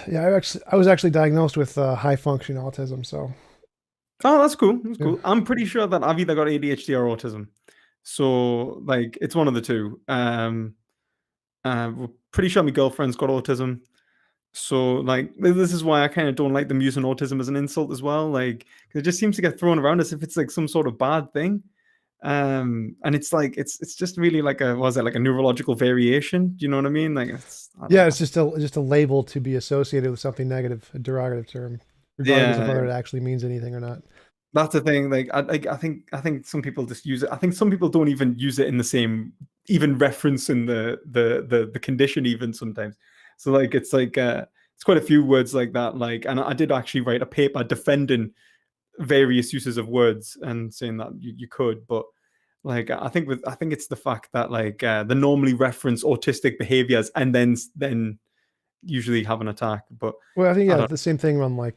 Yeah, I was actually diagnosed with high functioning autism. So Oh, that's cool. That's yeah, cool. I'm pretty sure that I've either got ADHD or autism. So like it's one of the two. We're pretty sure my girlfriend's got autism. So like this is why I kind of don't like them using autism as an insult as well. Like 'cause it just seems to get thrown around as if it's like some sort of bad thing. And it's like it's just really like a was it like a neurological variation? Do you know what I mean? Like it's I don't yeah, know. it's just a label to be associated with something negative, a derogative term, regardless of Yeah, whether it actually means anything or not. that's the thing. Like I think some people just use it. I think some people don't even use it in the same even reference in the condition even sometimes. So like it's quite a few words like that. Like and I did actually write a paper defending various uses of words and saying that you could, but like I think it's the fact that like they normally reference autistic behaviors and then usually have an attack. But Well, I think I yeah, don't. the same thing on like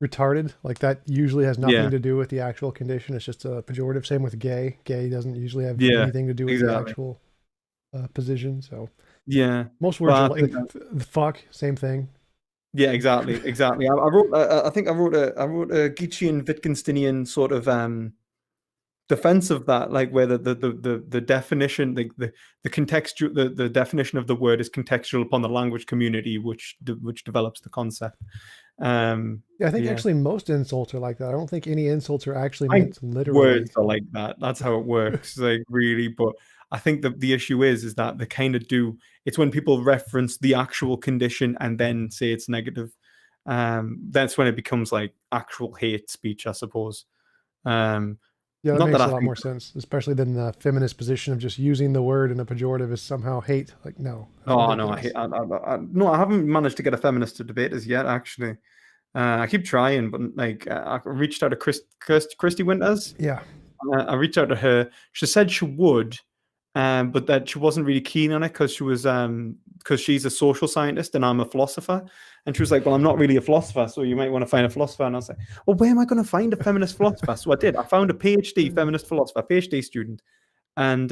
retarded. Like that usually has nothing Yeah, to do with the actual condition. It's just a pejorative. Same with gay. Gay doesn't usually have yeah, anything to do with the exactly. actual position. So Yeah, most words are well, I like think that, the fuck, same thing. yeah, exactly, exactly. I wrote. I think I wrote a Gitschian Wittgensteinian sort of defense of that, like where the definition, the contextual, the definition of the word is contextual upon the language community, which develops the concept. Yeah, I think Yeah, actually most insults are like that. I don't think any insults are actually I meant literally. words are like that. That's how it works, like really. But I think that the issue is that they kind of do. It's when people reference the actual condition and then say it's negative. That's when it becomes like actual hate speech, I suppose. Um, Yeah, that not that makes a I lot think. more sense, especially than the feminist position of just using the word in a pejorative is somehow hate. Like, no, that's Oh no, I hate. ridiculous. No, I haven't managed to get a feminist to debate as yet. Actually, I keep trying, but like I reached out to Christy Winters. Yeah. I reached out to her. She said she would, but that she wasn't really keen on it because she was because she's a social scientist and I'm a philosopher. And she was like, "Well, I'm not really a philosopher, so you might want to find a philosopher." And I was like, "Well, where am I going to find a feminist philosopher?" So I did. I found a PhD feminist philosopher, PhD student, and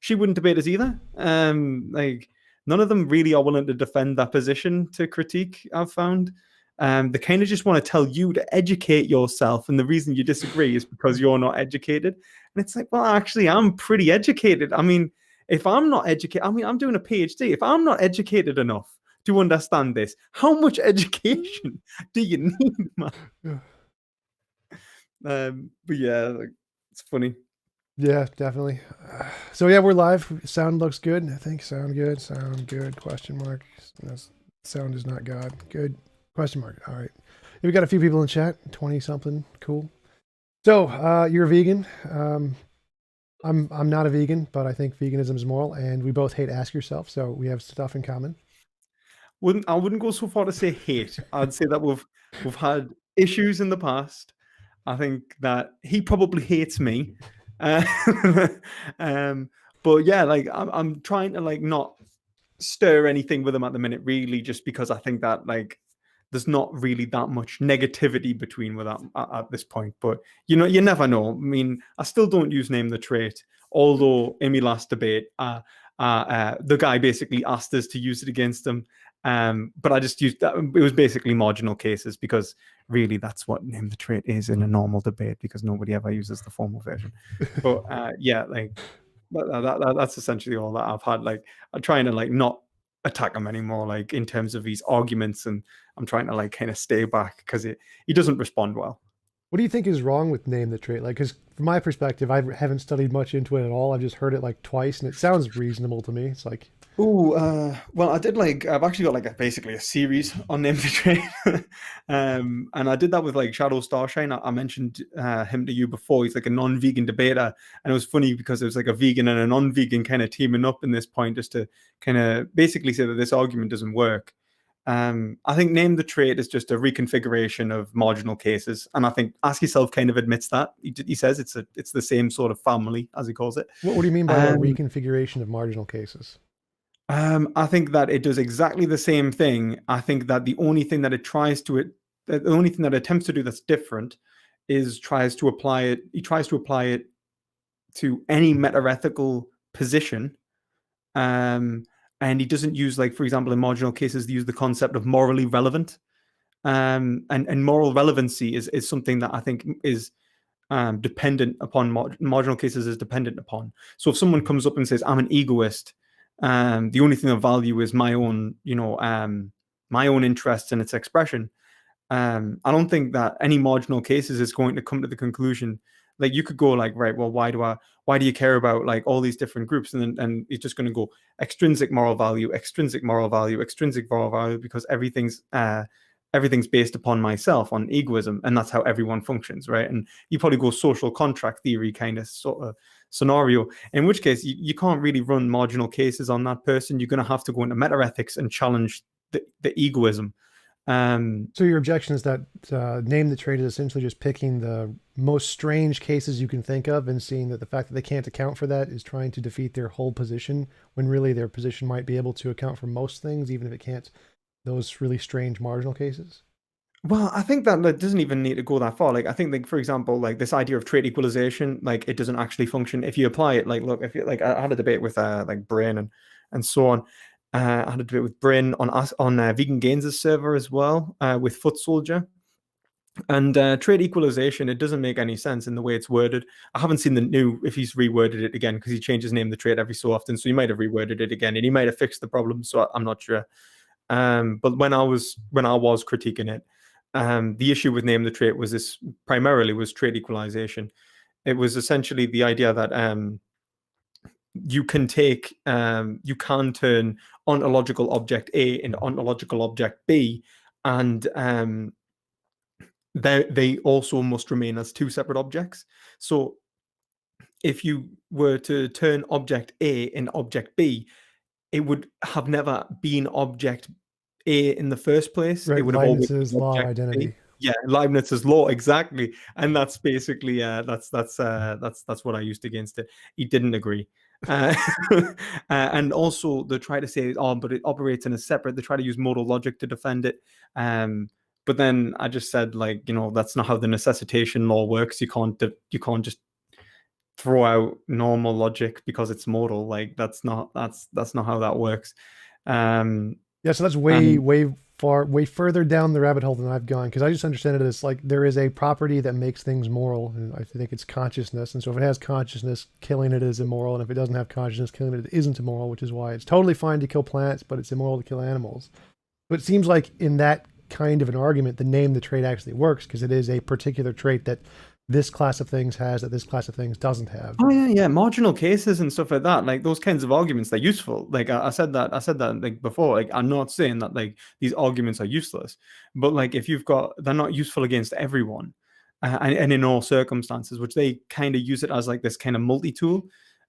she wouldn't debate us either. Like none of them really are willing to defend that position to critique. I've found. They kind of just want to tell you to educate yourself, and the reason you disagree is because you're not educated. And it's like, well, actually, I'm pretty educated. I mean, if I'm not educated, I mean, I'm doing a PhD. If I'm not educated enough to understand this, how much education do you need, man? But yeah, like, it's funny. Yeah, definitely. So yeah, we're live. Sound looks good. I think sound good. Sound good. Question mark. Sound is not God. Good. Question mark. All right. We got a few people in chat. 20 something. Cool. So you're a vegan. I'm not a vegan, but I think veganism is moral, and we both hate Ask Yourself, so we have stuff in common. Wouldn't I wouldn't go so far to say hate. I'd say that we've had issues in the past. I think that he probably hates me. Uh, um, but yeah, like I'm trying to like not stir anything with him at the minute, really, just because I think that like there's not really that much negativity between with at this point. But you know, you never know. I mean, I still don't use name the trait, although in my last debate, the guy basically asked us to use it against him. But I just used that. It was basically marginal cases because really that's what name the trait is in a normal debate because nobody ever uses the formal version. But yeah, like that's essentially all that I've had. Like I'm trying to like not attack him anymore, like in terms of his arguments, and I'm trying to like kind of stay back because he doesn't respond well. What do you think is wrong with name the trait? Like, because from my perspective, I haven't studied much into it at all. I've just heard it like twice, and it sounds reasonable to me. It's like, Oh, well, I did like I've actually got like basically a series on Name the Train, and I did that with like Shadow Starshine. I mentioned him to you before. He's like a non-vegan debater, and it was funny because it was like a vegan and a non-vegan kind of teaming up in this point just to kind of basically say that this argument doesn't work. I think Name the Trait is just a reconfiguration of marginal cases, and I think Ask Yourself kind of admits that. He says it's the same sort of family as he calls it. what do you mean by a Um, reconfiguration of marginal cases? I think that it does exactly the same thing. I think that the only thing that the only thing that it attempts to do that's different is tries to apply it. He tries to apply it to any metaethical position, um, and he doesn't use, like, for example, in marginal cases, they use the concept of morally relevant. And moral relevancy is something that I think is dependent upon marginal cases is dependent upon. So if someone comes up and says, "I'm an egoist," the only thing of value is my own, my own interests and its expression. I don't think that any marginal cases is going to come to the conclusion. Like, you could go like, right, well, why do you care about like all these different groups? And it's just going to go extrinsic moral value, extrinsic moral value, extrinsic moral value, because everything's based upon myself, on egoism, and that's how everyone functions, right? And you probably go social contract theory kind of sort of scenario, in which case you can't really run marginal cases on that person. You're going to have to go into meta ethics and challenge the egoism. So your objection is that name the trait is essentially just picking the most strange cases you can think of and seeing that the fact that they can't account for that is trying to defeat their whole position, when really their position might be able to account for most things, even if it can't those really strange marginal cases? Well, I think that it doesn't even need to go that far. Like, I think, like, for example, like this idea of trait equalization, like, it doesn't actually function if you apply it. Like, look, if you like, I had a debate with like Brain and so on. I had a debate with Brain on us on Vegan Gains' server as well, with Foot Soldier. And trait equalization, it doesn't make any sense in the way it's worded. I haven't seen the new, if he's reworded it again, because he changes name of the trait every so often. So he might have reworded it again, and he might have fixed the problem. So I'm not sure. But when I was critiquing it, the issue with name the trait was this primarily was trait equalization. It was essentially the idea that you can turn ontological object A into ontological object B, and they also must remain as two separate objects. So if you were to turn object A into object B, it would have never been object A in the first place. It Right, would have always Leibniz's been law of object B. identity. Yeah, Leibniz's law, exactly. And that's basically that's what I used against it. He didn't agree. Uh, and also they try to say, oh, but it operates in a separate, they try to use modal logic to defend it. But then I just said, like, that's not how the necessitation law works. You can't just throw out normal logic because it's modal. Like, that's not how that works. Yeah, so that's And way further down the rabbit hole than I've gone, because I just understand it as like there is a property that makes things moral, and I think it's consciousness. And so if it has consciousness, killing it is immoral, and if it doesn't have consciousness, killing it isn't immoral, which is why it's totally fine to kill plants, but it's immoral to kill animals. But it seems like in that kind of an argument, the name the trait actually works, because it is a particular trait that this class of things has that this class of things doesn't have. oh yeah, marginal cases and stuff like that. Like, those kinds of arguments, they're useful. Like, I said that like before. Like, I'm not saying that like these arguments are useless, but like, if they're not useful against everyone, and in all circumstances, which they kind of use it as like this kind of multi-tool.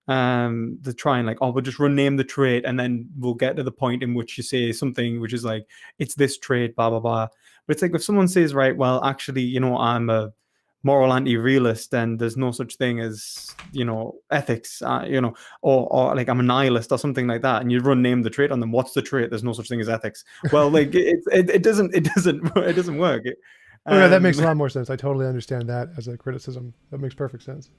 To try and, like, oh, we'll just name the trait, and then we'll get to the point in which you say something which is like, it's this trait, blah blah blah. But it's like, if someone says, right, well, actually, I'm a moral anti-realist, and there's no such thing as ethics, or like, I'm a nihilist or something like that, and you name the trait on them. What's the trait? There's no such thing as ethics. Well, like, it doesn't work. Okay, that makes a lot more sense. I totally understand that as a criticism. That makes perfect sense.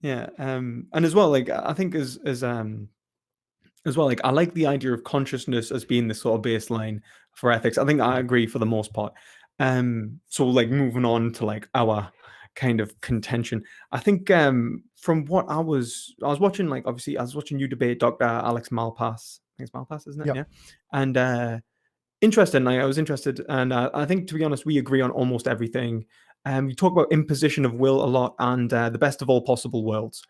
Yeah. And as well, like, I think as well, like, I like the idea of consciousness as being the sort of baseline for ethics. I think I agree for the most part. So, like, moving on to like our kind of contention, I think from what I was watching, like, obviously I was watching you debate Dr. Alex Malpass. I think it's Malpass, isn't it? Yep. Yeah. And interesting. Like, I was interested, and I think, to be honest, we agree on almost everything. We talk about imposition of will a lot, and the best of all possible worlds.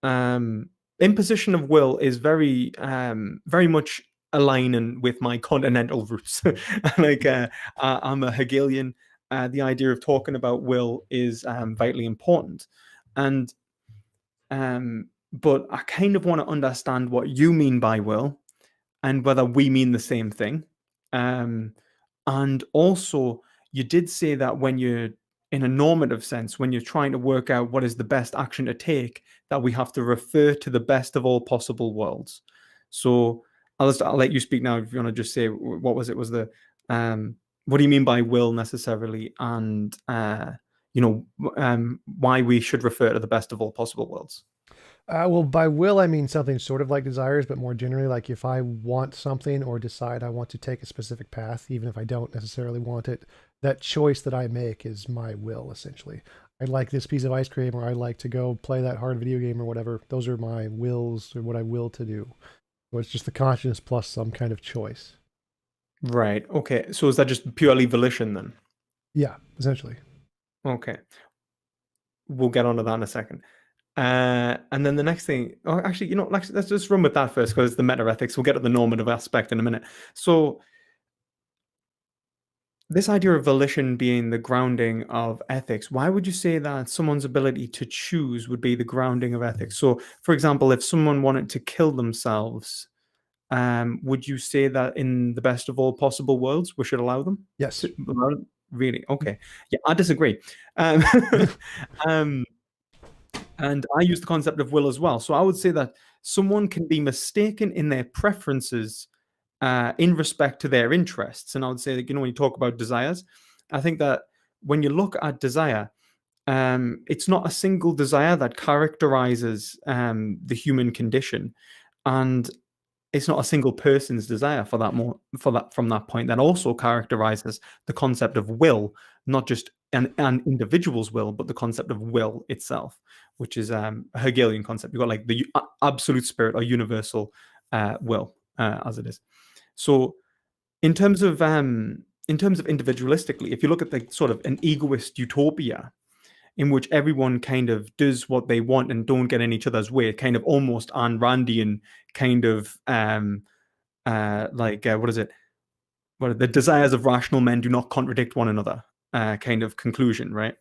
Um, Imposition of will is very much aligning with my continental roots. Like, I'm a Hegelian. The idea of talking about will is vitally important, and but I kind of want to understand what you mean by will, and whether we mean the same thing. And also, you did say that when you're in a normative sense, when you're trying to work out what is the best action to take, that we have to refer to the best of all possible worlds. So I'll let you speak now. If you want to just say, what was it? Was the what do you mean by will necessarily, and why we should refer to the best of all possible worlds? Well, by will, I mean something sort of like desires, but more generally, like if I want something or decide I want to take a specific path, even if I don't necessarily want it, that choice that I make is my will, essentially. I like this piece of ice cream, or I like to go play that hard video game or whatever. Those are my wills, or what I will to do. So it's just the consciousness plus some kind of choice. Right. Okay. So is that just purely volition then? Yeah, essentially. Okay. We'll get onto that in a second. And then the next thing, oh, actually, let's just run with that first because it's the meta ethics. We'll get to the normative aspect in a minute. So this idea of volition being the grounding of ethics, why would you say that someone's ability to choose would be the grounding of ethics? So, for example, if someone wanted to kill themselves, would you say that in the best of all possible worlds, we should allow them Yes. to? Really? Okay. Yeah, I disagree. Um, um, and I use the concept of will as well. So I would say that someone can be mistaken in their preferences in respect to their interests. And I would say that, when you talk about desires, I think that when you look at desire, it's not a single desire that characterizes the human condition. And it's not a single person's desire for that from that point that also characterizes the concept of will, not just an individual's will, but the concept of will itself, which is a Hegelian concept. You've got like the absolute spirit or universal will, as it is. So in terms of individualistically, if you look at the sort of an egoist utopia in which everyone kind of does what they want and don't get in each other's way, kind of almost Ayn Randian kind of what is it? What the desires of rational men do not contradict one another kind of conclusion, right?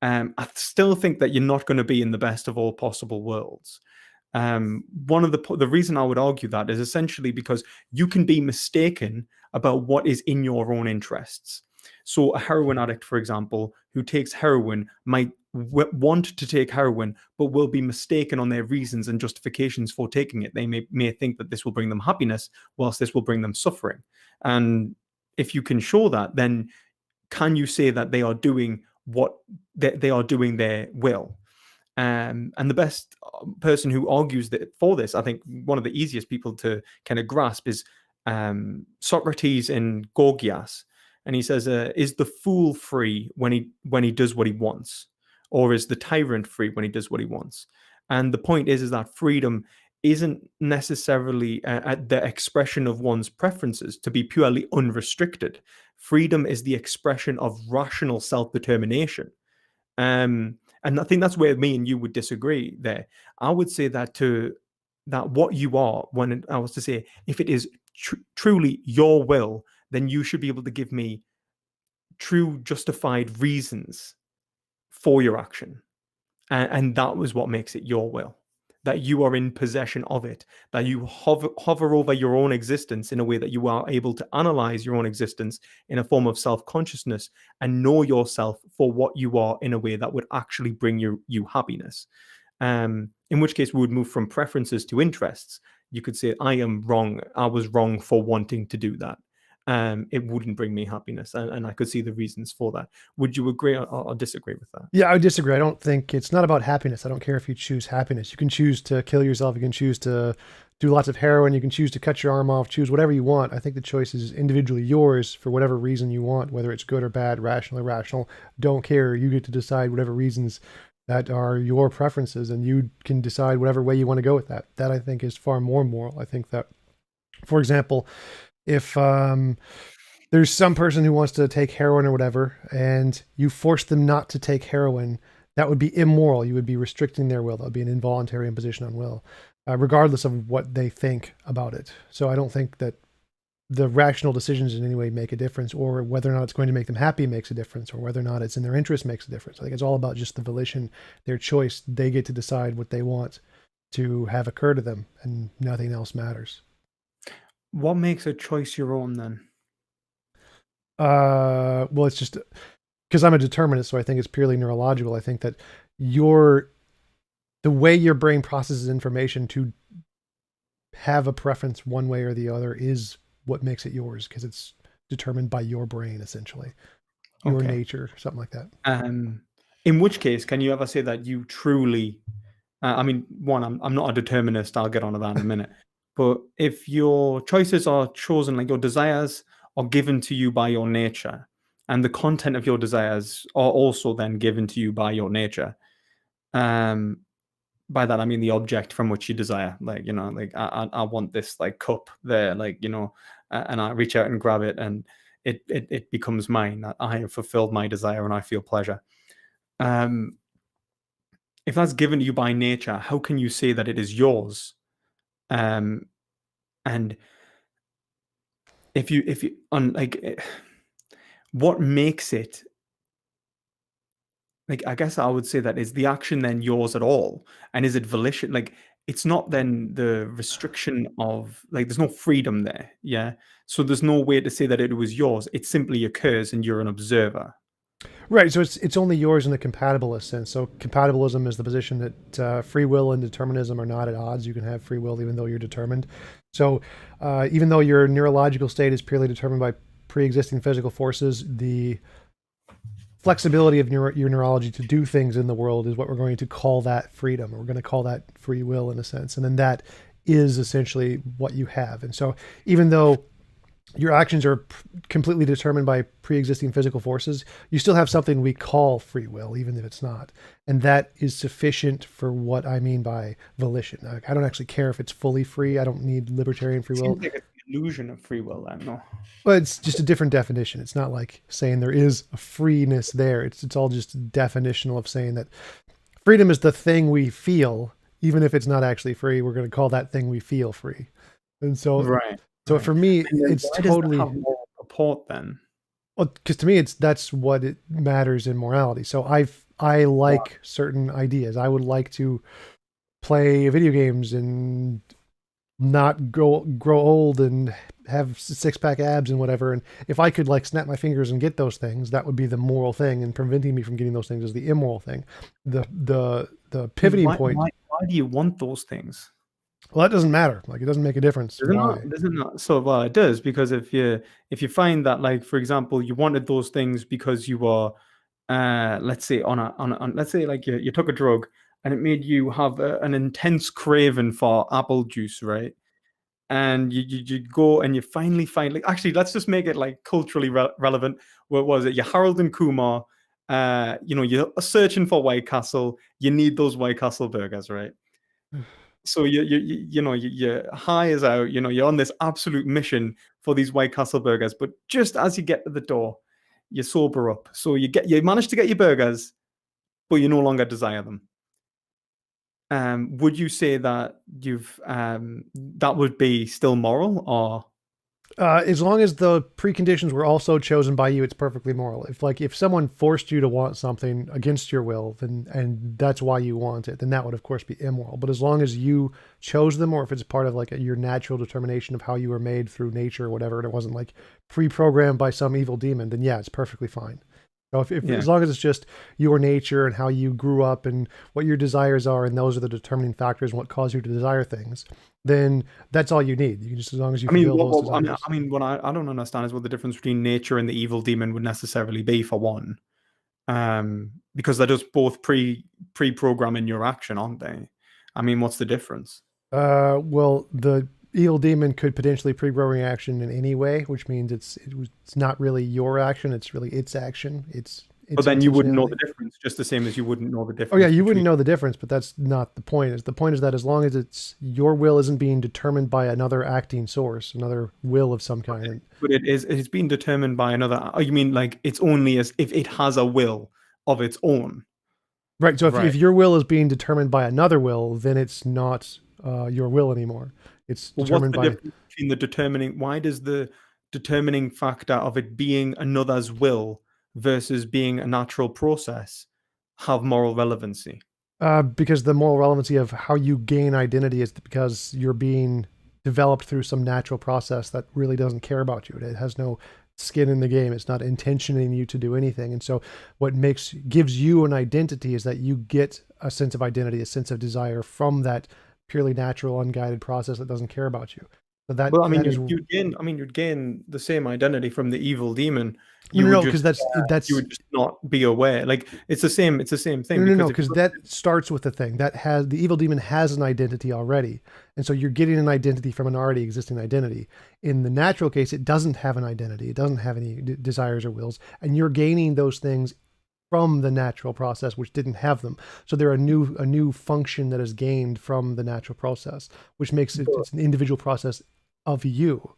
I still think that you're not going to be in the best of all possible worlds. One of the reason I would argue that is essentially because you can be mistaken about what is in your own interests. So a heroin addict, for example, who takes heroin might want to take heroin, but will be mistaken on their reasons and justifications for taking it. They may think that this will bring them happiness, whilst this will bring them suffering. And if you can show that, then can you say that they are doing what they are doing their will? And the best person who argues that for this, I think one of the easiest people to kind of grasp is Socrates in Gorgias, and he says, "Is the fool free when he does what he wants, or is the tyrant free when he does what he wants?" And the point is that freedom isn't necessarily at the expression of one's preferences to be purely unrestricted. Freedom is the expression of rational self-determination. And I think that's where me and you would disagree there. I would say that what you are, when I was to say, if it is truly your will, then you should be able to give me true justified reasons for your action. And that was what makes it your will. That you are in possession of it, that you hover over your own existence in a way that you are able to analyze your own existence in a form of self-consciousness and know yourself for what you are in a way that would actually bring you happiness. In which case we would move from preferences to interests. You could say, I am wrong. I was wrong for wanting to do that. It wouldn't bring me happiness. And I could see the reasons for that. Would you agree or disagree with that? Yeah, I would disagree. I don't think it's not about happiness. I don't care if you choose happiness. You can choose to kill yourself. You can choose to do lots of heroin. You can choose to cut your arm off, choose whatever you want. I think the choice is individually yours for whatever reason you want, whether it's good or bad, rational or irrational. Don't care. You get to decide whatever reasons that are your preferences, and you can decide whatever way you want to go with that. That I think is far more moral. I think that, for example, if there's some person who wants to take heroin or whatever, and you force them not to take heroin, that would be immoral. You would be restricting their will. That would be an involuntary imposition on will, regardless of what they think about it. So I don't think that the rational decisions in any way make a difference, or whether or not it's going to make them happy makes a difference, or whether or not it's in their interest makes a difference. I think it's all about just the volition, their choice. They get to decide what they want to have occur to them, and nothing else matters. What makes a choice your own then? Well, it's just because I'm a determinist, so I think it's purely neurological. I think that your the way your brain processes information to have a preference one way or the other is what makes it yours, because it's determined by your brain, essentially, your Okay. nature, something like that. In which case, can you ever say that you truly I mean, one, I'm not a determinist. I'll get onto that in a minute. But if your choices are chosen, like your desires are given to you by your nature, and the content of your desires are also then given to you by your nature. Um, by that I mean the object from which you desire. Like, like I want this like cup there, like, and I reach out and grab it, and it becomes mine. I have fulfilled my desire, and I feel pleasure. Um, if that's given to you by nature, how can you say that it is yours? And if you on like what makes it, like, I guess I would say that is the action then yours at all? And is it volition? Like, it's not then the restriction of, like, there's no freedom there. Yeah. So there's no way to say that it was yours. It simply occurs and you're an observer. Right. So it's only yours in the compatibilist sense. So compatibilism is the position that free will and determinism are not at odds. You can have free will even though you're determined. So even though your neurological state is purely determined by pre-existing physical forces, the flexibility of your neurology to do things in the world is what we're going to call that freedom. We're going to call that free will in a sense. And then that is essentially what you have. And so even though your actions are completely determined by pre-existing physical forces, you still have something we call free will, even if it's not. And that is sufficient for what I mean by volition. I don't actually care if it's fully free. I don't need libertarian free will. Seems like it's the illusion of free will then, no? But it's just a different definition. It's not like saying there is a freeness there. It's all just definitional of saying that freedom is the thing we feel, even if it's not actually free. We're going to call that thing we feel free. And so, Right. so Right. for me, And then it's why does that totally have moral purport then? well, because to me, that's what it matters in morality. So I like certain ideas. I would like to play video games and not grow old and have six-pack abs and whatever. And if I could like snap my fingers and get those things, that would be the moral thing, and preventing me from getting those things is the immoral thing. The pivoting point. Why do you want those things? Well, that doesn't matter. Like, it doesn't make a difference. Does it Why? not? Does it not? So, well, it does, because if you find that, like, for example, you wanted those things because you were, let's say let's say like you took a drug and it made you have an intense craving for apple juice, right? And you go and you finally find, like, actually, let's just make it like culturally relevant. What was it? You're Harold and Kumar. You're searching for White Castle. You need those White Castle burgers, right? So you're high as out. You're on this absolute mission for these White Castle burgers. But just as you get to the door, you sober up. So you manage to get your burgers, but you no longer desire them. Would you say that that would be still moral, or As long as the preconditions were also chosen by you, it's perfectly moral. If someone forced you to want something against your will, then and that's why you want it, then that would of course be immoral. But as long as you chose them, or if it's part of like your natural determination of how you were made through nature or whatever, and it wasn't like pre-programmed by some evil demon, then yeah, it's perfectly fine. So Yeah. as long as it's just your nature and how you grew up and what your desires are, and those are the determining factors and what cause you to desire things, then that's all you need. You can just, as long as you I mean, fulfill those what desires. I mean, what I don't understand is what the difference between nature and the evil demon would necessarily be, for one. Because they're just both pre-programming your action, aren't they? I mean, what's the difference? Well, the evil demon could potentially pre-growing action in any way, which means it's not really your action; it's really its action. But then you wouldn't know intentionality. the difference, just the same as you wouldn't know the difference. Oh yeah, you wouldn't between. know the difference, but that's not the point. Is the point is that as long as it's your will isn't being determined by another acting source, another will of some kind. But it's being determined by another. Oh, you mean like it's only as if it has a will of its own? Right. So if Right. your will is being determined by another will, then it's not your will anymore. It's Well, what's determined the by. difference between the determining? Why does the determining factor of it being another's will versus being a natural process have moral relevancy? Because the moral relevancy of how you gain identity is because you're being developed through some natural process that really doesn't care about you. It has no skin in the game. It's not intentioning you to do anything. And so what gives you an identity is that you get a sense of identity, a sense of desire from that purely natural, unguided process that doesn't care about you. So that Well, I mean, that is you'd gain the same identity from the evil demon. You would no, because just, you that's would just not be aware. Like it's the same. It's the same thing no, because if you because look, that starts with the thing that has the evil demon has an identity already, and so you're getting an identity from an already existing identity. In the natural case, it doesn't have an identity. It doesn't have any desires or wills, and you're gaining those things from the natural process, which didn't have them. So they're a new function that is gained from the natural process, which makes it it's an individual process of you.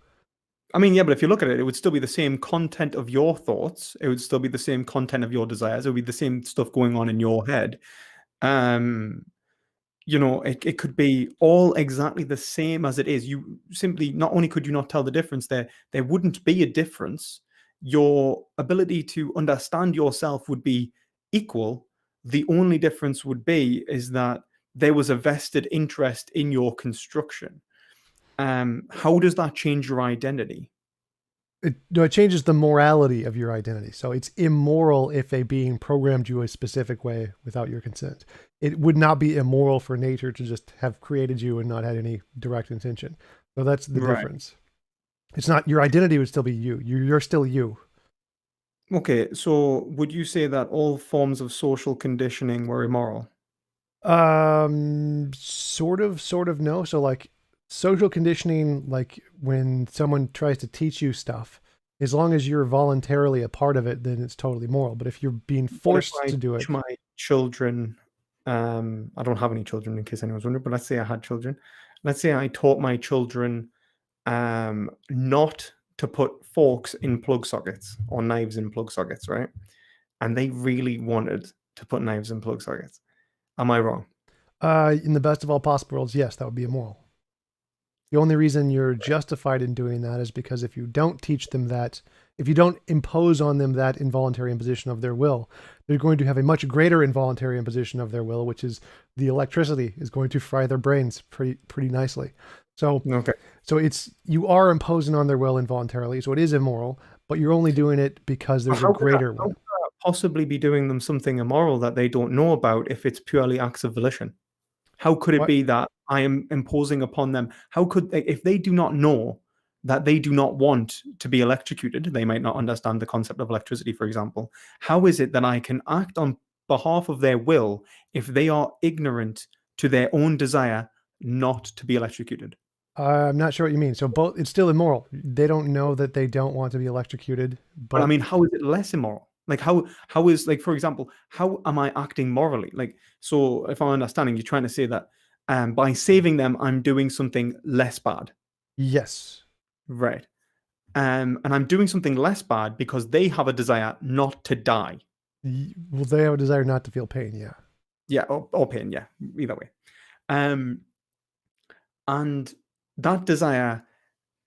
I mean, yeah, but if you look at it, it would still be the same content of your thoughts. It would still be the same content of your desires. It would be the same stuff going on in your head. Um, it could be all exactly the same as it is. You simply, not only could you not tell the difference, there wouldn't be a difference. Your ability to understand yourself would be equal. The only difference would be is that there was a vested interest in your construction. How does that change your identity? It changes the morality of your identity. So it's immoral if a being programmed you a specific way without your consent. It would not be immoral for nature to just have created you and not had any direct intention. So that's the Right. difference. It's not your identity would still be you. You're still you. Okay, so would you say that all forms of social conditioning were immoral? Sort of no. So like social conditioning, like when someone tries to teach you stuff, as long as you're voluntarily a part of it, then it's totally moral. But if you're being What if forced I to do teach it, my children, I don't have any children in case anyone's wondering, but let's say I had children. Let's say I taught my children not to put forks in plug sockets or knives in plug sockets, right? And they really wanted to put knives in plug sockets. Am I wrong? in the best of all possible worlds, yes, that would be immoral. The only reason you're justified in doing that is because if you don't teach them that, if you don't impose on them that involuntary imposition of their will, they're going to have a much greater involuntary imposition of their will, which is the electricity is going to fry their brains pretty nicely. So Okay. so it's you are imposing on their will involuntarily, so it is immoral, but you're only doing it because But there's a greater one. how could that possibly be doing them something immoral that they don't know about if it's purely acts of volition? How could it What be that I am imposing upon them? How could they, if they do not know that they do not want to be electrocuted, they might not understand the concept of electricity, for example. How is it that I can act on behalf of their will if they are ignorant to their own desire not to be electrocuted? I'm not sure what you mean. So both it's still immoral. They don't know that they don't want to be electrocuted, But I but mean, how is it less immoral? Like how is, like, for example, how am I acting morally? Like, so if I'm understanding, you're trying to say that by saving them, I'm doing something less bad. yes. Right. And I'm doing something less bad because they have a desire not to die. Well, they have a desire not to feel pain, yeah. Yeah, or pain. Yeah, either way. Um, and that desire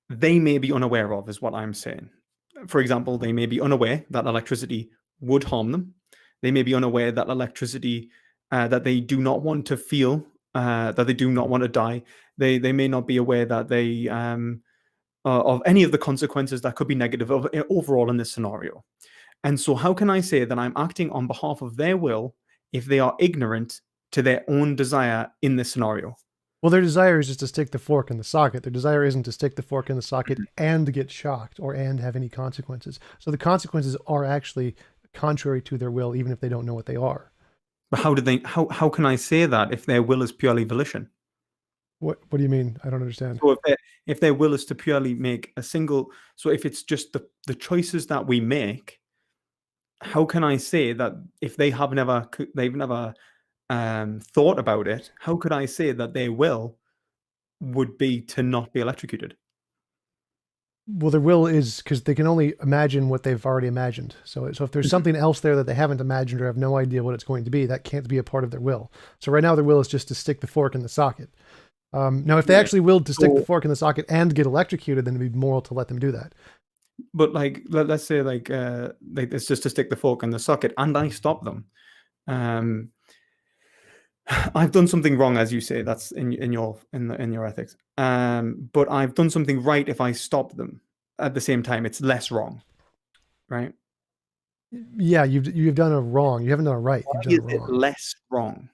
they may be unaware of, is what I'm saying. For example, they may be unaware that electricity would harm them. They may be unaware that electricity, that they do not want to feel, that they do not want to die. They may not be aware that they of any of the consequences that could be negative overall in this scenario. And so, how can I say that I'm acting on behalf of their will if they are ignorant to their own desire in this scenario? Well, their desire is just to stick the fork in the socket. Their desire isn't to stick the fork in the socket and get shocked or and have any consequences. So the consequences are actually contrary to their will, even if they don't know what they are. But how can I say that if their will is purely volition? What do you mean? I don't understand. So if their will is to purely make a single, so if it's just the choices that we make, how can I say that if they've never thought about it, how could I say that their will would be to not be electrocuted? Well, their will is because they can only imagine what they've already imagined. So if there's something else there that they haven't imagined or have no idea what it's going to be, that can't be a part of their will. So right now, their will is just to stick the fork in the socket. Now, if they Right. actually willed to stick the So, fork in the socket and get electrocuted, then it'd be moral to let them do that. but like let's say like it's just to stick the fork in the socket, and I stop them. Um, I've done something wrong, as you say. That's in your ethics. But I've done something right if I stop them. At the same time, it's less wrong, right? Yeah, you've done a wrong. You haven't done a right. Why You've done a is it wrong less wrong?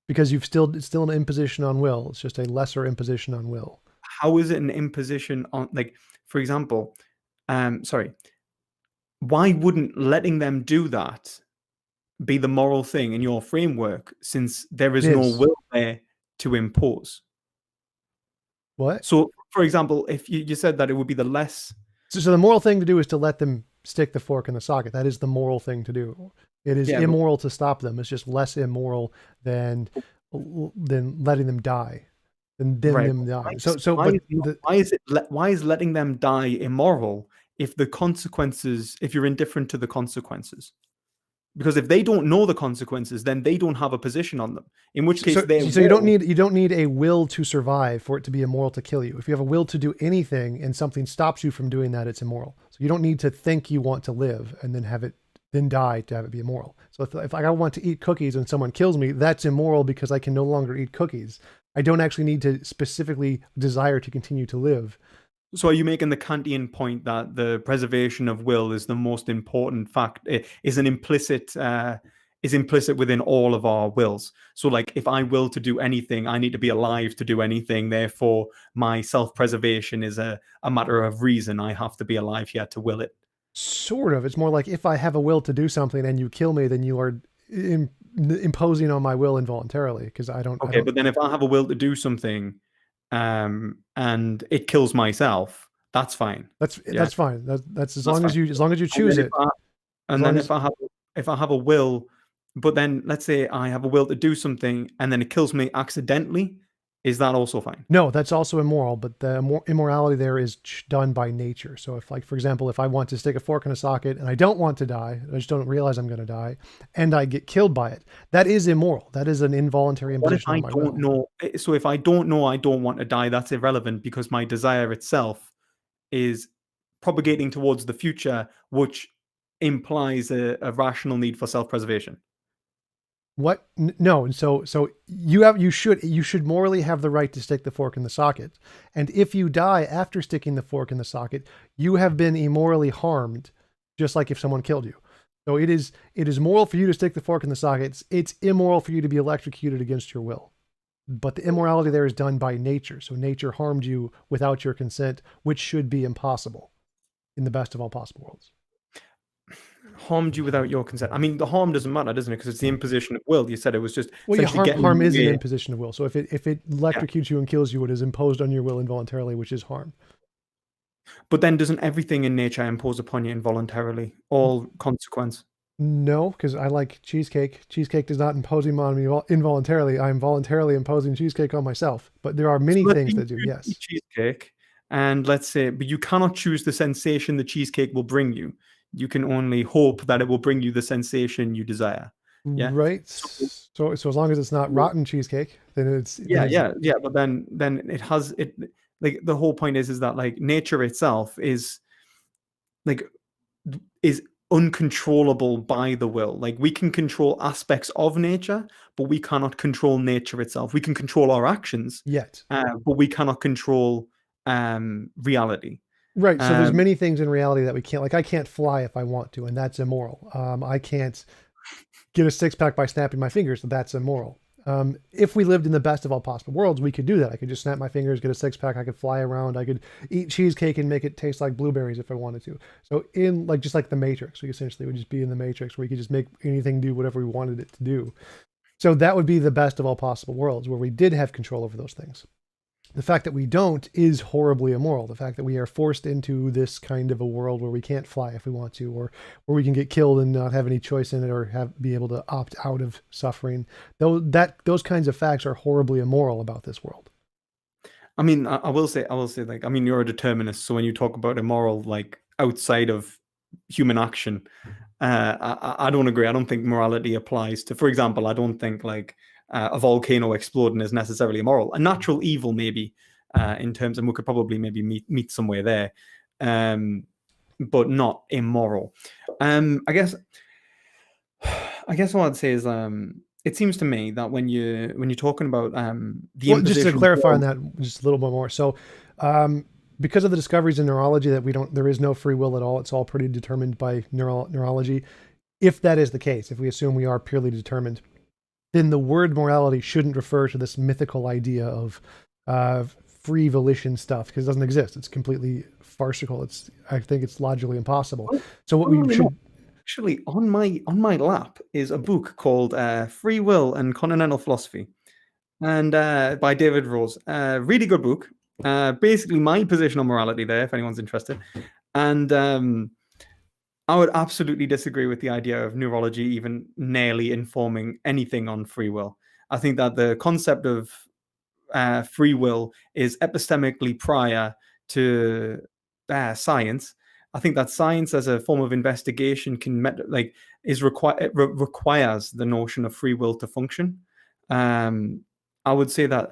because it's still an imposition on will. It's just a lesser imposition on will. how is it an imposition on, like, for example, sorry, why wouldn't letting them do that be the moral thing in your framework, since there It is no is. will there to impose? What? So, for example, if you said that it would be the less, So the moral thing to do is to let them stick the fork in the socket. That is the moral thing to do. It is yeah, but immoral to stop them. It's just less immoral than letting them die, than right. them Why die. is But why is letting them die immoral if the consequences, if you're indifferent to the consequences? Because if they don't know the consequences, then they don't have a position on them. In which case, their so you will. don't need a will to survive for it to be immoral to kill you. If you have a will to do anything and something stops you from doing that, it's immoral. So you don't need to think you want to live and then die to have it be immoral. So if I want to eat cookies and someone kills me, that's immoral because I can no longer eat cookies. I don't actually need to specifically desire to continue to live. So are you making the Kantian point that the preservation of will is the most important fact, is an implicit is implicit within all of our wills? So like, if I will to do anything, I need to be alive to do anything. Therefore, my self-preservation is a matter of reason. I have to be alive here to will it. Sort of. It's more like if I have a will to do something and you kill me, then you are imposing on my will involuntarily because I Okay, don't. but then if I have a will to do something, and it kills myself, that's fine. Yeah. That's fine. That's That's fine. as long as you And choose then if it. I, As and long then as if I have a will, but then let's say I have a will to do something and then it kills me accidentally, is that also fine? no, that's also immoral. But the immorality there is done by nature. So if, like, for example, if I want to stick a fork in a socket and I don't want to die, I just don't realize I'm going to die, and I get killed by it, that is immoral. That is an involuntary What if imposition on I my don't will. know? So if I don't know I don't want to die, that's irrelevant because my desire itself is propagating towards the future, which implies a rational need for self-preservation. What? No. So you should morally have the right to stick the fork in the socket. And if you die after sticking the fork in the socket, you have been immorally harmed, just like if someone killed you. So it is moral for you to stick the fork in the socket. It's immoral for you to be electrocuted against your will. But the immorality there is done by nature. So nature harmed you without your consent, which should be impossible in the best of all possible worlds. Harmed you without your consent. I mean, the harm doesn't matter, doesn't it? Because it's the imposition of will. You said it was just Well, yeah, essentially getting harm in is the an way. imposition of will. So if it Yeah. electrocutes you and kills you, it is imposed on your will involuntarily, which is harm. But then doesn't everything in nature impose upon you involuntarily? All consequence? No, because I like cheesecake. Cheesecake does not impose on me involuntarily. I am voluntarily imposing cheesecake on myself. But there are So many let's things say you that do. choose to eat Yes. cheesecake, and let's say, but you cannot choose the sensation the cheesecake will bring you. You can only hope that it will bring you the sensation you desire. Yeah. Right. So, So as long as it's not rotten cheesecake, then yeah, yeah. But then it has it. Like the whole point is that like nature itself is like is uncontrollable by the will. Like we can control aspects of nature, but we cannot control nature itself. We can control our actions, yet. but we cannot control reality. Right. So there's Um, many things in reality that we can't. Like I can't fly if I want to, and that's immoral. I can't get a six pack by snapping my fingers, so that's immoral. If we lived in the best of all possible worlds, we could do that. I could just snap my fingers, get a six pack. I could fly around. I could eat cheesecake and make it taste like blueberries if I wanted to. So in like just like the Matrix, we essentially would just be in the Matrix where we could just make anything do whatever we wanted it to do. So that would be the best of all possible worlds where we did have control over those things. The fact that we don't is horribly immoral. The fact that we are forced into this kind of a world where we can't fly if we want to, or where we can get killed and not have any choice in it, or be able to opt out of suffering. Those kinds of facts are horribly immoral about this world. I mean, I will say, like, I mean, you're a determinist, so when you talk about immoral, like outside of human action, I don't agree. I don't think morality applies to, for example, I don't think like a volcano exploding is necessarily immoral. A natural evil, maybe, in terms, and we could probably maybe meet somewhere there, but not immoral. I guess what I'd say is, it seems to me that when you're talking about the Well, just to imposition clarify on of, that just a little bit more. So, because of the discoveries in neurology that there is no free will at all. It's all pretty determined by neurology. If that is the case, if we assume we are purely determined, then the word morality shouldn't refer to this mythical idea of free volition stuff because it doesn't exist. It's completely farcical. I think it's logically impossible. So what we should actually on my lap is a book called Free Will and Continental Philosophy, and by David Rose. Really good book. Basically, my position on morality there, if anyone's interested, and I would absolutely disagree with the idea of neurology even nearly informing anything on free will. I think that the concept of free will is epistemically prior to science. I think that science, as a form of investigation, requires the notion of free will to function. I would say that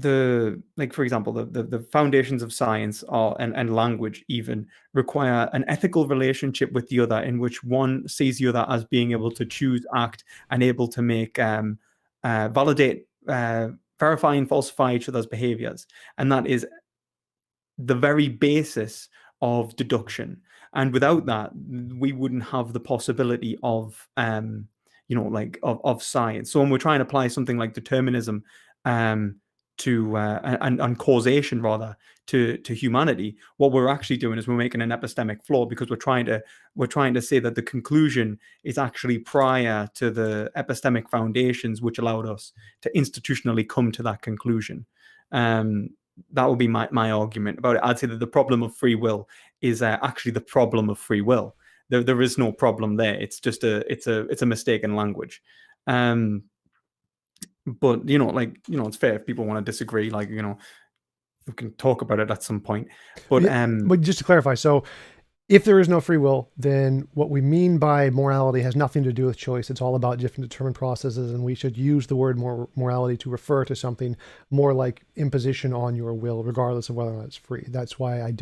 for example, the foundations of science and language even require an ethical relationship with the other, in which one sees the other as being able to choose, act, and able to make validate, verify, and falsify each other's behaviors. And that is the very basis of deduction. And without that, we wouldn't have the possibility of of science. So when we're trying to apply something like determinism to and causation rather to humanity, what we're actually doing is we're making an epistemic flaw, because we're trying to say that the conclusion is actually prior to the epistemic foundations which allowed us to institutionally come to that conclusion. That would be my argument about it. I'd say that the problem of free will is actually the problem of free will. There is no problem there. It's just it's a mistake in language. But it's fair if people want to disagree. We can talk about it at some point. But but just to clarify, so if there is no free will, then what we mean by morality has nothing to do with choice. It's all about different determined processes, and we should use the word morality to refer to something more like imposition on your will, regardless of whether or not it's free. That's why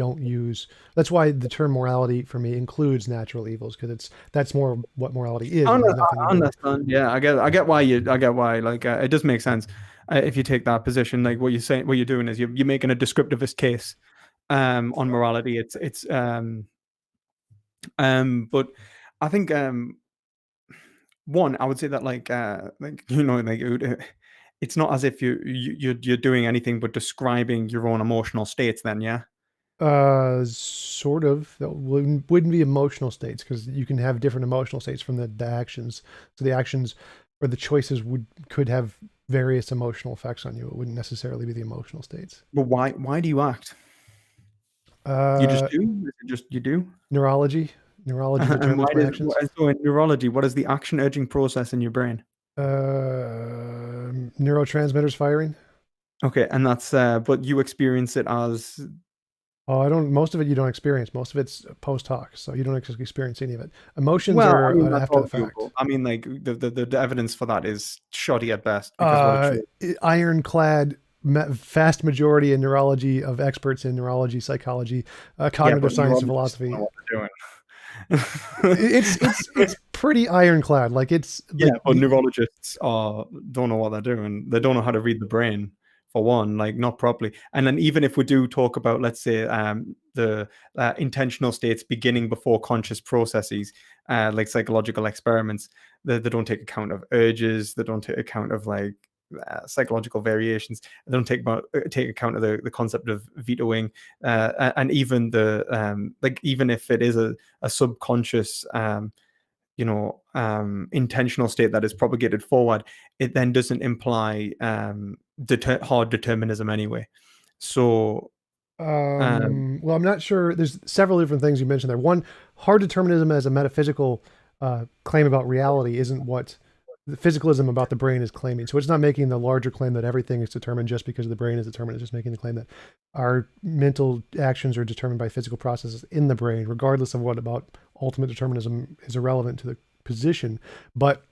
that's why the term morality for me includes natural evils, because that's more what morality is. I understand. Yeah, I get why it does make sense if you take that position. Like what you're doing is you're making a descriptivist case on morality. But I think one, I would say that it's not as if you're doing anything but describing your own emotional states. Then, yeah. Sort of. That wouldn't be emotional states, because you can have different emotional states from the actions. So the actions or the choices could have various emotional effects on you. It wouldn't necessarily be the emotional states. But why do you act? You just do? You do? Neurology determines my actions. So in neurology, what is the action urging process in your brain? Neurotransmitters firing. Okay, and that's but you experience it as... most of it you don't experience. Most of it's post hoc, so you don't actually experience any of it. Emotions are after the fact. I mean, the evidence for that is shoddy at best. Because ironclad vast majority in neurology of experts in neurology, psychology, cognitive science, and philosophy. It's pretty ironclad. But neurologists don't know what they're doing. They don't know how to read the brain, for one, not properly. And then even if we do talk about, let's say, the intentional states beginning before conscious processes, like psychological experiments, they don't take account of urges. They don't take account of psychological variations. They don't take account of the concept of vetoing, and even even if it is a subconscious intentional state that is propagated forward, it then doesn't imply hard determinism anyway. So well, I'm not sure. There's several different things you mentioned there. One, hard determinism as a metaphysical claim about reality isn't what the physicalism about the brain is claiming. So it's not making the larger claim that everything is determined just because the brain is determined. It's just making the claim that our mental actions are determined by physical processes in the brain, regardless of what about ultimate determinism is irrelevant to the position. But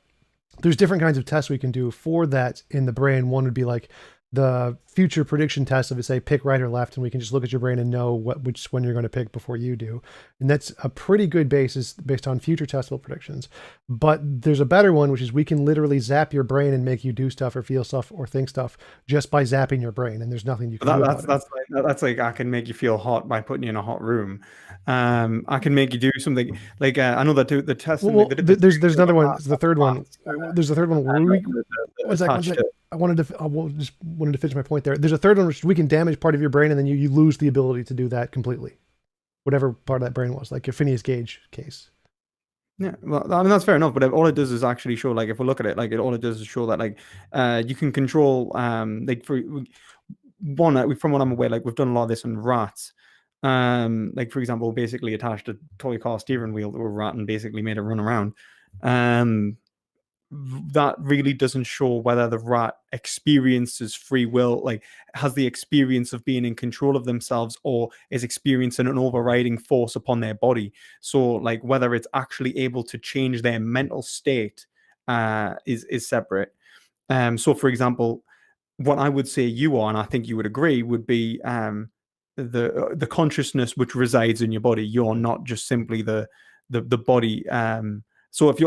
there's different kinds of tests we can do for that in the brain. One would be like the future prediction test of, say, pick right or left, and we can just look at your brain and know which one you're going to pick before you do. And that's a pretty good basis based on future testable predictions. But there's a better one, which is we can literally zap your brain and make you do stuff or feel stuff or think stuff just by zapping your brain, and there's nothing you can do about it. That's like, I can make you feel hot by putting you in a hot room. I can make you do something like I know that the test. Well, there's another one. The third one. There's a third one. just wanted to finish my point there. There's a third one which we can damage part of your brain, and then you lose the ability to do that completely. Whatever part of that brain was, like your Phineas Gage case. Yeah, well, I mean that's fair enough, but all it does is actually show, like, if we look at it, like, all it does is show that, like, you can control, like, one, from what I'm aware, like, we've done a lot of this on rats. Like, for example, basically attached a toy car steering wheel to a rat and basically made it run around. Um, that really doesn't show whether the rat experiences free will, like, has the experience of being in control of themselves, or is experiencing an overriding force upon their body. So, like, whether it's actually able to change their mental state is separate. So, for example, what I would say you are, and I think you would agree, would be the consciousness which resides in your body. You're not just simply the body. So if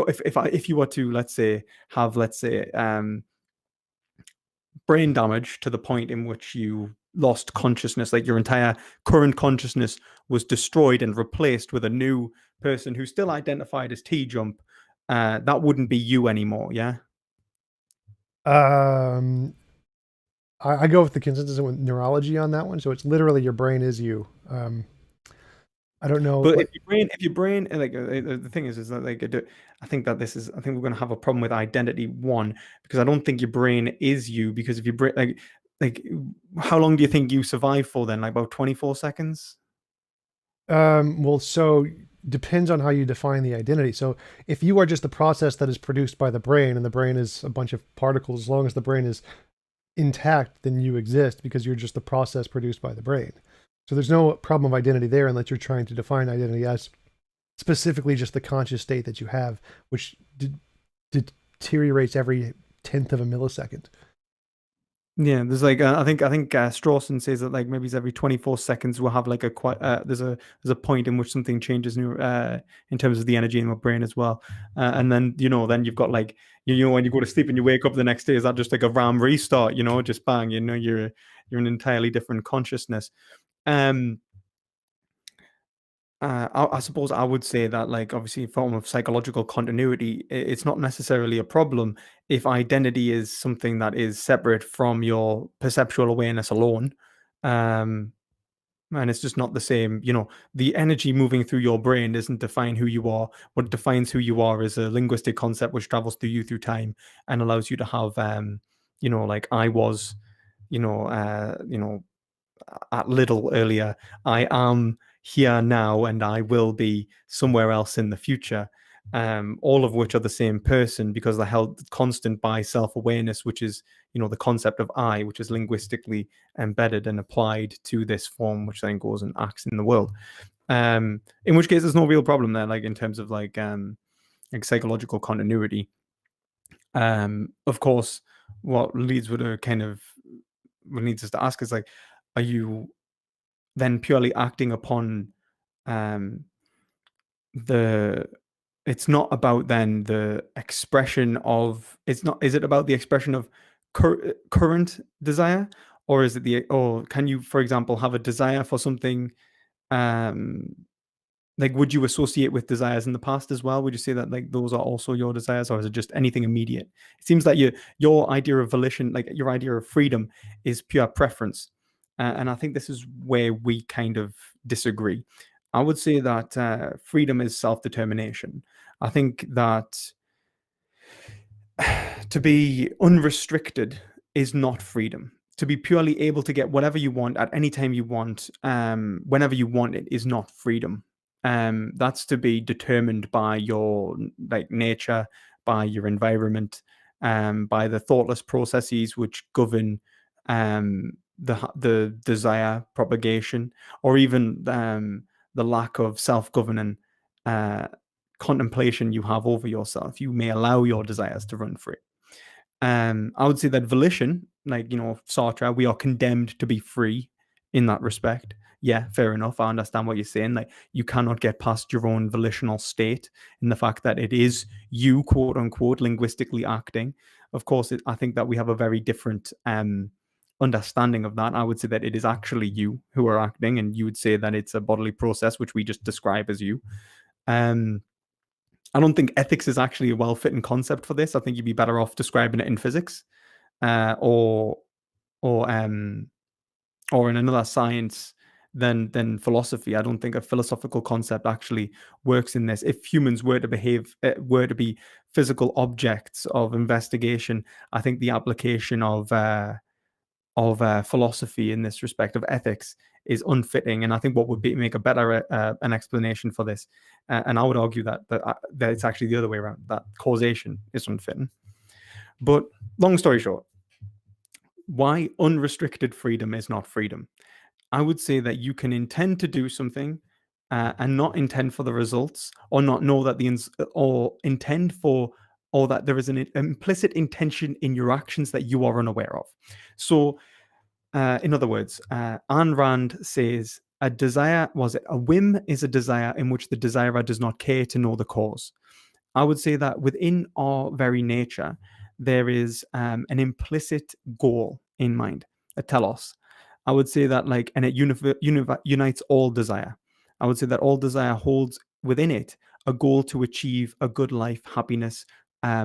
you were to, let's say, have, let's say, brain damage to the point in which you lost consciousness, like your entire current consciousness was destroyed and replaced with a new person who's still identified as TJump, that wouldn't be you anymore. Yeah. Um, I go with the consensus with neurology on that one. So it's literally your brain is you. I don't know. But Like, if your brain, like, the thing is that, like, I think that this is, I think we're going to have a problem with identity one, because I don't think your brain is you. Because if your brain, like, how long do you think you survive for then? Like about 24 seconds? well, so depends on how you define the identity. So if you are just the process that is produced by the brain, and the brain is a bunch of particles, as long as the brain is intact, then you exist because you're just the process produced by the brain. So there's no problem of identity there unless you're trying to define identity as specifically just the conscious state that you have, which deteriorates every tenth of a millisecond. Yeah, there's like, I think Strawson says that, like, maybe it's every 24 seconds we'll have like a quite there's a point in which something changes in terms of the energy in my brain as well. And then, then you've got, like, when you go to sleep and you wake up the next day, is that just like a RAM restart, just bang, you're an entirely different consciousness. Um I suppose I would say that, like, obviously, a form of psychological continuity, it's not necessarily a problem if identity is something that is separate from your perceptual awareness alone. Um, and it's just not the same. The energy moving through your brain doesn't define who you are. What defines who you are is a linguistic concept which travels through you through time and allows you to have, like I was, you know, uh, you know, at little earlier, I am here now and I will be somewhere else in the future. All of which are the same person because they're held constant by self-awareness, which is, the concept of I, which is linguistically embedded and applied to this form, which then goes and acts in the world. In which case, there's no real problem there, like, in terms of, like psychological continuity. Of course, what leads us to ask is, like, are you then purely acting upon um the it's not about then the expression of it's not is it about the expression of current desire, or is it or can you, for example, have a desire for something, um like, would you associate with desires in the past as well? Would you say that, like, those are also your desires, or is it just anything immediate? It seems that your idea of volition, like your idea of freedom, is pure preference, and I think this is where we kind of disagree. I would say that freedom is self-determination. I think that to be unrestricted is not freedom. To be purely able to get whatever you want at any time you want, whenever you want it, is not freedom. That's to be determined by your, like, nature, by your environment, by the thoughtless processes which govern the desire propagation, or even the lack of self-governing uh, contemplation you have over yourself. You may allow your desires to run free. I would say that volition, like, Sartre, we are condemned to be free in that respect. Yeah, fair enough. I understand what you're saying. Like, you cannot get past your own volitional state in the fact that it is you, quote unquote, linguistically acting. Of course, I think that we have a very different understanding of that. I would say that it is actually you who are acting, and you would say that it's a bodily process, which we just describe as you. Um, I don't think ethics is actually a well-fitting concept for this. I think you'd be better off describing it in physics. or or in another science than philosophy. I don't think a philosophical concept actually works in this. If humans were to were to be physical objects of investigation, I think the application of philosophy in this respect of ethics is unfitting. And I think what would make a better an explanation for this, and I would argue that it's actually the other way around, that causation is unfitting. But long story short, why unrestricted freedom is not freedom. I would say that you can intend to do something and not intend for the results, or not know that or intend for, or that there is an implicit intention in your actions that you are unaware of. So, in other words, Ayn Rand says a whim is a desire in which the desirer does not care to know the cause. I would say that within our very nature, there is an implicit goal in mind, a telos. I would say that, like, and it unites all desire. I would say that all desire holds within it a goal to achieve a good life, happiness,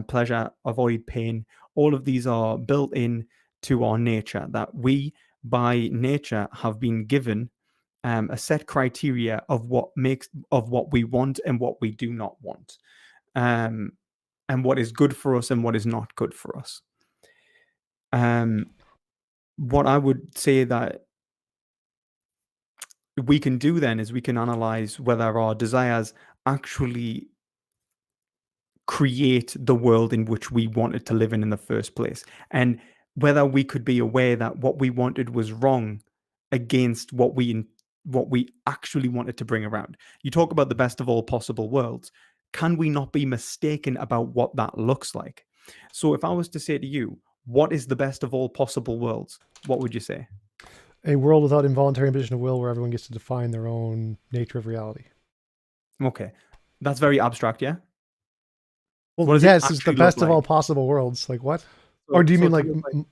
pleasure, avoid pain. All of these are built in to our nature, that we, by nature, have been given a set criteria of what we want and what we do not want, and what is good for us and what is not good for us. What I would say that we can do then is we can analyze whether our desires actually create the world in which we wanted to live in the first place, and whether we could be aware that what we wanted was wrong against what we actually wanted to bring around. You talk about the best of all possible worlds. Can we not be mistaken about what that looks like? So if I was to say to you, what is the best of all possible worlds, what would you say? A world without involuntary imposition of will, where everyone gets to define their own nature of reality. Okay, that's very abstract, yeah? Well, What does it yes, it's the actually look best of all like? possible worlds. Like what? So, Or do you so mean it's like? like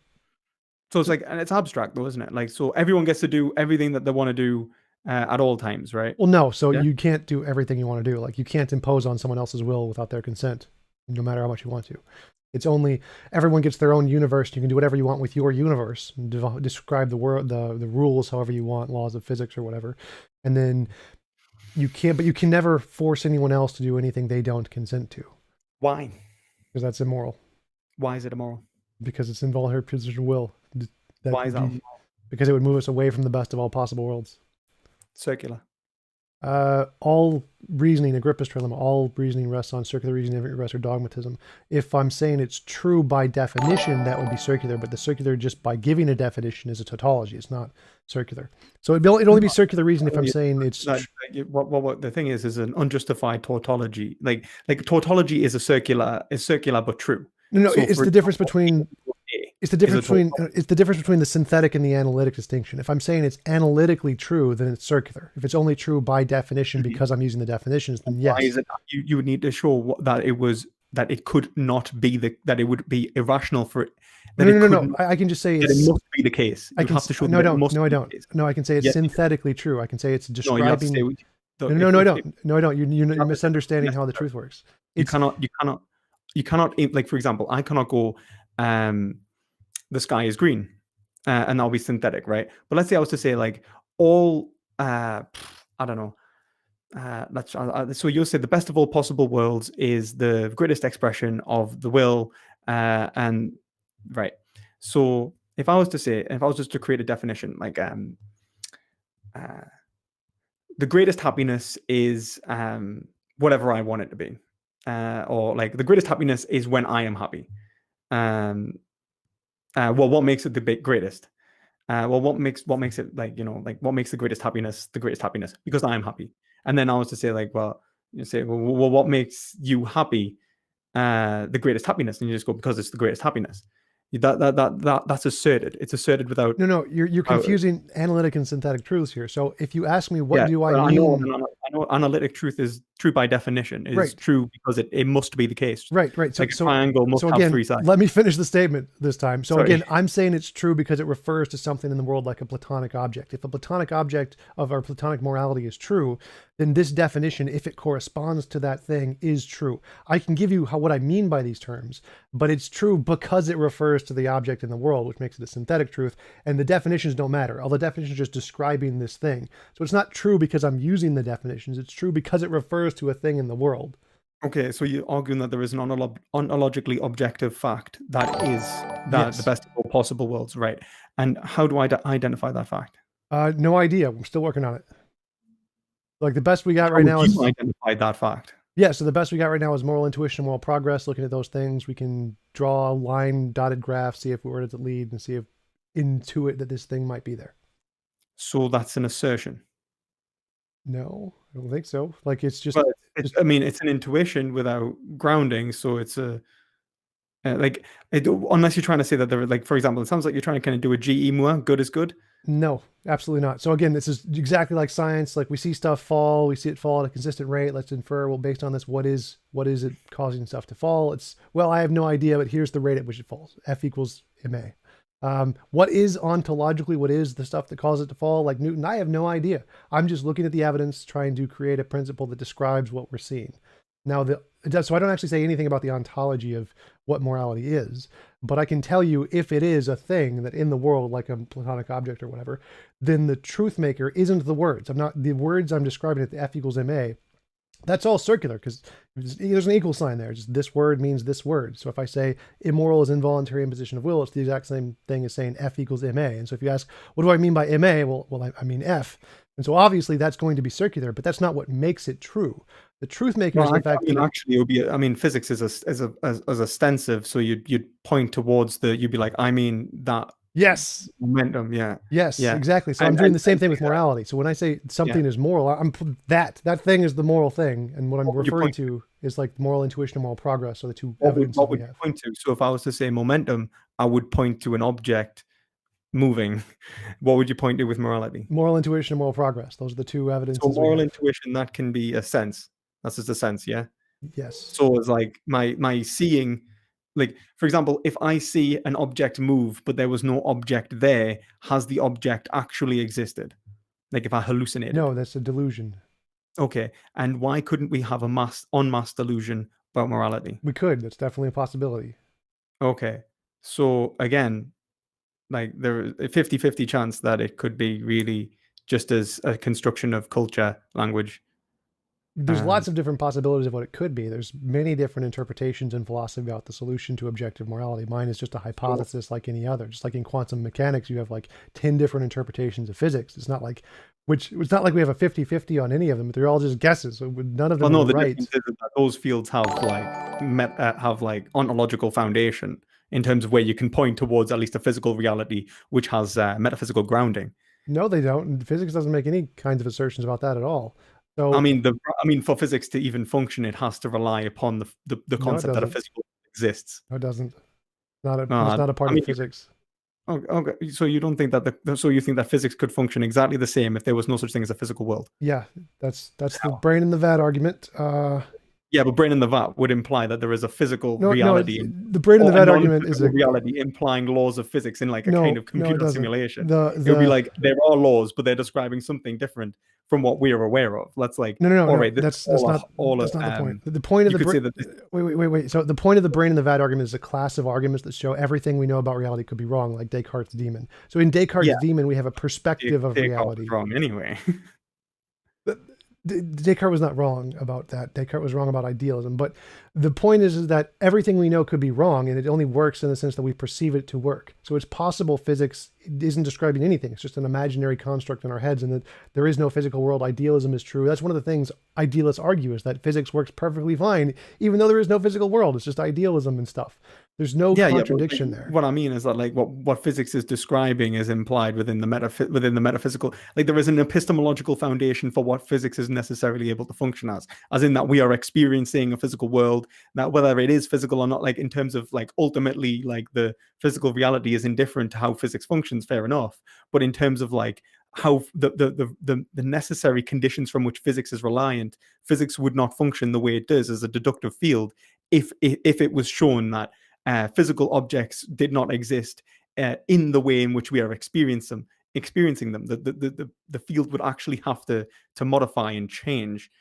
so it's like, and it's abstract though, isn't it? Like, so everyone gets to do everything that they want to do at all times, right? Well, no. So Yeah. you can't do everything you want to do. Like you can't impose on someone else's will without their consent, no matter how much you want to. It's only everyone gets their own universe. You can do whatever you want with your universe. Describe the world, the rules, however you want, laws of physics or whatever, and then you can't. But you can never force anyone else to do anything they don't consent to, Why? because that's immoral. Why is it immoral? Because it's involuntary imposition of will. That Why is would that be because it would move us away from the best of all possible worlds. circular? All reasoning, Agrippa's trilemma, all reasoning rests on circular reasoning, every rests or dogmatism. If I'm saying it's true by definition, that would be circular, but the circular, just by giving a definition, is a tautology. It's not circular. So it'd only be circular reason if I'm saying it's What the thing is an unjustified tautology. Like tautology is circular but true. no. So It's for the difference example, between it's the difference between the synthetic and the analytic distinction. If I'm saying it's analytically true, then it's circular. If it's only true by definition because I'm using the definitions, then yes. Why is it you would need to show that it could not be that it would be irrational for it. No. I can just say it must be the case. You have to show no, I don't. No, I be the don't. case. No, I can say it's Yes, synthetically true. I can say it's No, you have to describing. say No, I don't. No, I don't. You're misunderstanding how the truth works. You cannot, like, for example, I cannot go, the sky is green, and that'll be synthetic, right? But let's say I was to say, like, all, I don't know, so you'll say the best of all possible worlds is the greatest expression of the will, and right. So if I was just to create a definition, like, the greatest happiness is whatever I want it to be, or like the greatest happiness is when I am happy. Well, what makes it the greatest? Well, what makes it, like, what makes the greatest happiness the greatest happiness? Because I am happy. And then I was to say, like, well, you say, well, what makes you happy the greatest happiness? And you just go, because it's the greatest happiness. That's asserted. It's asserted without. No, you're confusing analytic and synthetic truths here. So if you ask me what do I mean, I know analytic truth is true by definition. It is Right. true because it must be the case. Right. So, Like a triangle must have again, three sides. let me finish the statement this time. So Sorry. again, I'm saying it's true because it refers to something in the world like a Platonic object. If a Platonic object of our Platonic morality is true, then this definition, if it corresponds to that thing, is true. I can give you what I mean by these terms, but it's true because it refers to the object in the world, which makes it a synthetic truth. And the definitions don't matter. All the definitions are just describing this thing. So it's not true because I'm using the definitions. It's true because it refers to a thing in the world. Okay, so you're arguing that there is an ontologically objective fact that is that Yes. the best of all possible worlds, right? And how do I identify that fact? No idea. We're still working on it. Like the best we got How right now would is you identify that fact? yeah. So the best we got right now is moral intuition, moral progress. Looking at those things, we can draw a line, dotted graph, see if where does it lead, and see if intuit that this thing might be there. So that's an assertion. No, I don't think so. Like it's just. But I mean, it's an intuition without grounding. So it's a unless you're trying to say that there, like, for example, it sounds like you're trying to kind of do a GE Moore, good is good. No, absolutely not. So again, this is exactly like science. Like we see stuff fall, we see it fall at a consistent rate. Let's infer, well, based on this, what is it causing stuff to fall? It's, well, I have no idea, but here's the rate at which it falls. F equals ma. What is ontologically, what is the stuff that causes it to fall? Like Newton, I have no idea. I'm just looking at the evidence, trying to create a principle that describes what we're seeing. Now, so I don't actually say anything about the ontology of what morality is, but I can tell you if it is a thing that in the world, like a Platonic object or whatever, then the truth maker isn't the words. The words I'm describing at the F equals ma. That's all circular because there's an equal sign there. Just this word means this word. So if I say immoral is involuntary imposition of will, it's the exact same thing as saying F equals ma. And so if you ask, what do I mean by ma? Well, I mean F. And so obviously that's going to be circular, but that's not what makes it true. The truth maker is the fact that actually it would be. I mean, physics is as ostensive, so you'd point towards you'd be like, I mean that. Yes. Momentum. Yeah. Yes. Yeah. Exactly. So I'm doing the same thing with morality. So when I say something is moral, I'm that thing is the moral thing, and what I'm referring to is like moral intuition and moral progress. So the two evidence. What would you point to? So if I was to say momentum, I would point to an object moving. What would you point to with morality? Moral intuition and moral progress. Those are the two evidences. So moral intuition, that can be a sense. That's just a sense, yeah? Yes. So it's like my seeing, like, for example, if I see an object move, but there was no object there, has the object actually existed? Like if I hallucinated? No, that's a delusion. Okay. And why couldn't we have a en masse delusion about morality? We could. That's definitely a possibility. Okay. So again, like there's a 50-50 chance that it could be really just as a construction of culture, language. There's lots of different possibilities of what it could be. There's many different interpretations in philosophy about the solution to objective morality. Mine is just a hypothesis like any other. Just like in quantum mechanics, you have like 10 different interpretations of physics. It's not like we have a 50-50 on any of them, but they're all just guesses. So none of them are right. Difference is that those fields have like ontological foundation in terms of where you can point towards at least a physical reality which has metaphysical grounding. No, they don't. Physics doesn't make any kinds of assertions about that at all. So I mean, for physics to even function, it has to rely upon the concept that a physical exists. No, it doesn't. It's not a part of physics. Okay, so you don't think that so you think that physics could function exactly the same if there was no such thing as a physical world? Yeah, that's the brain in the vat argument. Yeah, but brain in the vat would imply that there is a physical reality. The brain in the vat argument is a reality implying laws of physics in like a kind of computer simulation. It would be like there are laws, but they're describing something different from what we are aware of. That's like all right. That's not the point. The point of the wait. So the point of the brain in the vat argument is a class of arguments that show everything we know about reality could be wrong, like Descartes' demon. So in Descartes' demon, we have a perspective of reality. Was wrong anyway. Descartes was not wrong about that. Descartes was wrong about idealism. But the point is that everything we know could be wrong, and it only works in the sense that we perceive it to work. So it's possible physics isn't describing anything. It's just an imaginary construct in our heads, and that there is no physical world. Idealism is true. That's one of the things idealists argue, is that physics works perfectly fine, even though there is no physical world. It's just idealism and stuff. There's no contradiction there. What I mean is that like what physics is describing is implied within the metaphysical. Like there is an epistemological foundation for what physics is necessarily able to function as in that we are experiencing a physical world. That whether it is physical or not, like in terms of like ultimately like the physical reality is indifferent to how physics functions. Fair enough, but in terms of like how the necessary conditions from which physics is reliant, physics would not function the way it does as a deductive field if it was shown that physical objects did not exist in the way in which we are experiencing them. The field would actually have to modify and change,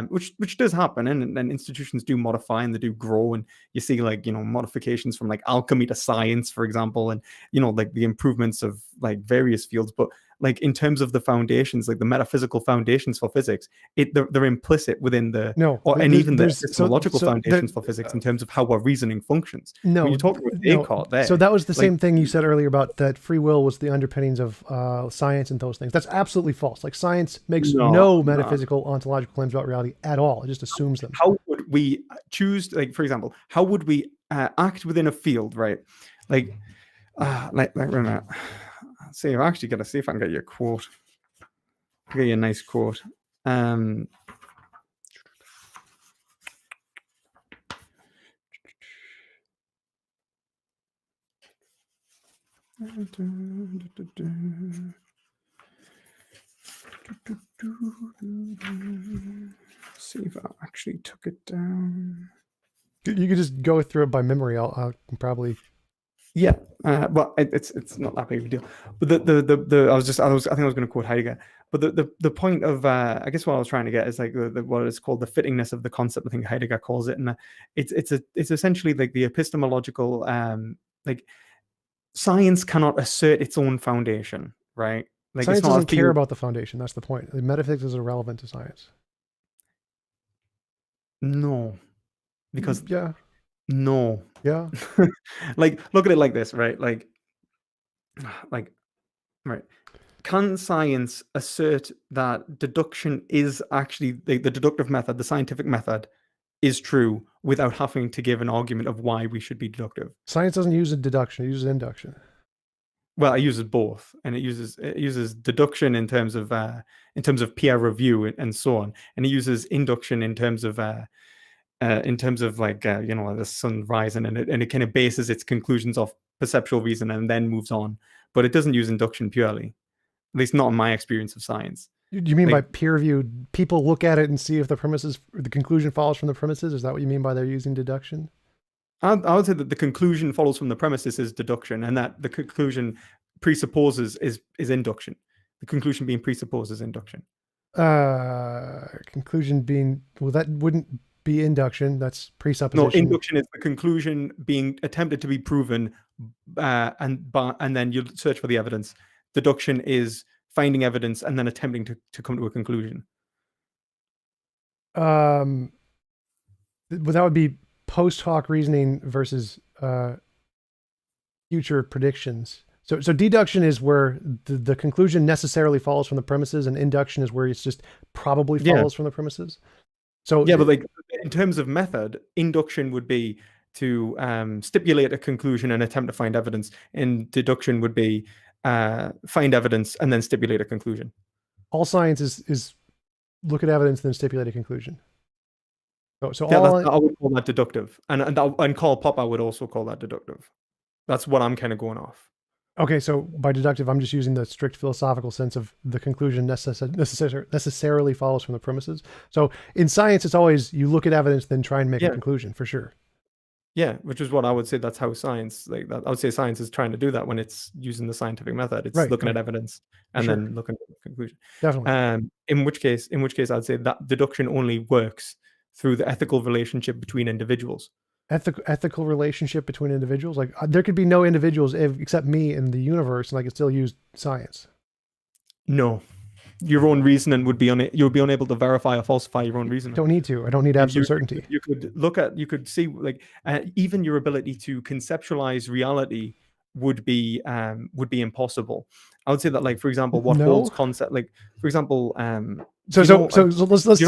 which does happen, and institutions do modify and they do grow, and you see like modifications from like alchemy to science, for example, and like the improvements of like various fields. But like in terms of the foundations, like the metaphysical foundations for physics, they're implicit within the and even the epistemological foundations for physics in terms of how our reasoning functions. No, when you're talking with Descartes there. So that was the same thing you said earlier about that free will was the underpinnings of science and those things. That's absolutely false. Like science makes no metaphysical ontological claims about reality at all. It just assumes them. How would we choose, like for example, how would we act within a field, right? Like wait a minute. See, I've actually got to see if I can get you a quote. I'll get you a nice quote. See if I actually took it down. You could just go through it by memory. I'll probably. Yeah, well, it's not that big of a deal. But I think I was going to quote Heidegger. But the point of I guess what I was trying to get is like what is called the fittingness of the concept. I think Heidegger calls it, and it's essentially like the epistemological like science cannot assert its own foundation, right? Like science doesn't care about the foundation. That's the point. The metaphysics is irrelevant to science. No, because yeah. No. Yeah. Like, look at it like this, right? Like, right. Can science assert that deduction is actually the deductive method, the scientific method, is true without having to give an argument of why we should be deductive? Science doesn't use a deduction; it uses induction. Well, it uses both, and it uses deduction in terms of peer review and so on, and it uses induction in terms of like the sun rising, and it kind of bases its conclusions off perceptual reason and then moves on. But it doesn't use induction purely, at least not in my experience of science. Do you mean by peer reviewed? People look at it and see if the conclusion follows from the premises? Is that what you mean by they're using deduction? I would say that the conclusion follows from the premises is deduction, and that the conclusion presupposes is induction. The conclusion being presupposes induction. Conclusion being, well, that wouldn't be induction. That's presupposition. No, induction is the conclusion being attempted to be proven, and then you search for the evidence. Deduction is finding evidence and then attempting to come to a conclusion. Well, that would be post hoc reasoning versus future predictions. So deduction is where the conclusion necessarily follows from the premises, and induction is where it's just probably follows from the premises. So yeah, but like in terms of method, induction would be to stipulate a conclusion and attempt to find evidence, and deduction would be find evidence and then stipulate a conclusion. All science is look at evidence and then stipulate a conclusion. So yeah, I would call that deductive, and Karl Popper would also call that deductive. That's what I'm kind of going off. Okay, so by deductive, I'm just using the strict philosophical sense of the conclusion necessarily follows from the premises. So in science, it's always you look at evidence, then try and make a conclusion, for sure. Yeah, which is what I would say. That's how science, like that. I would say science is trying to do that when it's using the scientific method. It's looking at evidence and then looking at the conclusion. Definitely. In which case, I'd say that deduction only works through the ethical relationship between individuals. Ethical relationship between individuals, like there could be no individuals except me in the universe, and I could still use science. No, your own reasoning would be you'll be unable to verify or falsify your own reasoning. Don't need to. I don't need absolute certainty. You could see like even your ability to conceptualize reality would be impossible. I would say that, like, for example, what holds concept, like for example, so let's do you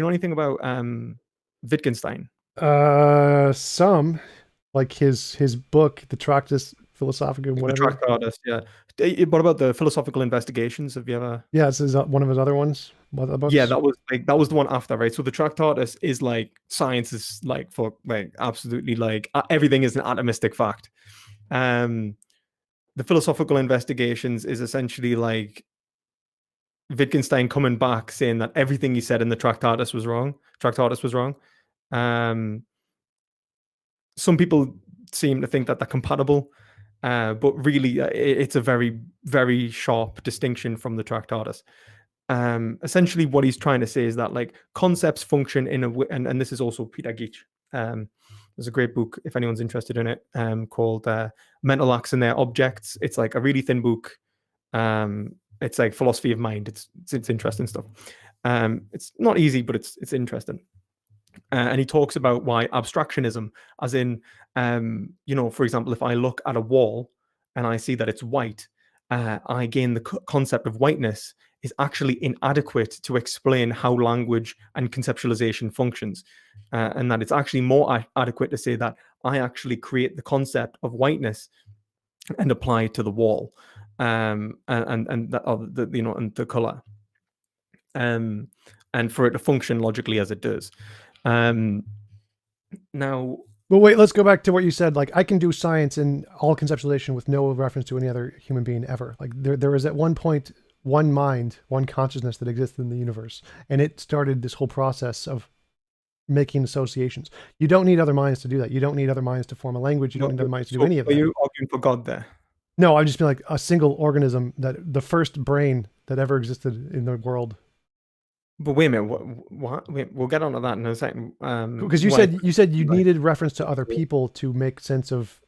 know anything about Wittgenstein? Some, like his book, the Tractus Philosophica, whatever. The Tractatus, yeah. What about the Philosophical Investigations? Have you ever? Yeah, this is one of his other ones. Yeah, that was the one after, right? So the Tractatus is like science is like for like absolutely like everything is an atomistic fact. the philosophical investigations is essentially like Wittgenstein coming back saying that everything he said in the Tractatus was wrong. Some people seem to think that they're compatible, but really it's a very, very sharp distinction from the Tractatus. Essentially, what he's trying to say is that like concepts function in a way, and this is also Peter Gitsch. There's a great book if anyone's interested in it, called Mental Acts and Their Objects. It's like a really thin book. It's like philosophy of mind. It's interesting stuff. It's not easy, but it's interesting. And he talks about why abstractionism, as in, for example, if I look at a wall and I see that it's white, I gain the concept of whiteness is actually inadequate to explain how language and conceptualization functions, and that it's actually more adequate to say that I actually create the concept of whiteness and apply it to the wall, and the color, and for it to function logically as it does. Now, but wait, let's go back to what you said. Like, I can do science in all conceptualization with no reference to any other human being ever. Like, there was at one point one mind, one consciousness that existed in the universe, and it started this whole process of making associations. You don't need other minds to do that. You don't need other minds to form a language. You don't need other minds to do any of that. Are you arguing for God there? No, I'm just being like a single organism, that the first brain that ever existed in the world. But wait a minute, what? Wait, we'll get onto that in a second. Because you said you needed reference to other people to make sense of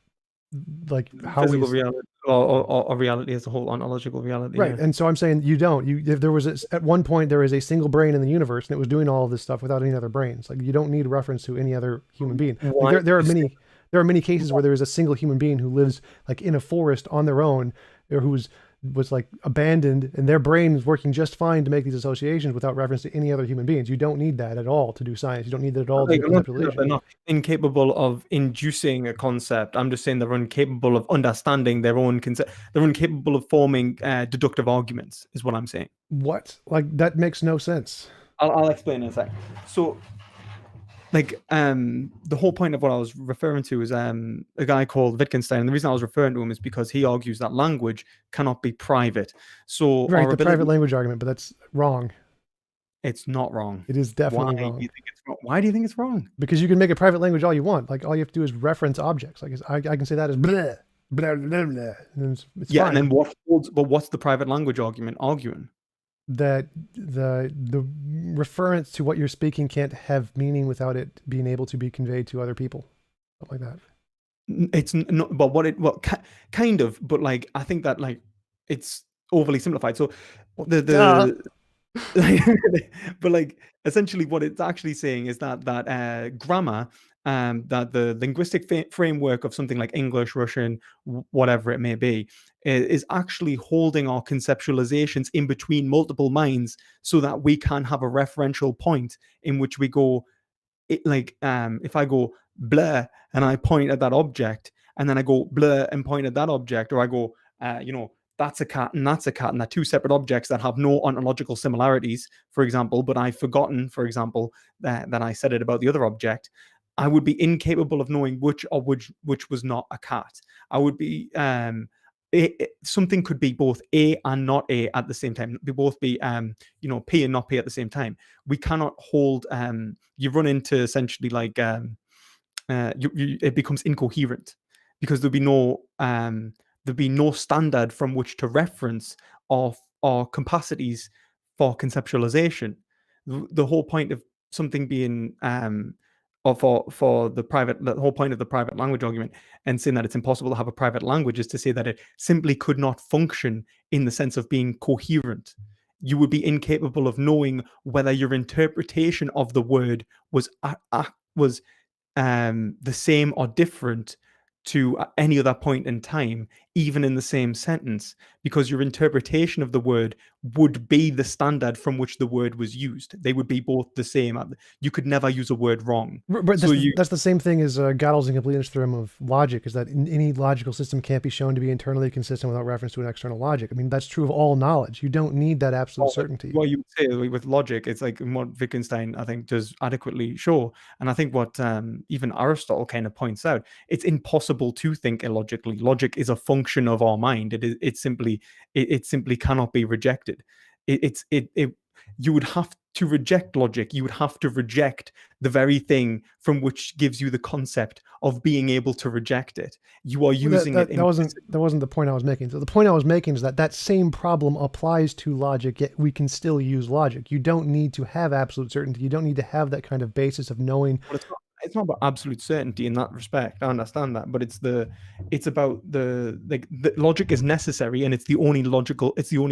like how physical reality or reality as a whole, ontological reality. Right, yeah. And so I'm saying you don't. If there was at one point there was a single brain in the universe and it was doing all of this stuff without any other brains. Like, you don't need reference to any other human being. Like, there are many cases where there is a single human being who lives like in a forest on their own, or who was like abandoned, and their brain is working just fine to make these associations without reference to any other human beings. You don't need that at all to do science. You don't need that at all to do conceptualization. They're not incapable of inducing a concept. I'm just saying they're incapable of understanding their own concept. They're incapable of forming deductive arguments, is what I'm saying. What? Like, that makes no sense. I'll explain in a sec. So, like, the whole point of what I was referring to is a guy called Wittgenstein, and the reason I was referring to him is because he argues that language cannot be private. So, right, the private language argument, but that's wrong. It's not wrong. It is definitely wrong. Do you think it's wrong? Why do you think it's wrong? Because you can make a private language all you want. Like, all you have to do is reference objects. Like, I can say that as blah, blah, blah, blah. And it's yeah, fine. and then what's the private language argument arguing? That the reference to what you're speaking can't have meaning without it being able to be conveyed to other people, something like that. It's not, but kind of, but like, I think that like it's overly simplified. So but like, essentially what it's actually saying is that grammar, that the linguistic framework of something like English, Russian, whatever it may be, is actually holding our conceptualizations in between multiple minds so that we can have a referential point in which we go, if I go blur and I point at that object, and then I go blur and point at that object, or I go, that's a cat and that's a cat, and they're two separate objects that have no ontological similarities, for example, but I've forgotten, for example, that I said it about the other object, I would be incapable of knowing which was not a cat. I would be something could be both A and not A at the same time. They both be P and not P at the same time. We cannot hold. You run into essentially like it becomes incoherent, because there'll be no standard from which to reference our capacities for conceptualization. The whole point of something being for the whole point of the private language argument and saying that it's impossible to have a private language is to say that it simply could not function in the sense of being coherent. You would be incapable of knowing whether your interpretation of the word was the same or different to any other point in time, even in the same sentence, because your interpretation of the word would be the standard from which the word was used. They would be both the same. You could never use a word wrong. But that's the same thing as Gödel's incompleteness theorem of logic, is that any logical system can't be shown to be internally consistent without reference to an external logic. I mean, that's true of all knowledge. You don't need that absolute certainty. What you say with logic, it's like what Wittgenstein, I think, does adequately show. And I think what even Aristotle kind of points out, it's impossible to think illogically. Logic is a function function of our mind. It simply cannot be rejected. You would have to reject logic. You would have to reject the very thing from which gives you the concept of being able to reject it. You are Well, using it implicitly. that wasn't the point I was making. So the point I was making is that that same problem applies to logic, yet we can still use logic. You don't need to have absolute certainty. You don't need to have that kind of basis of knowing. But it's not about absolute certainty in that respect. I understand that, but it's about the logic is necessary, and it's the only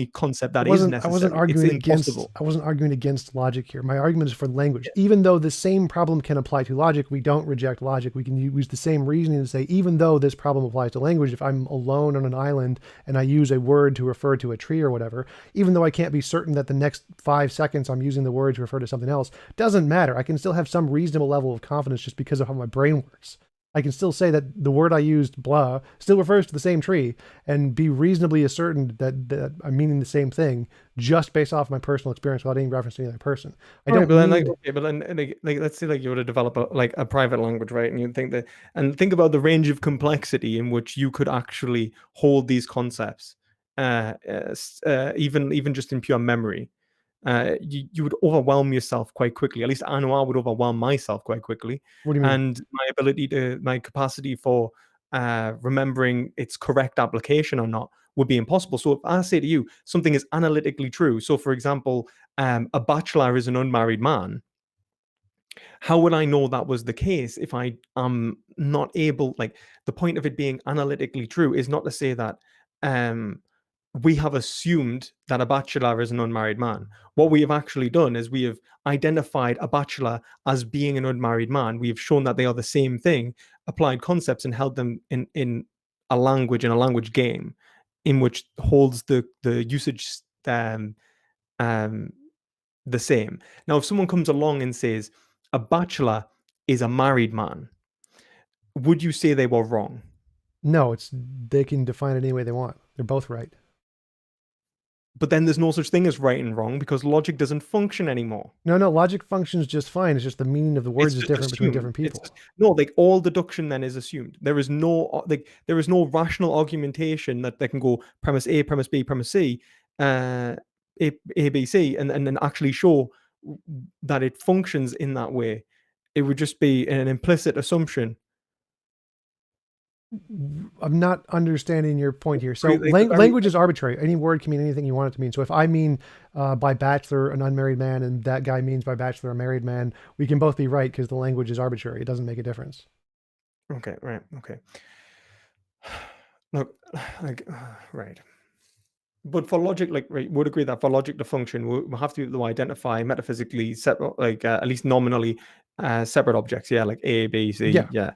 concept that is necessary. It's impossible. I wasn't arguing against logic here. My argument is for language. Even though the same problem can apply to logic, we don't reject logic. We can use the same reasoning to say, even though this problem applies to language, if I'm alone on an island and I use a word to refer to a tree or whatever, even though I can't be certain that the next 5 seconds I'm using the word to refer to something else, doesn't matter. I can still have some reasonable level of confidence just because of how my brain works. I can still say that the word I used, blah, still refers to the same tree and be reasonably certain that I'm meaning the same thing just based off my personal experience without any reference to any other person. I don't but then let's say like you were to develop a private language, right? And you think about the range of complexity in which you could actually hold these concepts, even just in pure memory. You would overwhelm yourself quite quickly. At least I know I would overwhelm myself quite quickly. What do you mean? And my capacity for remembering its correct application or not would be impossible. So if I say to you something is analytically true, so for example, a bachelor is an unmarried man, how would I know that was the case if I am not able? Like, the point of it being analytically true is not to say that we have assumed that a bachelor is an unmarried man. What we have actually done is we have identified a bachelor as being an unmarried man. We have shown that they are the same thing, applied concepts, and held them in a language game, in which holds the usage the same. Now, if someone comes along and says a bachelor is a married man, would you say they were wrong? No, they can define it any way they want. They're both right. But then there's no such thing as right and wrong because logic doesn't function anymore. No, logic functions just fine. It's just the meaning of the words is different between different people. All deduction then is assumed. There is no rational argumentation that they can go premise A, premise B, premise C, A, B, C, and then actually show that it functions in that way. It would just be an implicit assumption. I'm not understanding your point here. So language is arbitrary. Any word can mean anything you want it to mean. So if I mean by bachelor an unmarried man and that guy means by bachelor a married man, we can both be right because the language is arbitrary. It doesn't make a difference. Okay, right. Okay. Look, right. But for logic, would agree that for logic to function, we'll have to identify metaphysically separate, at least nominally, separate objects. Yeah, like A, B, C. Yeah.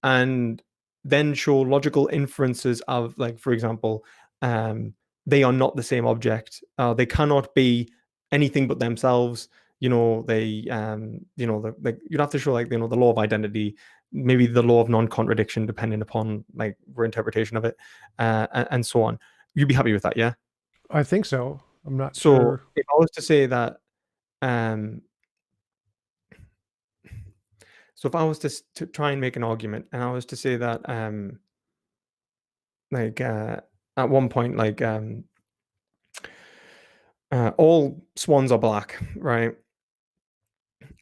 And then show logical inferences of, like, for example, they are not the same object. They cannot be anything but themselves. You'd have to show, the law of identity, maybe the law of non-contradiction, depending upon your interpretation of it, and so on. You'd be happy with that, yeah? I think so. I'm not sure. If I was to say that, so if I was to try and make an argument, and I was to say that, at one point, all swans are black, right?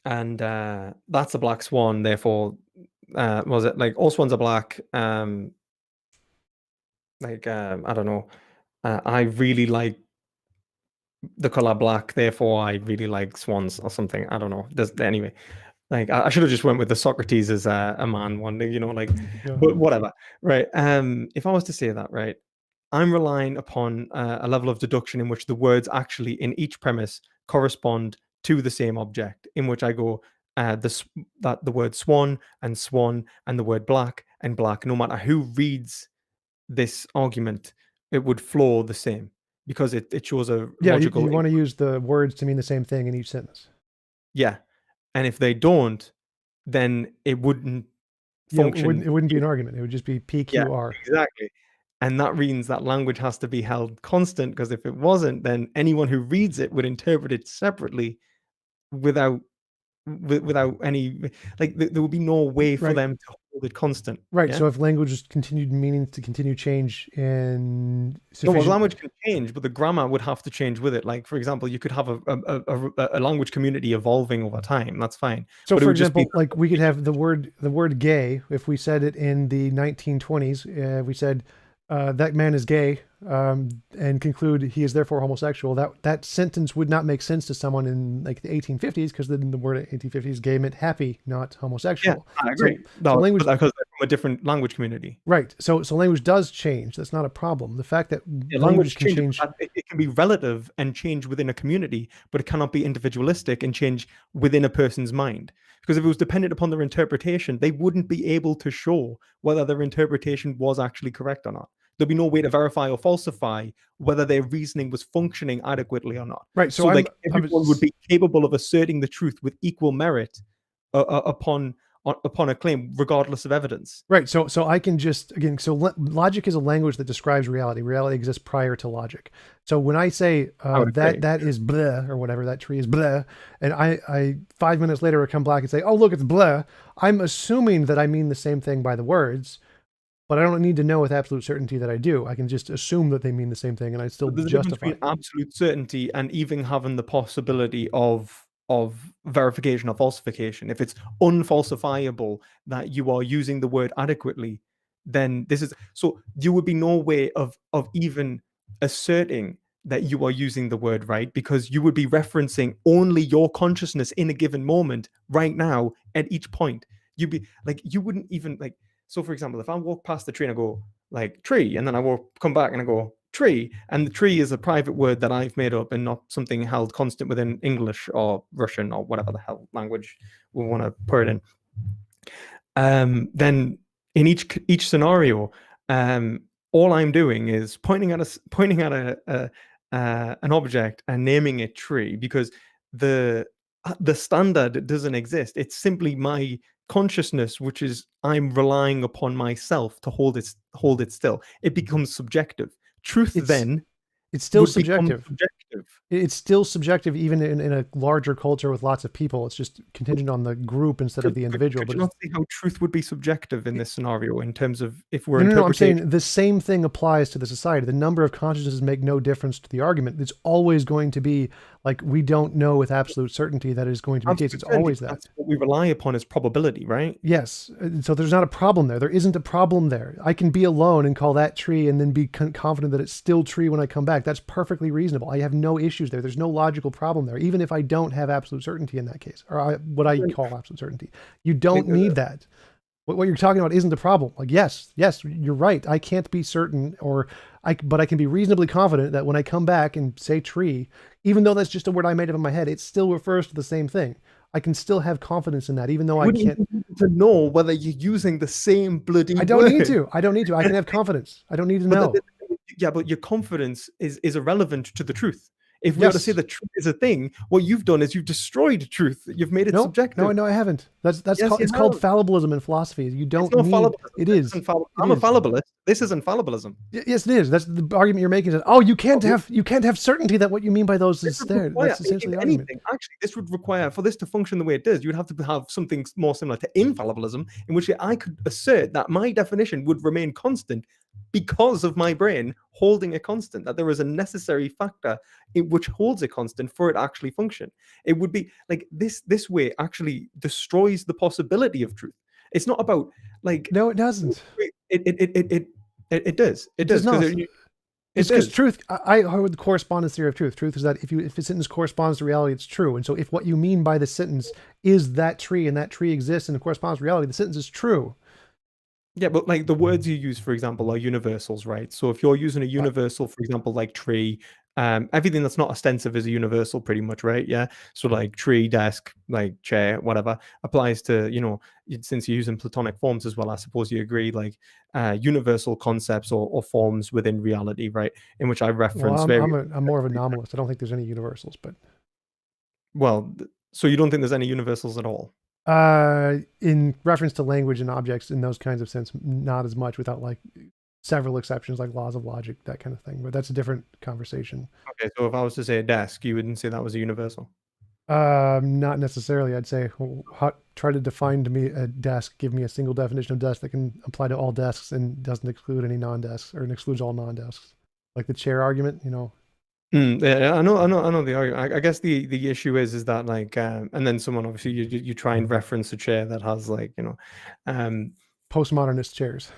And that's a black swan. Therefore, was it all swans are black? I don't know. I really like the color black. Therefore, I really like swans or something. I don't know. Anyway. I should have just went with the Socrates as a man one, but whatever, right? If I was to say that, right, I'm relying upon a level of deduction in which the words actually in each premise correspond to the same object, in which I go that the word swan and the word black and black, no matter who reads this argument, it would flow the same because it shows a logical. You want to use the words to mean the same thing in each sentence. Yeah. And if they don't, then it wouldn't function. It wouldn't be an argument. It would just be PQR. Yeah, exactly. And that means that language has to be held constant, because if it wasn't, then anyone who reads it would interpret it separately without without any, like there would be no way for Right. them to hold it constant. Right. Yeah. So if language continued meaning to continue change in No, well, sufficient. language can change, but the grammar would have to change with it. Like, for example, you could have a language community evolving over time. That's fine. So But it for would just be example, like we could have the word gay. If we said it in the 1920s, we said that man is gay, and conclude he is therefore homosexual. That sentence would not make sense to someone in like the 1850s, because then the word 1850s gay meant happy, not yeah, homosexual. I agree. So No, language, because they're from a different language community. right? So language does change. That's not a problem. The fact that Yeah, language language can changes. change. It can be relative and change within a community, but it cannot be individualistic and change within a person's mind. Because if it was dependent upon their interpretation, they wouldn't be able to show whether their interpretation was actually correct or not. There'd be no way to verify or falsify whether their reasoning was functioning adequately or not. Right. So, like, everyone would be capable of asserting the truth with equal merit upon a claim, regardless of evidence. Right. So I can just, again, so logic is a language that describes reality. Reality exists prior to logic. So when I say that is blah, or whatever, that tree is blah, and I 5 minutes later I come back and say, oh, look, it's blah, I'm assuming that I mean the same thing by the words, but I don't need to know with absolute certainty that I do. I can just assume that they mean the same thing, and I still There's a justify. difference between absolute certainty and even having the possibility of verification or falsification. If it's unfalsifiable that you are using the word adequately, then this is so there would be no way of even asserting that you are using the word right, because you would be referencing only your consciousness in a given moment right now at each point. You'd be like, you wouldn't even like, so for example, if I walk past the tree and I go like tree, and then I come back and I go tree, and the tree is a private word that I've made up and not something held constant within English or Russian or whatever the hell language we want to put it in. Then in each scenario, all I'm doing is pointing at an object and naming it tree, because the standard doesn't exist. It's simply my consciousness, which is I'm relying upon myself to hold it still. It becomes subjective. Truth then it's still would subjective. become subjective. It's still subjective, even in a larger culture with lots of people. It's just contingent on the group instead of the individual. But you not see how truth would be subjective in this scenario in terms of if we're no, I'm saying the same thing applies to the society. The number of consciousnesses make no difference to the argument. It's always going to be like, we don't know with absolute certainty that is going to be the case. It's always that. That's what we rely upon is probability, right? Yes. So there's not a problem there. There isn't a problem there. I can be alone and call that tree and then be confident that it's still tree when I come back. That's perfectly reasonable. I have no issues there. There's no logical problem there, even if I don't have absolute certainty in that case, or what I call absolute certainty. You don't need that. What you're talking about isn't a problem. Like, yes, you're right. I can't be certain, but I can be reasonably confident that when I come back and say tree, even though that's just a word I made up in my head, it still refers to the same thing. I can still have confidence in that, even though I can't to know whether you're using the same bloody I don't word. need to. I don't need to. I can have confidence. I don't need to know. Yeah, but your confidence is irrelevant to the truth. If we were to say the truth is a thing, what you've done is you've destroyed truth. You've made it subjective. No, I haven't. It's Yes, called fallibilism in philosophy. You don't it's need. It is. I'm a fallibilist. This isn't fallibilism. Yes, it is. That's the argument you're making. Is you can't have certainty that what you mean by those is there. That's essentially the argument. Actually, this would require, for this to function the way it does, you'd have to have something more similar to infallibilism, in which I could assert that my definition would remain constant because of my brain holding a constant, that there is a necessary factor which holds a constant for it to actually function. It would be like this way actually destroys the possibility of truth. It's not about like, no, it doesn't. It does. It does. Not. It's because truth, I heard the correspondence theory of truth. Truth is that if a sentence corresponds to reality, it's true. And so if what you mean by the sentence is that tree and that tree exists and it corresponds to reality, the sentence is true. Yeah, but like the words you use, for example, are universals, right? So if you're using a universal, for example, like tree, everything that's not ostensive is a universal pretty much, right? Yeah. So like tree, desk, like chair, whatever applies to, since you're using Platonic forms as well, I suppose you agree, like universal concepts or forms within reality, right? In which I reference I'm more of a nominalist. I don't think there's any universals, but. Well, so you don't think there's any universals at all? In reference to language and objects in those kinds of sense, not as much, without like several exceptions like laws of logic, that kind of thing. But that's a different conversation. Okay, so if I was to say a desk, you wouldn't say that was a universal? Not necessarily. I'd say try to define to me a desk. Give me a single definition of desk that can apply to all desks and doesn't exclude any non-desks or excludes all non-desks. Like the chair argument, you know. Yeah, I know the argument. I guess the issue is that like, and then someone obviously you try and reference a chair that has like, um, Postmodernist chairs.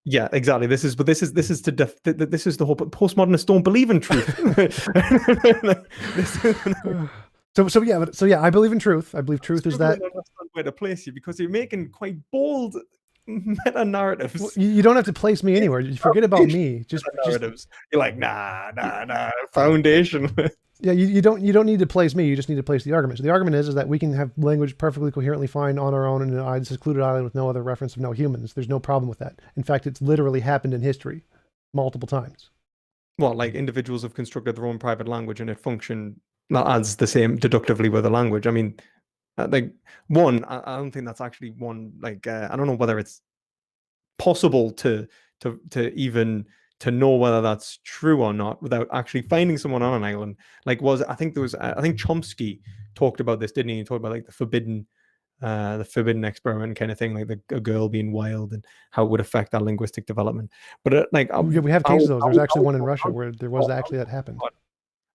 yeah, exactly. This is this is the whole. But postmodernists don't believe in truth. This is, So yeah, I believe in truth. I believe truth is that. I don't understand where to place you because you're making quite bold meta narratives. You don't have to place me anywhere. You forget about me. Just narratives. You're like, nah. Foundation. yeah, you don't need to place me. You just need to place the argument. So the argument is that we can have language perfectly coherently fine on our own in a secluded island with no other reference of no humans. There's no problem with that. In fact, it's literally happened in history multiple times. Well, like individuals have constructed their own private language and it functioned as the same deductively with a language. I mean, like one, I don't think that's actually one. Like, I don't know whether it's possible to even to know whether that's true or not without actually finding someone on an island. Like, I think there was I think Chomsky talked about this, didn't he? He talked about like the forbidden experiment kind of thing, like a girl being wild and how it would affect our linguistic development. But like, Yeah, we have cases of those. There's actually one in Russia where there was actually that happened.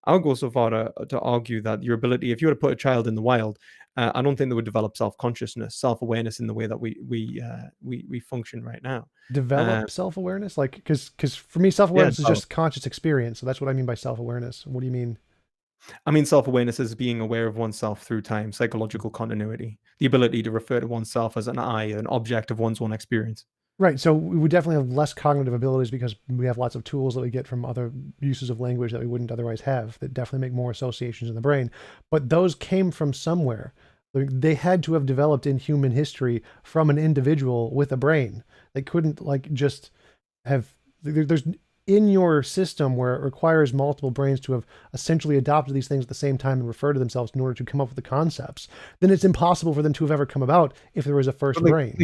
I would go so far to argue that your ability, if you were to put a child in the wild, I don't think they would develop self-consciousness, self-awareness in the way that we function right now. Develop self-awareness, like because for me, self-awareness is just conscious experience. So that's what I mean by self-awareness. What do you mean? I mean, self-awareness is being aware of oneself through time, psychological continuity, the ability to refer to oneself as an I, an object of one's own experience. Right. So we would definitely have less cognitive abilities because we have lots of tools that we get from other uses of language that we wouldn't otherwise have that definitely make more associations in the brain. But those came from somewhere. They had to have developed in human history from an individual with a brain. They couldn't like just have there's in your system where it requires multiple brains to have essentially adopted these things at the same time and refer to themselves in order to come up with the concepts, then it's impossible for them to have ever come about if there was a first brain.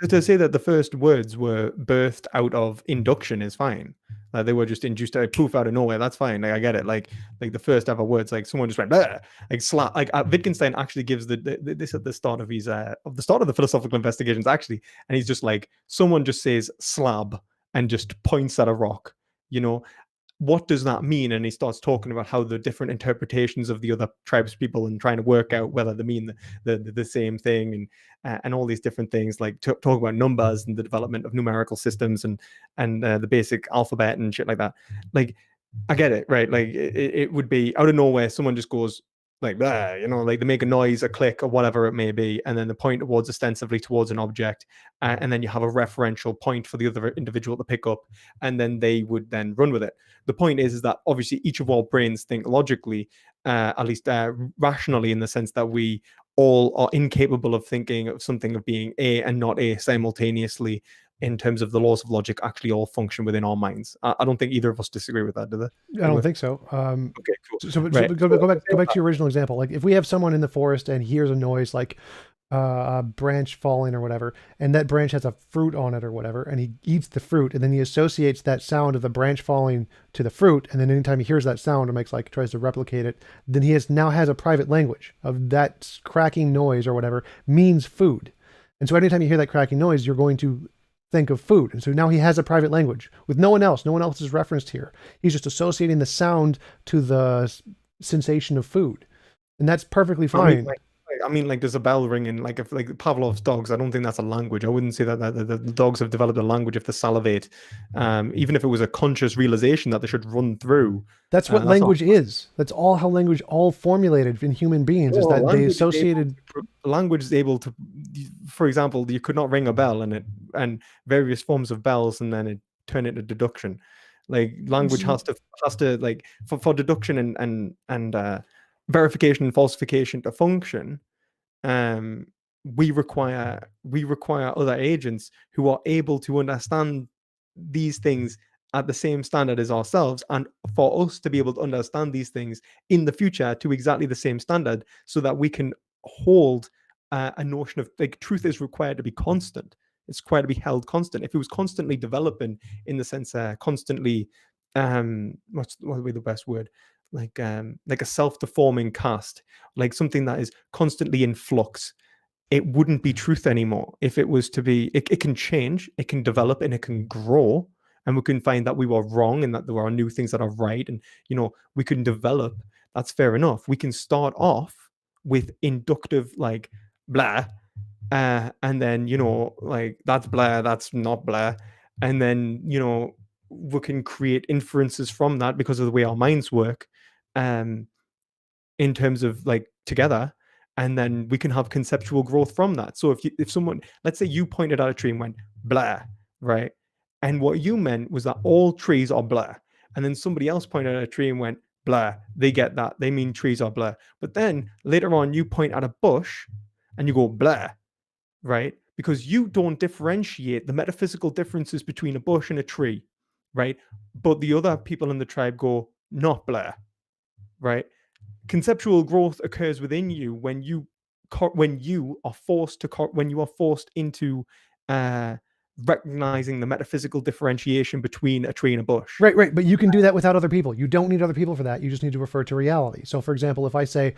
To say that the first words were birthed out of induction is fine. Like they were just induced poof out of nowhere. That's fine. Like I get it. Like the first ever words, like someone just went Bleh! Like slap. Like Wittgenstein actually gives this at the start of his the philosophical investigations actually, and he's just like someone just says slab and just points at a rock. You know, what does that mean? And he starts talking about how the different interpretations of the other tribes people and trying to work out whether they mean the same thing and all these different things, like talk about numbers and the development of numerical systems and the basic alphabet and shit like that. Like, I get it, right? Like it would be out of nowhere, someone just goes like that, like they make a noise, a click, or whatever it may be, and then they point towards ostensibly towards an object, and then you have a referential point for the other individual to pick up, and then they would then run with it. The point is that obviously each of our brains think logically, at least rationally, in the sense that we all are incapable of thinking of something of being A and not A simultaneously. In terms of the laws of logic, actually all function within our minds. I don't think either of us disagree with that, do they? I don't think so. Okay, cool. So go back to your original example. Like if we have someone in the forest and hears a noise like a branch falling or whatever, and that branch has a fruit on it or whatever, and he eats the fruit, and then he associates that sound of the branch falling to the fruit, and then anytime he hears that sound or makes like tries to replicate it, then he now has a private language of that cracking noise or whatever means food. And so anytime you hear that cracking noise, you're going to think of food. And so now he has a private language with no one else. No one else is referenced here. He's just associating the sound to the sensation of food. And that's perfectly fine. I mean, like there's a bell ringing, like if like Pavlov's dogs. I don't think that's a language. I wouldn't say that the dogs have developed a language if they salivate, even if it was a conscious realization that they should run through. That's what language is. That's all how language all formulated in human beings is that they associated. Language is able to, for example, you could not ring a bell and various forms of bells and then it turn into deduction. Like language has to like for deduction and verification and falsification to function, we require other agents who are able to understand these things at the same standard as ourselves, and for us to be able to understand these things in the future to exactly the same standard, so that we can hold a notion of like truth is required to be constant. It's required to be held constant. If it was constantly developing, in the sense constantly what would be the best word, like a self-deforming cast, like something that is constantly in flux, it wouldn't be truth anymore. If it was to be, it can change, it can develop, and it can grow, and we can find that we were wrong and that there are new things that are right, and we can develop. That's fair enough. We can start off with inductive, like, blah, and then like, that's blah, that's not blah, and then we can create inferences from that because of the way our minds work, um in terms of, like, together, and then we can have conceptual growth from that. So if someone, let's say you pointed at a tree and went blah, right, and what you meant was that all trees are blah, and then somebody else pointed at a tree and went blah, they get that, they mean trees are blah. But then later on you point at a bush and you go blah, right, because you don't differentiate the metaphysical differences between a bush and a tree, right, but the other people in the tribe go not blah, right. Conceptual growth occurs within you when you are forced into uh recognizing the metaphysical differentiation between a tree and a bush. Right. But you can do that without other people. You don't need other people for that. You just need to refer to reality. So, for example, if I say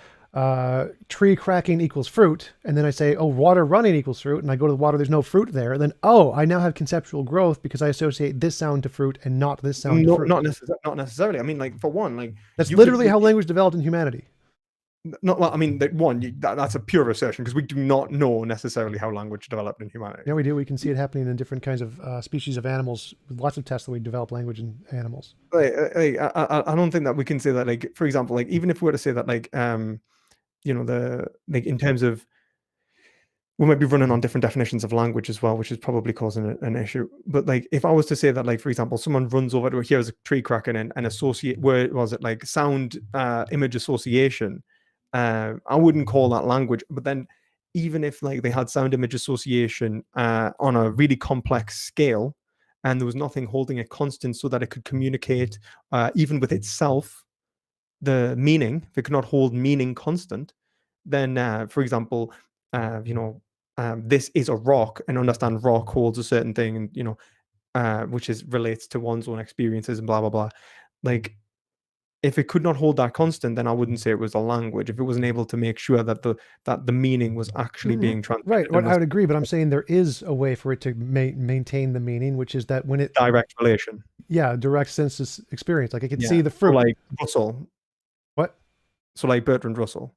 tree cracking equals fruit, and then I say, oh, water running equals fruit, and I go to the water, there's no fruit there, then, oh, I now have conceptual growth because I associate this sound to fruit and not this sound to fruit. Not necessarily. I mean, like, for one, like, that's literally how language developed in humanity. Well, I mean, that's a pure assertion, because we do not know necessarily how language developed in humanity. Yeah, we do. We can see it happening in different kinds of species of animals. Lots of tests that we develop language in animals. I don't think that we can say that, like, for example, like, even if we were to say that, like, in terms of, we might be running on different definitions of language as well, which is probably causing an issue. But, like, if I was to say that, like, for example, someone runs over to here's a tree cracking and associate, where was it, like, sound image association, I wouldn't call that language. But then, even if, like, they had sound image association on a really complex scale, and there was nothing holding it constant so that it could communicate even with itself the meaning, if it could not hold meaning constant, then for example, this is a rock, and understand rock holds a certain thing, and which relates to one's own experiences and blah blah blah. Like, if it could not hold that constant, then I wouldn't say it was a language. If it wasn't able to make sure that the meaning was actually being transmitted. Right. I would agree, but I'm saying there is a way for it to maintain the meaning, which is that when it direct relation. Yeah, direct senses experience. Like, I can see the fruit. So, like, Russell. What? So, like, Bertrand Russell.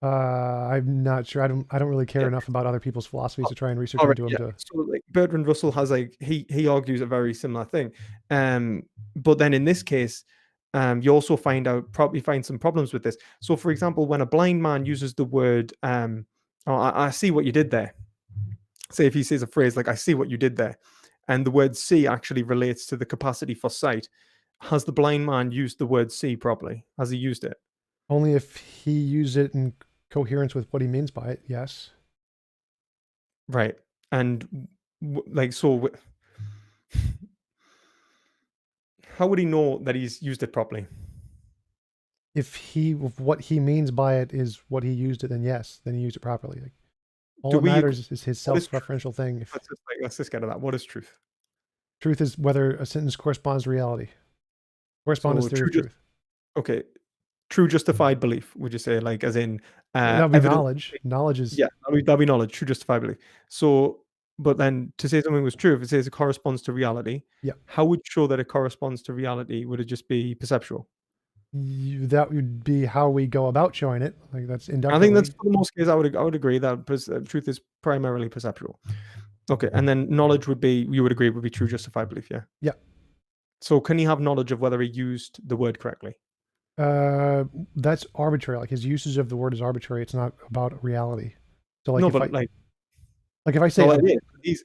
I'm not sure. I don't really care enough about other people's philosophies to try and research into them. So, like, Bertrand Russell has, like, he argues a very similar thing. But then in this case, you also find some problems with this. So, for example, when a blind man uses the word, I see what you did there. Say if he says a phrase like, I see what you did there, and the word see actually relates to the capacity for sight, has the blind man used the word see properly? Has he used it? Only if he used it in coherence with what he means by it, yes. Right. And like, so how would he know that he's used it properly? If what he means by it is what he used it, then yes, then he used it properly. Like, all that matters is his self-referential thing. Let's just get to that. What is truth? Truth is whether a sentence corresponds to reality. Correspondence theory of truth. Okay. True justified belief, would you say, like, as in that'd be knowledge. Knowledge is, yeah, that'd be knowledge. True justified belief. So, but then to say something was true, if it says it corresponds to reality, yeah, how would you show that it corresponds to reality? Would it just be perceptual? That would be how we go about showing it. Like, that's inductively. I think that's, for the most cases, I would agree that truth is primarily perceptual. Okay, and then knowledge would be, you would agree, would be true justified belief, yeah? Yeah. So can he have knowledge of whether he used the word correctly? That's arbitrary. Like, his usage of the word is arbitrary. It's not about reality. So, like, no, if but like if I say,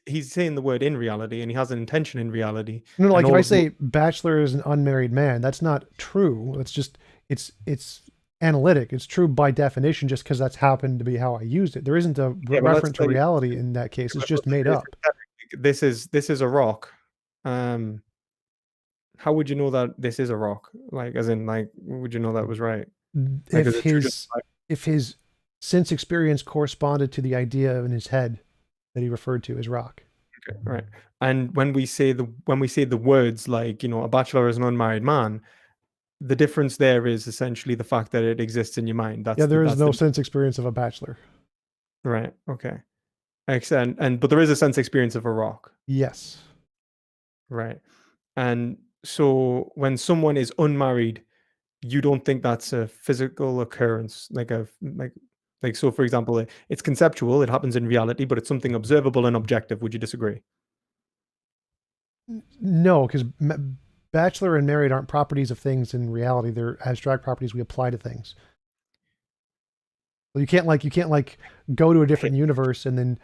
he's saying the word in reality, and he has an intention in reality. No, like, if I say bachelor is an unmarried man, that's not true. It's just, it's analytic. It's true by definition, just because that's happened to be how I used it. There isn't a reference to reality in that case. It's just made up. This is a rock. How would you know that this is a rock? Like, as in, like, would you know that was right? Like, if his sense experience corresponded to the idea in his head that he referred to as rock. Okay, right. And when we say the words, like, a bachelor is an unmarried man, the difference there is essentially the fact that it exists in your mind. Yeah, there is That's no sense experience of a bachelor. right. Okay. Excellent. And but there is a sense experience of a rock. Yes. Right. And so when someone is unmarried, you don't think that's a physical occurrence, like so for example, it's conceptual, it happens in reality, but it's something observable and objective. Would you disagree? No, because bachelor and married aren't properties of things in reality. They're abstract properties we apply to things. So you can't like go to a different universe and then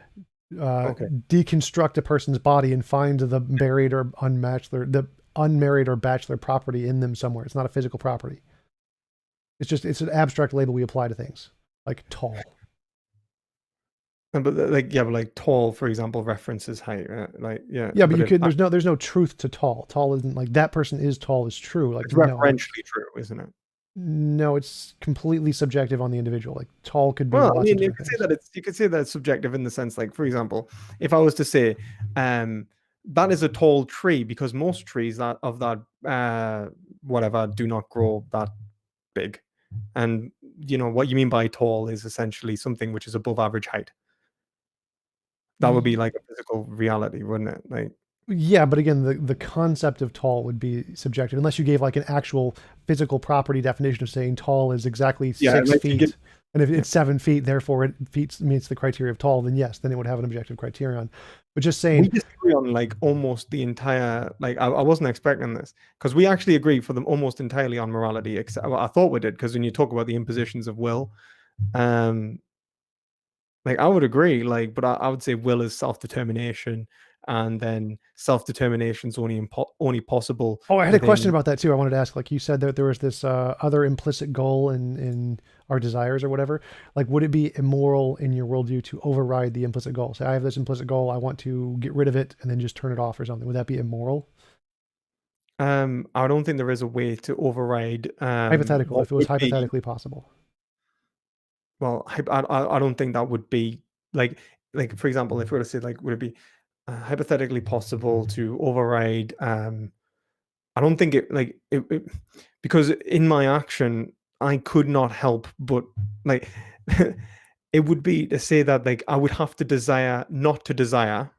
Okay. deconstruct a person's body and find the married or the unmarried or bachelor property in them somewhere. It's not a physical property. It's an abstract label we apply to things, like tall. But like tall, for example, references height, right? Yeah, but you could. There's no truth to tall. Tall isn't like that person is tall is true. Like it's referentially true, isn't it? No, it's completely subjective on the individual. Like tall could be Well, I lots mean, of different things. you could say that it's subjective in the sense, like, for example, if I was to say, that is a tall tree because most trees that of that whatever do not grow that big, and what you mean by tall is essentially something which is above average height. That would be like a physical reality, wouldn't it? Like, Yeah, but again, the concept of tall would be subjective unless you gave like an actual physical property definition of saying tall is exactly 6 feet, and if it's 7 feet, therefore it meets the criteria of tall, then yes, then it would have an objective criterion. But just saying, we disagree on like almost the entire. Like, I wasn't expecting this because we actually agree for them almost entirely on morality. Except, well, I thought we did, because when you talk about the impositions of will, like I would agree, like, but I would say will is self-determination, and then self-determination is only possible oh, I had a question within. about that too. I wanted to ask, like you said that there was this other implicit goal in our desires or whatever. Like, would it be immoral in your worldview to override the implicit goal? Say, I have this implicit goal, I want to get rid of it, and then just turn it off or something. Would that be immoral? I don't think there is a way to override Hypothetical, what if it was would be. hypothetically possible. Well, I don't think that would be like for example, if we were to say, like, would it be hypothetically possible to override? I don't think it because in my action I could not help but like it would be to say that, like, I would have to desire not to desire,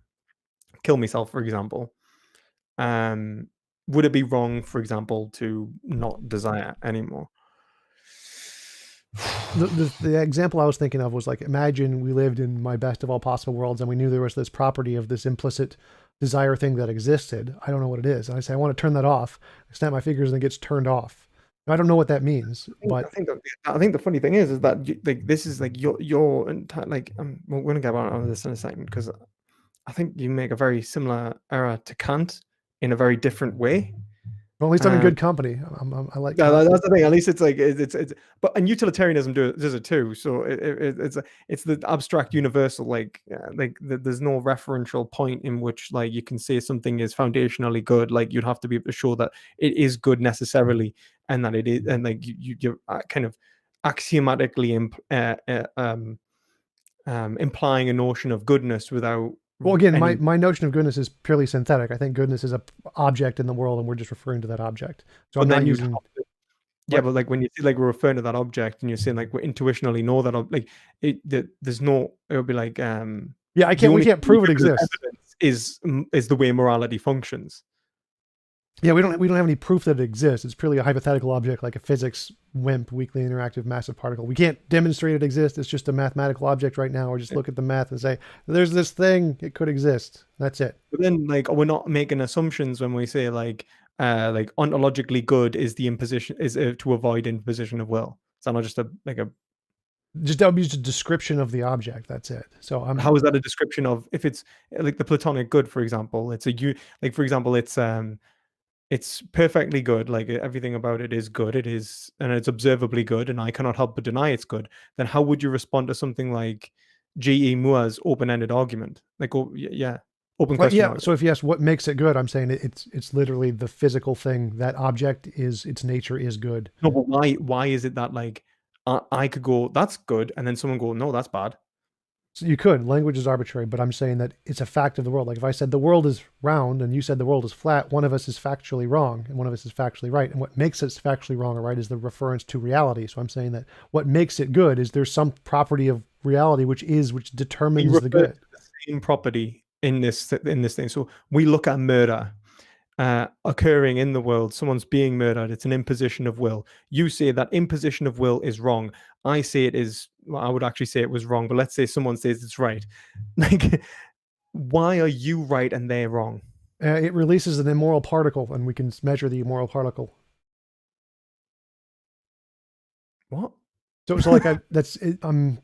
kill myself, for example. Um, would it be wrong, for example, to not desire anymore? The example I was thinking of was like, imagine we lived in my best of all possible worlds and we knew there was this property of this implicit desire thing that existed. I don't know what it is. And I say, I want to turn that off. I snap my fingers and it gets turned off. I don't know what that means, but I think the funny thing is that like this is like your entire, like, we're gonna get on this in a second, because I think you make a very similar error to Kant in a very different way. well, at least I'm in good company. I like Yeah, Kant. that's the thing. At least it's like it's but and utilitarianism does it too. So it's the abstract universal. There's no referential point in which, like, you can say something is foundationally good. Like, you'd have to be able to show that it is good necessarily, and that it is, and like you're kind of axiomatically implying a notion of goodness without Well, again, any. my notion of goodness is purely synthetic. I think goodness is a object in the world, and we're just referring to that object. So I'm But not then you'd using. have to. Yeah, but like when you see, like, we're referring to that object and you're saying, like, we intuitionally know that like there's no, it would be like Yeah, the we only can't prove it exists. evidence is the way morality functions. Yeah, we don't have any proof that it exists. It's purely a hypothetical object, like a physics WIMP, weakly interactive massive particle. We can't demonstrate it exists. It's just a mathematical object right now, or just look at the math and say, there's this thing, it could exist. That's it. But then, like, we're not making assumptions when we say, like ontologically good is the imposition, is to avoid imposition of will. Is that not just That would be just a description of the object. That's it. So how is that a description of, if it's like the Platonic good, for example? It's like, for example, it's perfectly good, like everything about it is good, it is, and it's observably good, and I cannot help but deny it's good. Then how would you respond to something like G.E. Moore's open-ended argument? Like, oh yeah, open Well, question yeah. mark. So if you ask what makes it good, I'm saying it's literally the physical thing. That object is its nature is good. No, but why is it that, like, I could go, that's good, and then someone go, no, that's bad? So you could. Language is arbitrary, but I'm saying that it's a fact of the world. Like if I said the world is round and you said the world is flat, one of us is factually wrong and one of us is factually right. And what makes us factually wrong or right is the reference to reality. So I'm saying that what makes it good is there's some property of reality which We determines the refer to good. the same property in this thing. So we look at murder occurring in the world. Someone's being murdered. It's an imposition of will. You say that imposition of will is wrong. I say it is. Well, I would actually say it was wrong, but let's say someone says it's right. Like, why are you right and they're wrong? It releases an immoral particle, and we can measure the immoral particle. What? So like I'm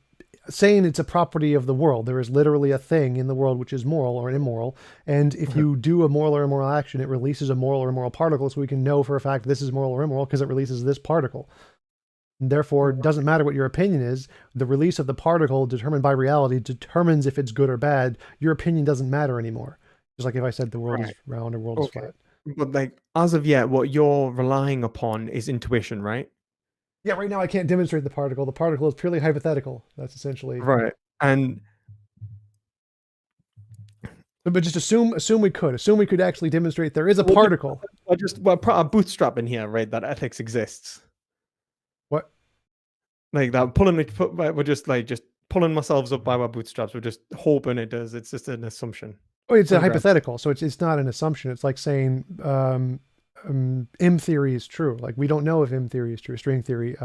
saying it's a property of the world. There is literally a thing in the world which is moral or immoral, and if you do a moral or immoral action, it releases a moral or immoral particle, so we can know for a fact this is moral or immoral because it releases this particle. And therefore, it doesn't matter what your opinion is. The release of the particle, determined by reality, determines if it's good or bad. Your opinion doesn't matter anymore. Just like if I said the world is round or world is flat. But like as of yet, what you're relying upon is intuition, right? Yeah, right now I can't demonstrate the particle. The particle is purely hypothetical. That's essentially right. And but just assume we could actually demonstrate there is a particle. We're bootstrapping here, right? That ethics exists. What? Like that we're just pulling ourselves up by our bootstraps. We're just hoping it does. It's just an assumption. Oh, it's a hypothetical, so it's not an assumption. It's like saying M theory is true. Like we don't know if M theory is true. String theory.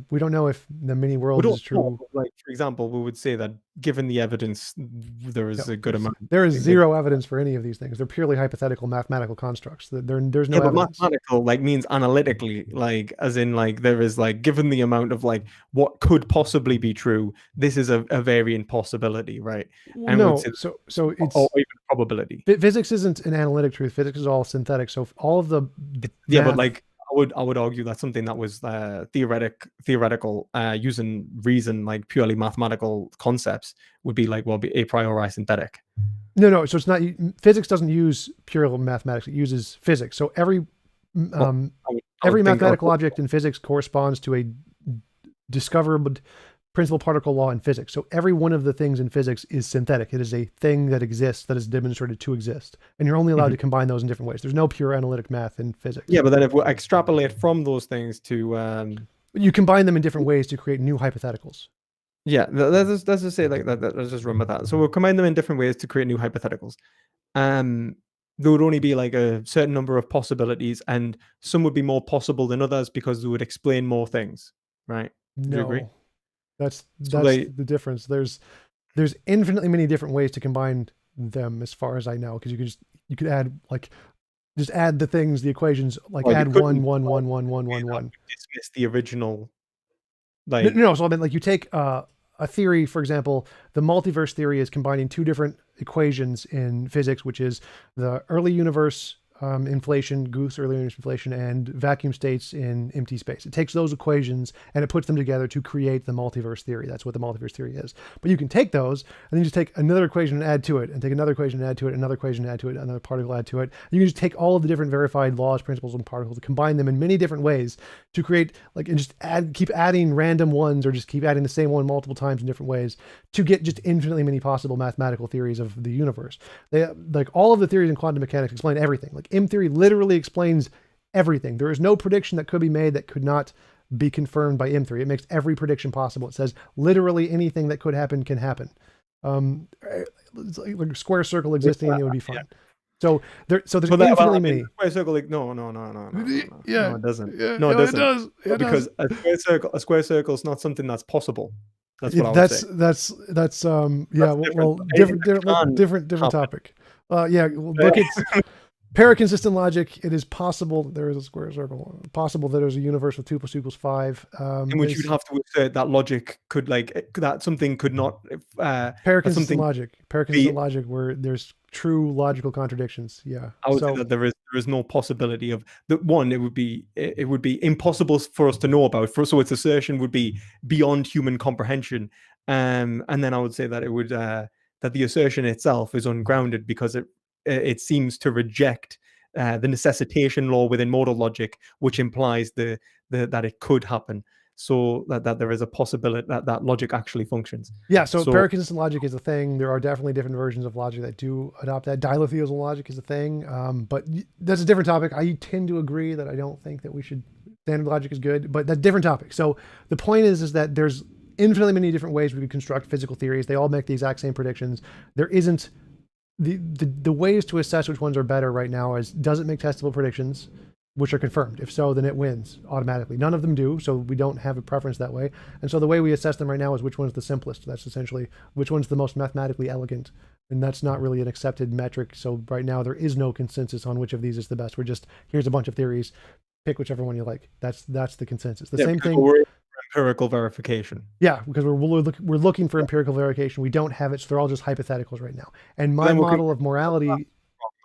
We don't know if the many worlds is true. Like for example, we would say that given the evidence, there is a good amount. There is zero evidence for any of these things. They're purely hypothetical mathematical constructs. There's no evidence. Mathematical like means analytically, like as in like there is like given the amount of like what could possibly be true, this is a variant possibility, right? And no, so it's or even probability. Physics isn't an analytic truth. Physics is all synthetic. So all of the but like I would argue that something that was theoretical using reason, like purely mathematical concepts, would be like be a priori synthetic. No. So it's not. Physics doesn't use pure mathematics. It uses physics. So every mathematical object in physics corresponds to a discovered principal particle law in physics. So every one of the things in physics is synthetic. It is a thing that exists, that is demonstrated to exist. And you're only allowed to combine those in different ways. There's no pure analytic math in physics. Yeah, but then if we extrapolate from those things to... you combine them in different ways to create new hypotheticals. Yeah, let's just say like that. Let's just run with that. So we'll combine them in different ways to create new hypotheticals. There would only be like a certain number of possibilities, and some would be more possible than others because they would explain more things, right? Do you agree? That's the difference. There's infinitely many different ways to combine them, as far as I know, because you could add like just add the things, the equations, like add 1, 1, 1, 1, 1, 1, 1. Dismiss the original. Like no, so I mean, like you take a theory, for example, the multiverse theory is combining two different equations in physics, which is the early universe inflation, Goose early universe inflation, and vacuum states in empty space. It takes those equations and it puts them together to create the multiverse theory. That's what the multiverse theory is. But you can take those and then just take another equation and add to it, and take another equation and add to it, another equation and add to it, another particle add to it. And you can just take all of the different verified laws, principles, and particles, combine them in many different ways to create and just keep adding random ones, or just keep adding the same one multiple times in different ways to get just infinitely many possible mathematical theories of the universe. They like all of the theories in quantum mechanics explain everything. Like M theory literally explains everything. There is no prediction that could be made that could not be confirmed by M theory. It makes every prediction possible. It says literally anything that could happen can happen. It's like a square circle existing, and it would be fine. So there's infinitely many. Square circle, like, no. Yeah, no, it doesn't. Yeah, no, it doesn't. It does. Because a square circle is not something that's possible. That's what I would say. That's different topic. Look at paraconsistent logic. It is possible there is a square circle. Possible that there's a universe with 2 + 2 = 5. In which you'd have to assert that logic could that something could not. Paraconsistent logic where there's true logical contradictions. Yeah, I would say that there is no possibility of that. One, it would be impossible for us to know about. So its assertion would be beyond human comprehension. And then I would say that it would that the assertion itself is ungrounded because it seems to reject the necessitation law within modal logic, which implies that it could happen. so that there is a possibility that logic actually functions. Yeah, so So paraconsistent logic is a thing. There are definitely different versions of logic that do adopt that. Dilithial logic is a thing, but that's a different topic. I tend to agree that I don't think that we should, standard logic is good, but that's a different topic. So the point is that there's infinitely many different ways we could construct physical theories. They all make the exact same predictions. There isn't the ways to assess which ones are better right now is, does it make testable predictions, which are confirmed? If so, then it wins automatically. None of them do, so we don't have a preference that way. And so the way we assess them right now is which one's the simplest. That's essentially which one's the most mathematically elegant. And that's not really an accepted metric. So right now there is no consensus on which of these is the best. We're just, here's a bunch of theories, pick whichever one you like. That's the consensus. The same thing. We're empirical verification. Yeah, because we're looking for empirical verification. We don't have it, so they're all just hypotheticals right now. And my model of morality.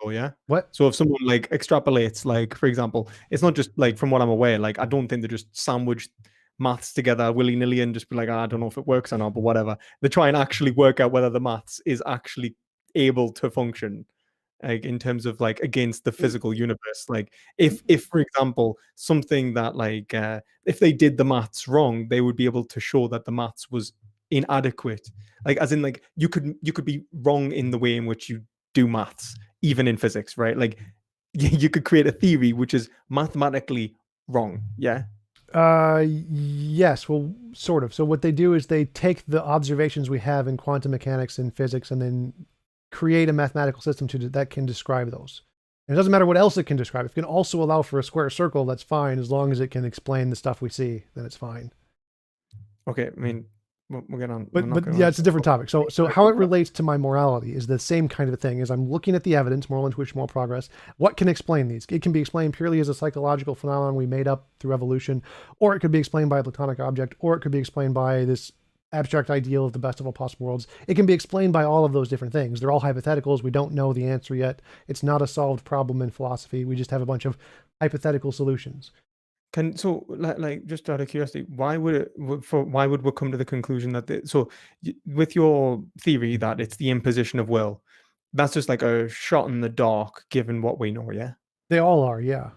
Oh yeah. What? So if someone like extrapolates, like for example, it's not just like from what I'm aware, like I don't think they just sandwich maths together willy-nilly and just be like, I don't know if it works or not, but whatever. They try and actually work out whether the maths is actually able to function, like in terms of like against the physical universe. Like if for example something that like if they did the maths wrong, they would be able to show that the maths was inadequate. Like as in like you could be wrong in the way in which you do maths, even in physics, right? Like you could create a theory which is mathematically wrong. Yeah. Yes, well, sort of. So what they do is they take the observations we have in quantum mechanics and physics and then create a mathematical system that can describe those. And it doesn't matter what else it can describe. If it can also allow for a square circle, that's fine. As long as it can explain the stuff we see, then it's fine. Okay, I mean, we'll get on. But yeah, it's a different topic. So how it relates to my morality is the same kind of a thing. Is I'm looking at the evidence, moral intuition, moral progress. What can explain these? It can be explained purely as a psychological phenomenon we made up through evolution, or it could be explained by a platonic object, or it could be explained by this abstract ideal of the best of all possible worlds. It can be explained by all of those different things. They're all hypotheticals. We don't know the answer yet. It's not a solved problem in philosophy. We just have a bunch of hypothetical solutions. So like just out of curiosity, why would we come to the conclusion that with your theory that it's the imposition of will, that's just like a shot in the dark given what we know, yeah? They all are, yeah.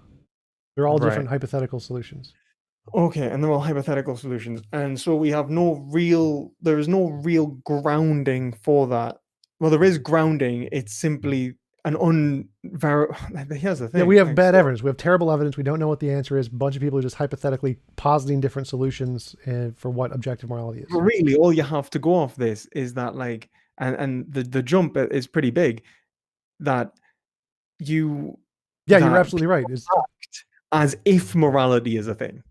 They're all different Right. hypothetical solutions. Okay, and they're all hypothetical solutions. And so there is no real grounding for that. Well, there is grounding. It's simply an here's the thing. Yeah, we have like, bad so- evidence. We have terrible evidence. We don't know what the answer is. A bunch of people are just hypothetically positing different solutions for what objective morality is. But really, all you have to go off this is that like, and the jump is pretty big. That you. Yeah, that you're absolutely right. people act as if morality is a thing.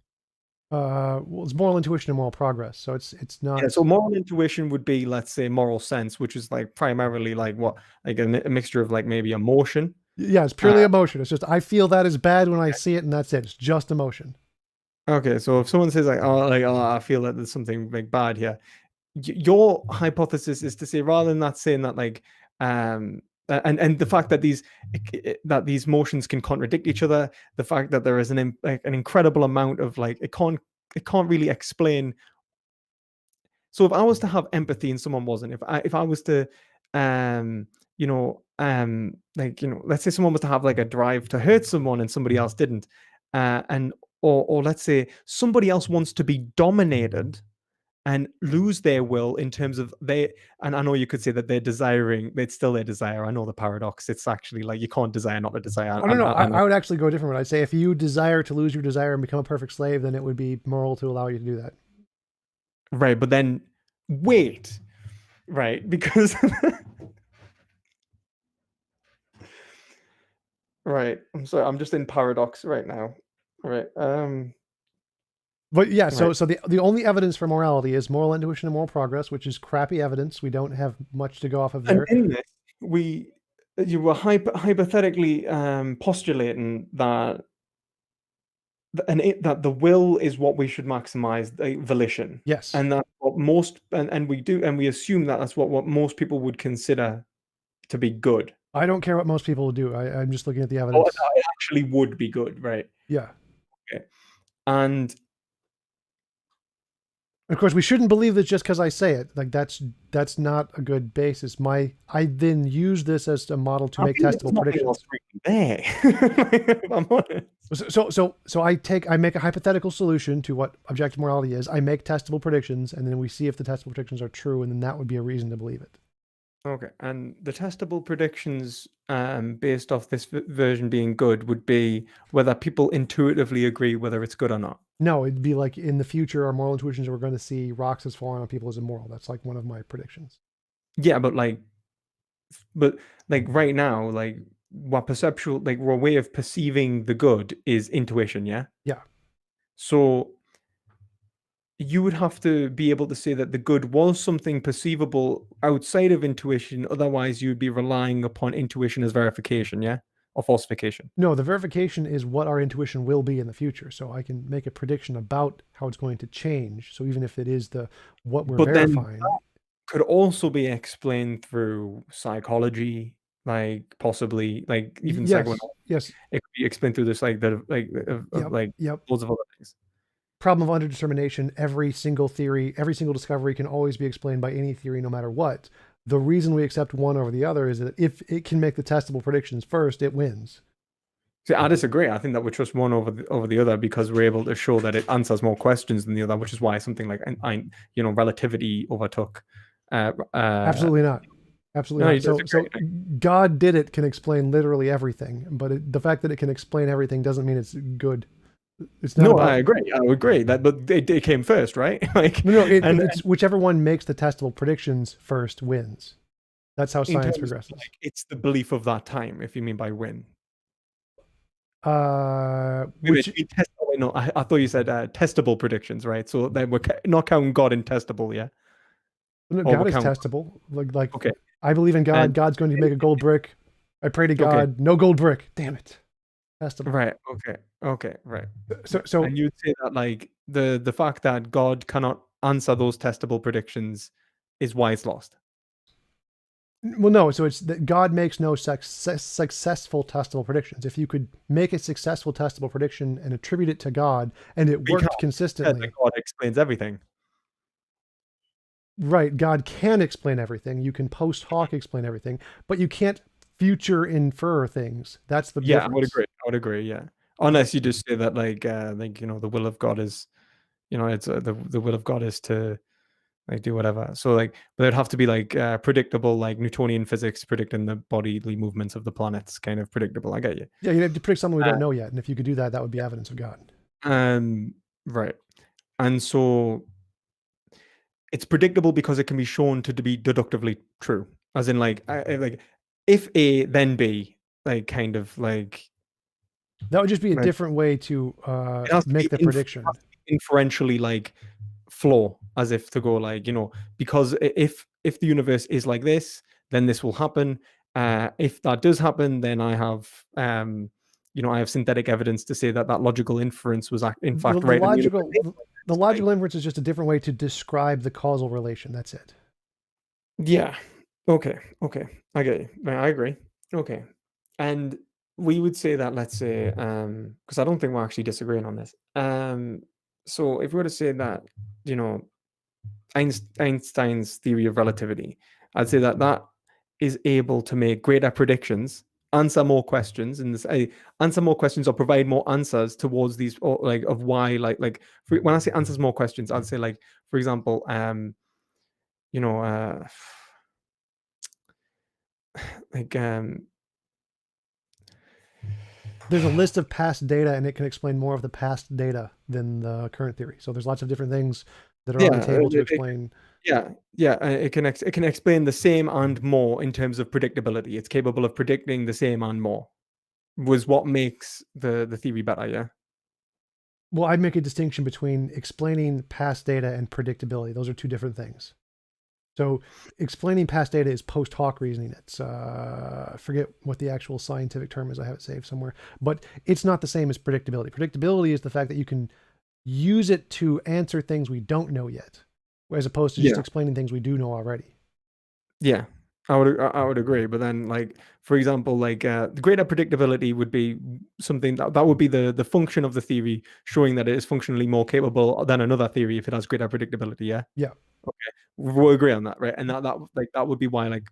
Well, it's moral intuition and moral progress. So it's not. Yeah, so moral intuition would be, let's say, moral sense, which is like primarily like what, like a mixture of like maybe emotion. Yeah, it's purely emotion. It's just I feel that is bad when I see it, and that's it. It's just emotion. Okay, so if someone says like, I feel that there's something like bad here, your hypothesis is to say rather than that saying that like, and the fact that these motions can contradict each other, the fact that there is an incredible amount of like it can't really explain. So if I was to have empathy and someone wasn't, if I was to, let's say someone was to have like a drive to hurt someone and somebody else didn't, or let's say somebody else wants to be dominated and lose their will in terms of and I know you could say that it's still their desire. I know the paradox. It's actually like you can't desire not to desire. Oh, no, I would actually go a different way. I'd say if you desire to lose your desire and become a perfect slave, then it would be moral to allow you to do that. Right, but then wait, right, because right, I'm sorry, I'm just in paradox right now. Right. But yeah, so the only evidence for morality is moral intuition and moral progress, which is crappy evidence. We don't have much to go off of there. And in this, you were hypothetically postulating that that the will is what we should maximize, the volition. Yes. And that's what most and we assume that that's what most people would consider to be good. I don't care what most people will do. I'm just looking at the evidence. Oh, it actually would be good, right? Yeah. Okay. And of course, we shouldn't believe this just because I say it. Like that's not a good basis. I then use this as a model to make testable predictions. There, if I'm honest. So I make a hypothetical solution to what objective morality is. I make testable predictions, and then we see if the testable predictions are true, and then that would be a reason to believe it. Okay, and the testable predictions, based off this version being good, would be whether people intuitively agree whether it's good or not. No, it'd be like in the future, our moral intuitions are we're going to see rocks as falling on people as immoral. That's like one of my predictions. Yeah, but right now, like what perceptual, like our way of perceiving the good is intuition. Yeah. Yeah. So you would have to be able to say that the good was something perceivable outside of intuition. Otherwise, you'd be relying upon intuition as verification, yeah, or falsification. No, the verification is what our intuition will be in the future. So I can make a prediction about how it's going to change. So even if it is what we're But then verifying, that could also be explained through psychology, like possibly, like even yes, psychoanalysis. yes, It could be explained through this, like of yep, like yep. loads of other things. Problem of underdetermination. Every single theory, every single discovery can always be explained by any theory, no matter what. The reason we accept one over the other is that if it can make the testable predictions first, it wins. See, I disagree. I think that we trust one over the other because we're able to show that it answers more questions than the other, which is why something like relativity overtook. Absolutely not. Absolutely No, you not. So disagree. God did it can explain literally everything, but the fact that it can explain everything doesn't mean it's good. It's not No, I about. agree. I agree that, but it came first, right? Like, No, and it's whichever one makes the testable predictions first wins. That's how in science terms of progresses. like, it's the belief of that time, if you mean by win. Wait, Which you mean testable? No, I thought you said testable predictions, right? So then we're not counting God in testable, yeah? no, Or we're God is counting. testable. Like Okay, I believe in God. and God's going to make a gold brick. I pray to okay, God. No gold brick. Damn it. Testable. right, okay, right. So And you'd say that like the fact that God cannot answer those testable predictions is why it's lost. well, no. So it's that God makes no successful testable predictions. If you could make a successful testable prediction and attribute it to God, and it But you can't worked say that consistently, God explains everything. right? God can explain everything. You can post hoc explain everything, but you can't future infer things. That's the Yeah, I would difference. agree. I would agree. Yeah, unless you just say that like the will of God is it's the will of God is to like do whatever. So like, but it'd have to be like predictable, like Newtonian physics predicting the bodily movements of the planets, kind of predictable. I get you. Yeah, you have to predict something we Uh, don't know yet, and if you could do that, that would be evidence of God. right. And so it's predictable because it can be shown to be deductively true, as in like if A then B, like kind of That would just be a like different way to it has to be make the prediction. inferentially like flow, as if to go like because if the universe is like this, then this will happen. If that does happen, then I have I have synthetic evidence to say that that logical inference was in The, fact the right, and the universe logical is the, like the this. Like, logical inference is just a different way to describe the causal relation. That's it. yeah. Okay. Okay. I get you. Right, I agree. Okay. And we would say that, let's say, because I don't think we're actually disagreeing on this. So if we were to say that, you know, Einstein's theory of relativity, I'd say that that is able to make greater predictions, answer more questions, and answer more questions or provide more answers towards these, or like of why, when I say answers more questions, I'd say like, for example, you know, like There's a list of past data, and it can explain more of the past data than the current theory. So there's lots of different things that are on yeah, the table to explain. yeah, it can explain the same and more in terms of predictability. It's capable of predicting the same and more. Was what makes the theory better, yeah. Well, I'd make a distinction between explaining past data and predictability. Those are two different things. So explaining past data is post hoc reasoning. It's I forget what the actual scientific term is. I have it saved somewhere, but it's not the same as predictability. Predictability is the fact that you can use it to answer things we don't know yet, as opposed to just Yeah, explaining things we do know already. yeah, I would agree. But then, like for example, like the greater predictability would be something that would be the function of the theory, showing that it is functionally more capable than another theory if it has greater predictability. Yeah. Yeah. Okay, we'll agree on that, right? And that would be why like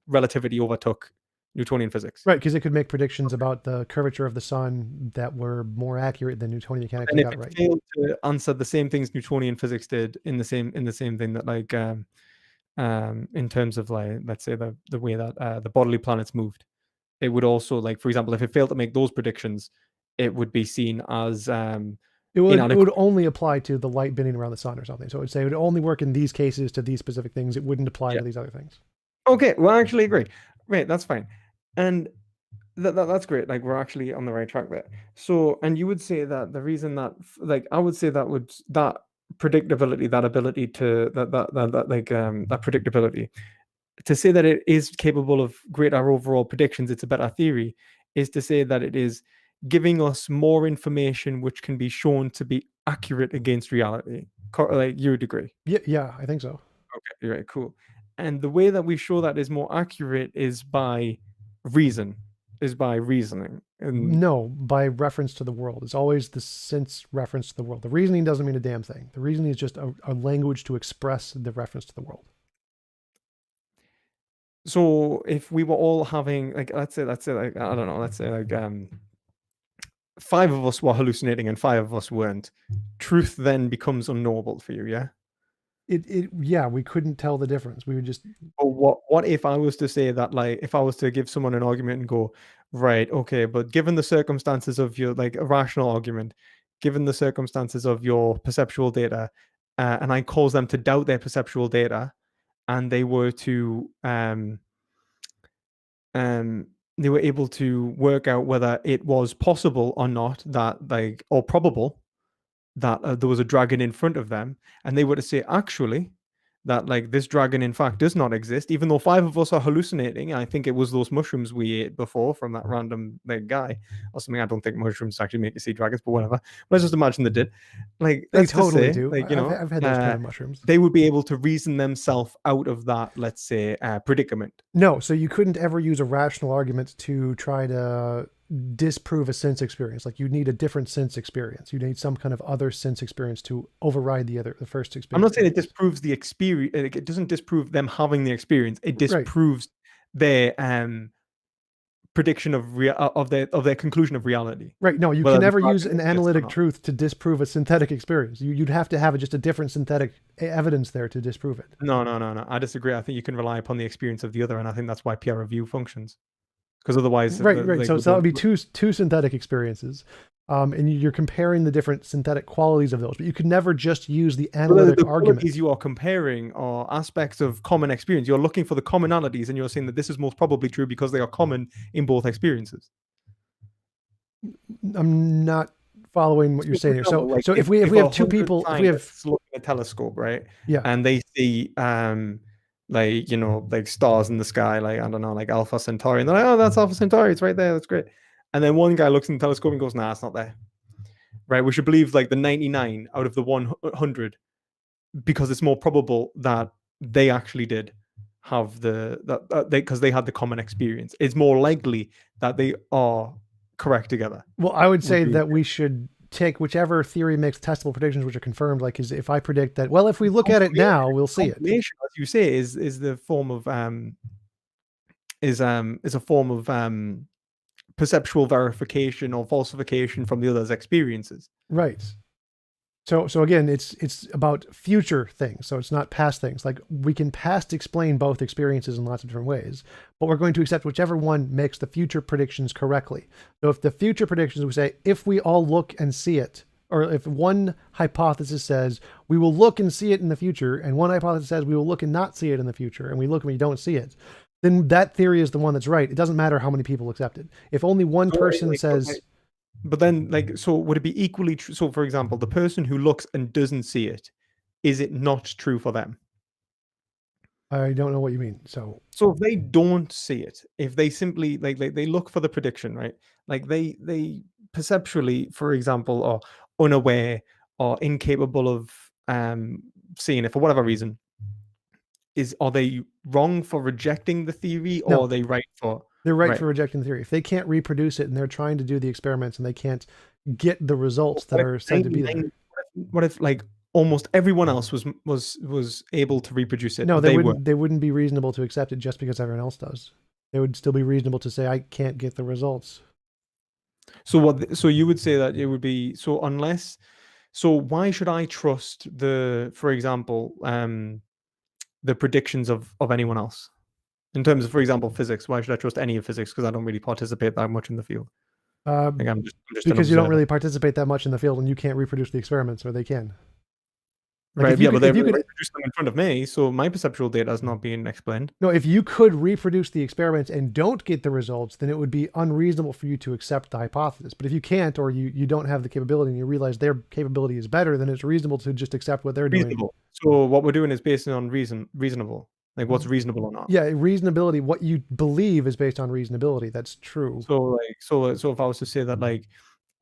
relativity overtook Newtonian physics. Right, because it could make predictions about the curvature of the sun that were more accurate than Newtonian mechanics And if got it right. failed to answer the same things Newtonian physics did in the same thing that like in terms of like, let's say the way that the bodily planets moved, it would also, like, for example, if it failed to make those predictions, it would be seen as It would inadequate. only apply to the light bending around the sun or something. So it would say it would only work in these cases to these specific things. It wouldn't apply Yeah. to these other things. Okay, well, I actually agree. Right, that's fine. And that's great. Like, we're actually on the right track there. So, and you would say that the reason that, like, I would say that predictability, that ability to that predictability, to say that it is capable of greater overall predictions, it's a better theory, is to say that it is giving us more information which can be shown to be accurate against reality. Like, you would agree? Yeah, I think so. Okay, right, cool. And the way that we show that is more accurate is by reasoning. And No, by reference to the world. It's always the sense reference to the world. The reasoning doesn't mean a damn thing. The reasoning is just a language to express the reference to the world. so if we were all having, like, let's say like, I don't know, let's say like 5 of us were hallucinating and 5 of us weren't, truth then becomes unknowable for you, yeah? Yeah, we couldn't tell the difference. We would just Or what if I was to say that, like, if I was to give someone an argument and go, right, okay, but given the circumstances of your, like, a rational argument, given the circumstances of your perceptual data, and I cause them to doubt their perceptual data, and they were able to work out whether it was possible or not that, like, or probable that there was a dragon in front of them, and they were to say, actually, that, like, this dragon in fact does not exist, even though 5 of us are hallucinating. I think it was those mushrooms we ate before from that random, like, guy or something. I don't think mushrooms actually make you see dragons, but whatever. Let's just imagine they did. Like, they let's just totally say, do. like, I've had those kind of mushrooms. they would be able to reason themselves out of that, let's say, predicament. No, so you couldn't ever use a rational argument to try to disprove a sense experience. Like you need a different sense experience. You need some kind of other sense experience to override the first experience. I'm not saying it disproves the experience. It doesn't disprove them having the experience. It disproves their prediction of their conclusion of reality. Right. No, you can never use an analytic truth to disprove a synthetic experience. You'd have to have just a different synthetic evidence there to disprove it. No. I disagree. I think you can rely upon the experience of the other, and I think that's why peer review functions. Because otherwise, right. So that would be two synthetic experiences, and you're comparing the different synthetic qualities of those. But you could never just use the analytic argument. You are comparing are aspects of common experience. You're looking for the commonalities, and you're saying that this is most probably true because they are common in both experiences. I'm not following what you're saying here. So if we have 2 people, if we have looking at a telescope, right? Yeah. And they see like, like stars in the sky, like, I don't know, like Alpha Centauri, and they're like, oh, that's Alpha Centauri, it's right there, that's great. And then one guy looks in the telescope and goes, nah, it's not there. Right? We should believe like the 99 out of the 100 because it's more probable that they actually did have because they had the common experience. It's more likely that they are correct together. Well, I would say that we should take whichever theory makes testable predictions, which are confirmed. Like, if I predict that, well, if we look at it now, we'll see it. As you say, is the form of is a form of perceptual verification or falsification from the other's experiences. Right. So again, it's about future things. So it's not past things. Like we can past explain both experiences in lots of different ways, but we're going to accept whichever one makes the future predictions correctly. So if the future predictions, we say, if we all look and see it, or if one hypothesis says we will look and see it in the future, and one hypothesis says we will look and not see it in the future, and we look and we don't see it, then that theory is the one that's right. It doesn't matter how many people accept it. If only one person says... But then, like, so would it be equally true? So, for example, the person who looks and doesn't see it, is it not true for them? I don't know what you mean. So if they don't see it, if they simply like they look for the prediction, right? Like they perceptually, for example, are unaware or incapable of seeing it for whatever reason. Are they wrong for rejecting the theory, or are they right for? They're right for rejecting the theory. If they can't reproduce it and they're trying to do the experiments and they can't get the results that are said to be there. What if like almost everyone else was able to reproduce it? No, they wouldn't be reasonable to accept it just because everyone else does. It would still be reasonable to say I can't get the results. So you would say that it would be so why should I trust for example, the predictions of anyone else? In terms of, for example, physics, why should I trust any of physics? Because I don't really participate that much in the field. Like I'm just an Because you don't observer. really participate that much in the field and you can't reproduce the experiments, or they can. Like Right, if you yeah, but could, they if you could, reproduce them in front of me, so my perceptual data is not being explained. no, if you could reproduce the experiments and don't get the results, then it would be unreasonable for you to accept the hypothesis. But if you can't, or you don't have the capability and you realize their capability is better, then it's reasonable to just accept what they're doing. Reasonable. So what we're doing is based on reasonable. Like what's reasonable or not. Yeah, reasonability, what you believe is based on reasonability. That's true. So if I was to say that like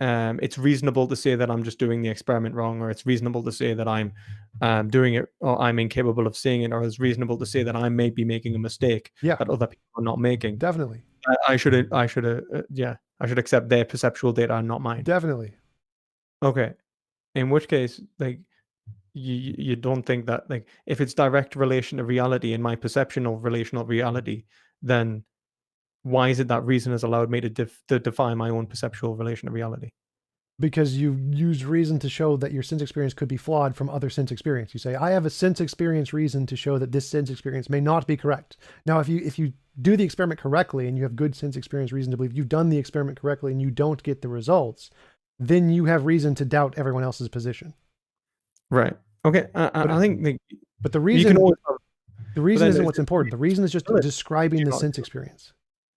it's reasonable to say that I'm just doing the experiment wrong, or it's reasonable to say that I'm doing it, or I'm incapable of seeing it, or it's reasonable to say that I may be making a mistake Yeah, that other people are not making. definitely. I should accept their perceptual data and not mine. Definitely. Okay. In which case, like you don't think that like if it's direct relation to reality and my perception of relational reality, then why is it that reason has allowed me to define my own perceptual relation to reality? Because you use reason to show that your sense experience could be flawed from other sense experience. You say, I have a sense experience reason to show that this sense experience may not be correct. Now, if you do the experiment correctly and you have good sense experience reason to believe you've done the experiment correctly and you don't get the results, then you have reason to doubt everyone else's position. Right. Okay. I think like, but the you reason can always the reason then isn't it's what's important. The reason is just still describing the not sense true. experience.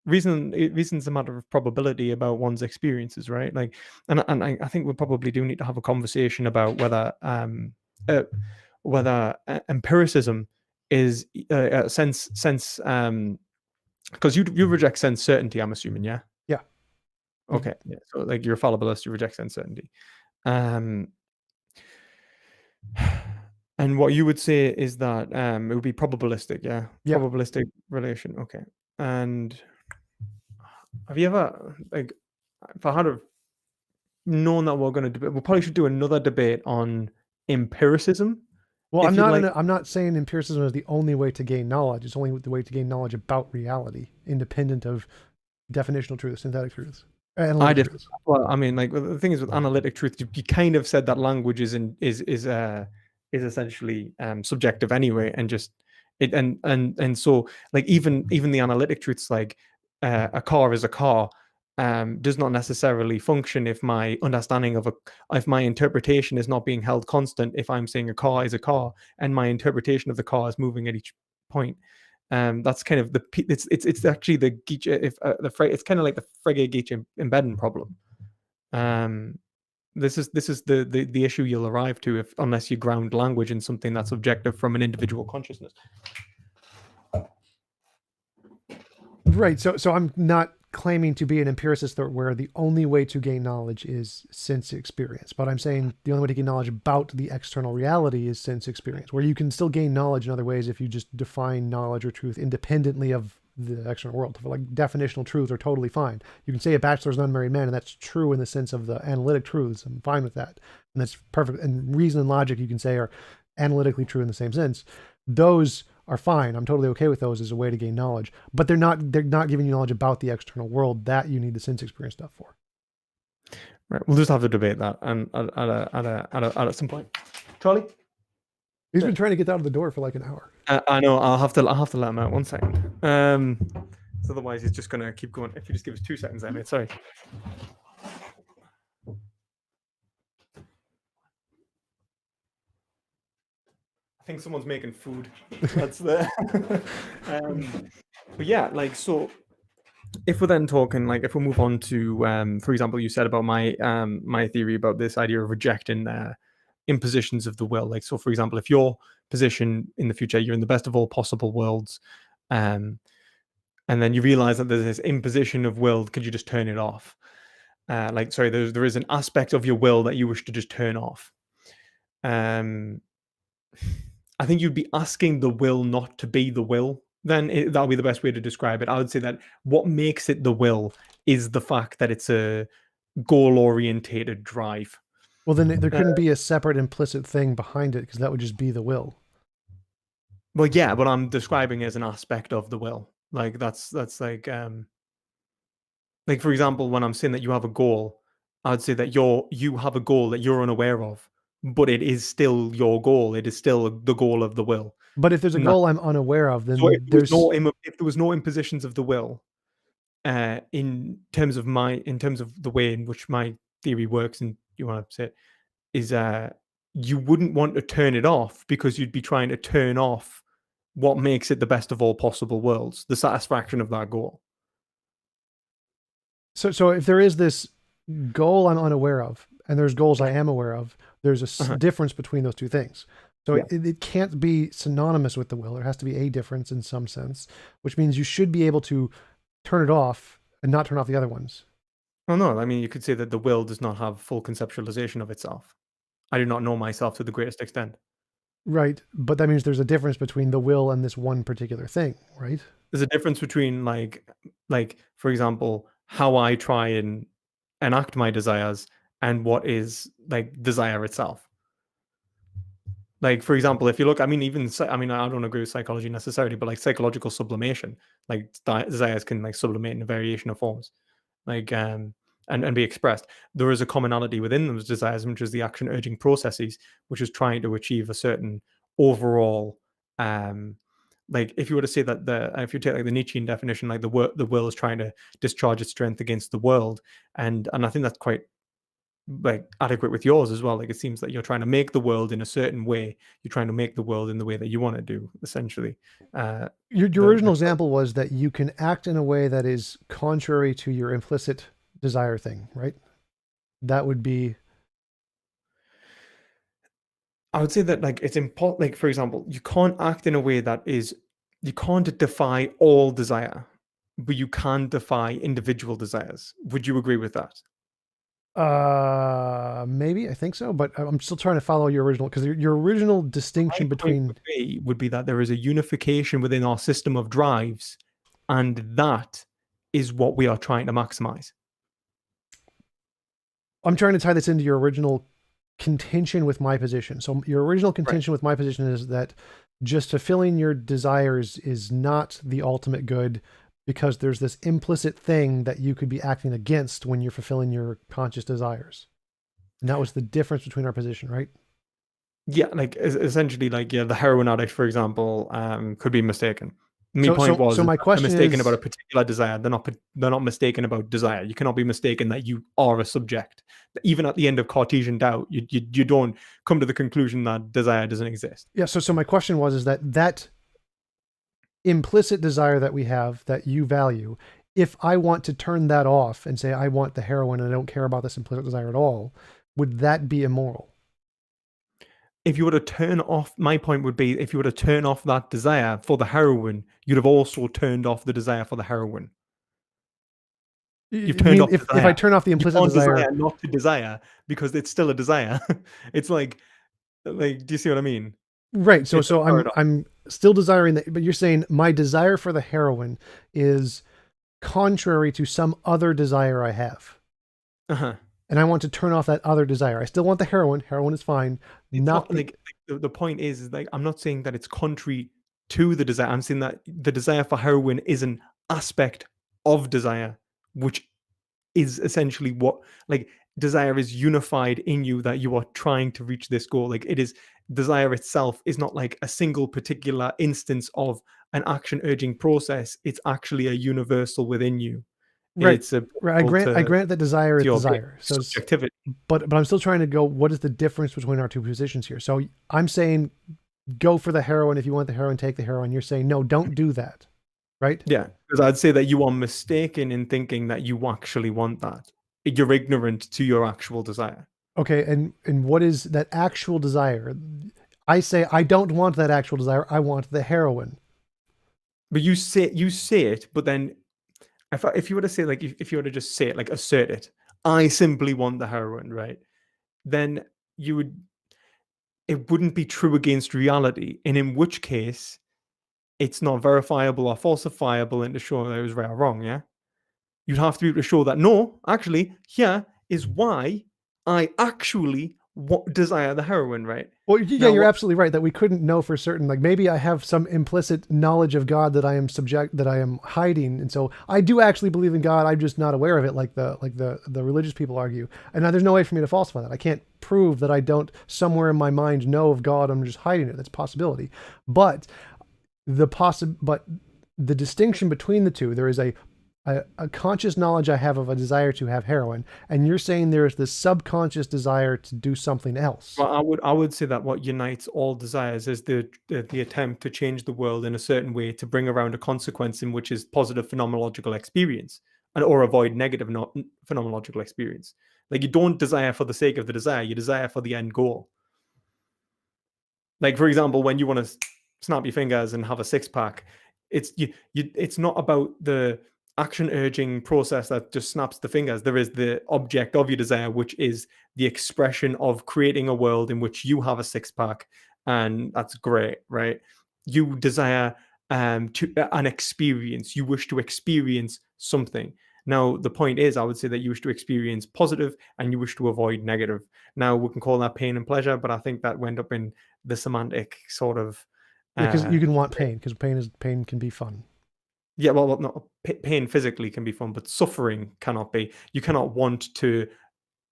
Reason's a matter of probability about one's experiences, right? Like, and I think we probably do need to have a conversation about whether empiricism is sense because you reject sense certainty, I'm assuming, yeah. Yeah. Okay. Yeah. So like you're a fallibilist, you reject sense certainty. And what you would say is that it would be probabilistic, yeah? Yeah. Probabilistic relation. Okay. And have you ever like if I had have known that we're going to debate, we probably should do another debate on empiricism. Well, If you'd like, I'm not saying empiricism is the only way to gain knowledge. It's only the way to gain knowledge about reality, independent of definitional truths, synthetic truths, analytic truths. well, I mean, like the thing is with analytic truth, you kind of said that language is essentially subjective anyway, and just it and so like even the analytic truths like a car is a car does not necessarily function if my understanding of if my interpretation is not being held constant. If I'm saying a car is a car and my interpretation of the car is moving at each point, that's kind of it's actually the Geach if it's kind of like the Frege Geach embedding problem. This is the issue you'll arrive to unless you ground language in something that's objective from an individual consciousness. Right. So I'm not claiming to be an empiricist where the only way to gain knowledge is sense experience, but I'm saying the only way to gain knowledge about the external reality is sense experience, where you can still gain knowledge in other ways if you just define knowledge or truth independently of the external world. For like definitional truths are totally fine. You can say a bachelor's an unmarried man, and that's true in the sense of the analytic truths. I'm fine with that. And that's perfect. And reason and logic you can say are analytically true in the same sense. Those are fine. I'm totally okay with those as a way to gain knowledge, but they're not giving you knowledge about the external world that you need the sense experience stuff for. Right. We'll just have to debate that and at some point. Charlie? He's been trying to get out of the door for like an hour. I know. I'll have to let him out 1 second. So otherwise he's just gonna keep going. If you just give us 2 seconds, mate. Sorry. I think someone's making food. That's the. But yeah, like so. If we're then talking, like, if we move on to, for example, you said about my my theory about this idea of rejecting impositions of the will. Like, so for example, if your position in the future, you're in the best of all possible worlds, and then you realize that there's this imposition of will, could you just turn it off? Like, sorry, there is an aspect of your will that you wish to just turn off. I think you'd be asking the will not to be the will. Then that'll be the best way to describe it. I would say that what makes it the will is the fact that it's a goal-orientated drive. Well, then there couldn't be a separate implicit thing behind it, because that would just be the will. Well, yeah, but I'm describing as an aspect of the will. Like that's like, for example, when I'm saying that you have a goal, I'd say that you have a goal that you're unaware of, but it is still your goal. It is still the goal of the will. But if there's a And that, goal I'm unaware of, so then there's if there was no impositions of the will, in terms of the way in which my theory works, and you want to say it, is you wouldn't want to turn it off because you'd be trying to turn off what makes it the best of all possible worlds, the satisfaction of that goal. so if there is this goal I'm unaware of, and there's goals I am aware of, there's a Uh-huh. difference between those two things. So Yeah. it can't be synonymous with the will. There has to be a difference in some sense, which means you should be able to turn it off and not turn off the other ones. Well, no, I mean, you could say that the will does not have full conceptualization of itself. I do not know myself to the greatest extent. Right. But that means there's a difference between the will and this one particular thing, right? There's a difference between for example, how I try and enact my desires and what is like desire itself. Like, for example, if you look, I mean, I mean, I don't agree with psychology necessarily, but like psychological sublimation, like desires can like sublimate in a variation of forms, like and be expressed. There is a commonality within those desires, which is the action urging processes, which is trying to achieve a certain overall like if you were to say that if you take like the Nietzschean definition, like the will is trying to discharge its strength against the world, and I think that's quite like adequate with yours as well. Like it seems that you're trying to make the world in a certain way. You're trying to make the world in the way that you want to do, essentially. Your The original example was that you can act in a way that is contrary to your implicit desire thing, right? That would be I would say that like it's important. Like for example, you can't act in a way that is you can't defy all desire, but you can defy individual desires. Would you agree with that? maybe I think so, but I'm still trying to follow your original because your original My distinction point between would be that there is a unification within our system of drives, and that is what we are trying to maximize. I'm trying to tie this into your original contention with my position. So your original Right. contention with my position is that just fulfilling your desires is not the ultimate good because there's this implicit thing that you could be acting against when you're fulfilling your conscious desires. And that was the difference between our position, right? Yeah, like essentially, like yeah, the heroin addict, for example, could be mistaken. My So point so was so is my that they're question mistaken about a is particular desire. They're not mistaken about desire. You cannot be mistaken that you are a subject. Even at the end of Cartesian doubt, you don't come to the conclusion that desire doesn't exist. yeah, so my question was is that implicit desire that we have that you value, if I want to turn that off and say I want the heroin and I don't care about this implicit desire at all, would that be immoral? If you were to turn off, my point would be, if you were to turn off that desire for the heroin, you'd have also turned off the desire for the heroin. You've I turned mean, off if I desire. turn off the You implicit can't desire, desire not to desire because it's still a desire. It's like, do you see what I mean? right? So It's a so paradox. I'm still desiring that, but you're saying my desire for the heroin is contrary to some other desire I have, Uh-huh. and I want to turn off that other desire. I still want the heroin. Heroin is fine. It's Not not the like the point is like I'm not saying that it's contrary to the desire. I'm saying that the desire for heroin is an aspect of desire, which is essentially what like desire is unified in you that you are trying to reach this goal. Like it is desire itself is not like a single particular instance of an action urging process. It's actually a universal within you. right. It's a Right. I grant that desire is to your desire. So subjectivity. but I'm still trying to go. What is the difference between our two positions here? So I'm saying go for the heroin if you want the heroin. Take the heroin. You're saying no, don't do that. Right? Yeah, because I'd say that you are mistaken in thinking that you actually want that. You're ignorant to your actual desire. Okay. And what is that actual desire? I say I don't want that actual desire. I want the heroin. But you say it, but then if you were to say like if you were to just say it like assert it, I simply want the heroin, right? Then you would it wouldn't be true against reality, and in which case it's not verifiable or falsifiable and to show that it was right or wrong. Yeah, you'd have to be able to show that no, actually, here is why I actually desire the heroin, right? Well, yeah, Now, you're absolutely right that we couldn't know for certain. Like maybe I have some implicit knowledge of God that I am hiding, and so I do actually believe in God. I'm just not aware of it, like the religious people argue. And now there's no way for me to falsify that. I can't prove that I don't somewhere in my mind know of God. I'm just hiding it. That's a possibility. But but the distinction between the two, there is a conscious knowledge I have of a desire to have heroin, and you're saying there is this subconscious desire to do something else. well, I would say that what unites all desires is the attempt to change the world in a certain way to bring around a consequence in which is positive phenomenological experience, and or avoid negative phenomenological experience. Like you don't desire for the sake of the desire; you desire for the end goal. Like for example, when you want to snap your fingers and have a six pack, it's not about the action urging process that just snaps the fingers. There is the object of your desire, which is the expression of creating a world in which you have a six pack, and that's great, right? You desire an experience. You wish to experience something. Now, the point is, I would say that you wish to experience positive and you wish to avoid negative. Now, we can call that pain and pleasure, but I think that went up in the semantic sort of Yeah, because uh you can want pain, because pain can be fun. yeah, well, not pain physically can be fun, but suffering cannot be. You cannot want to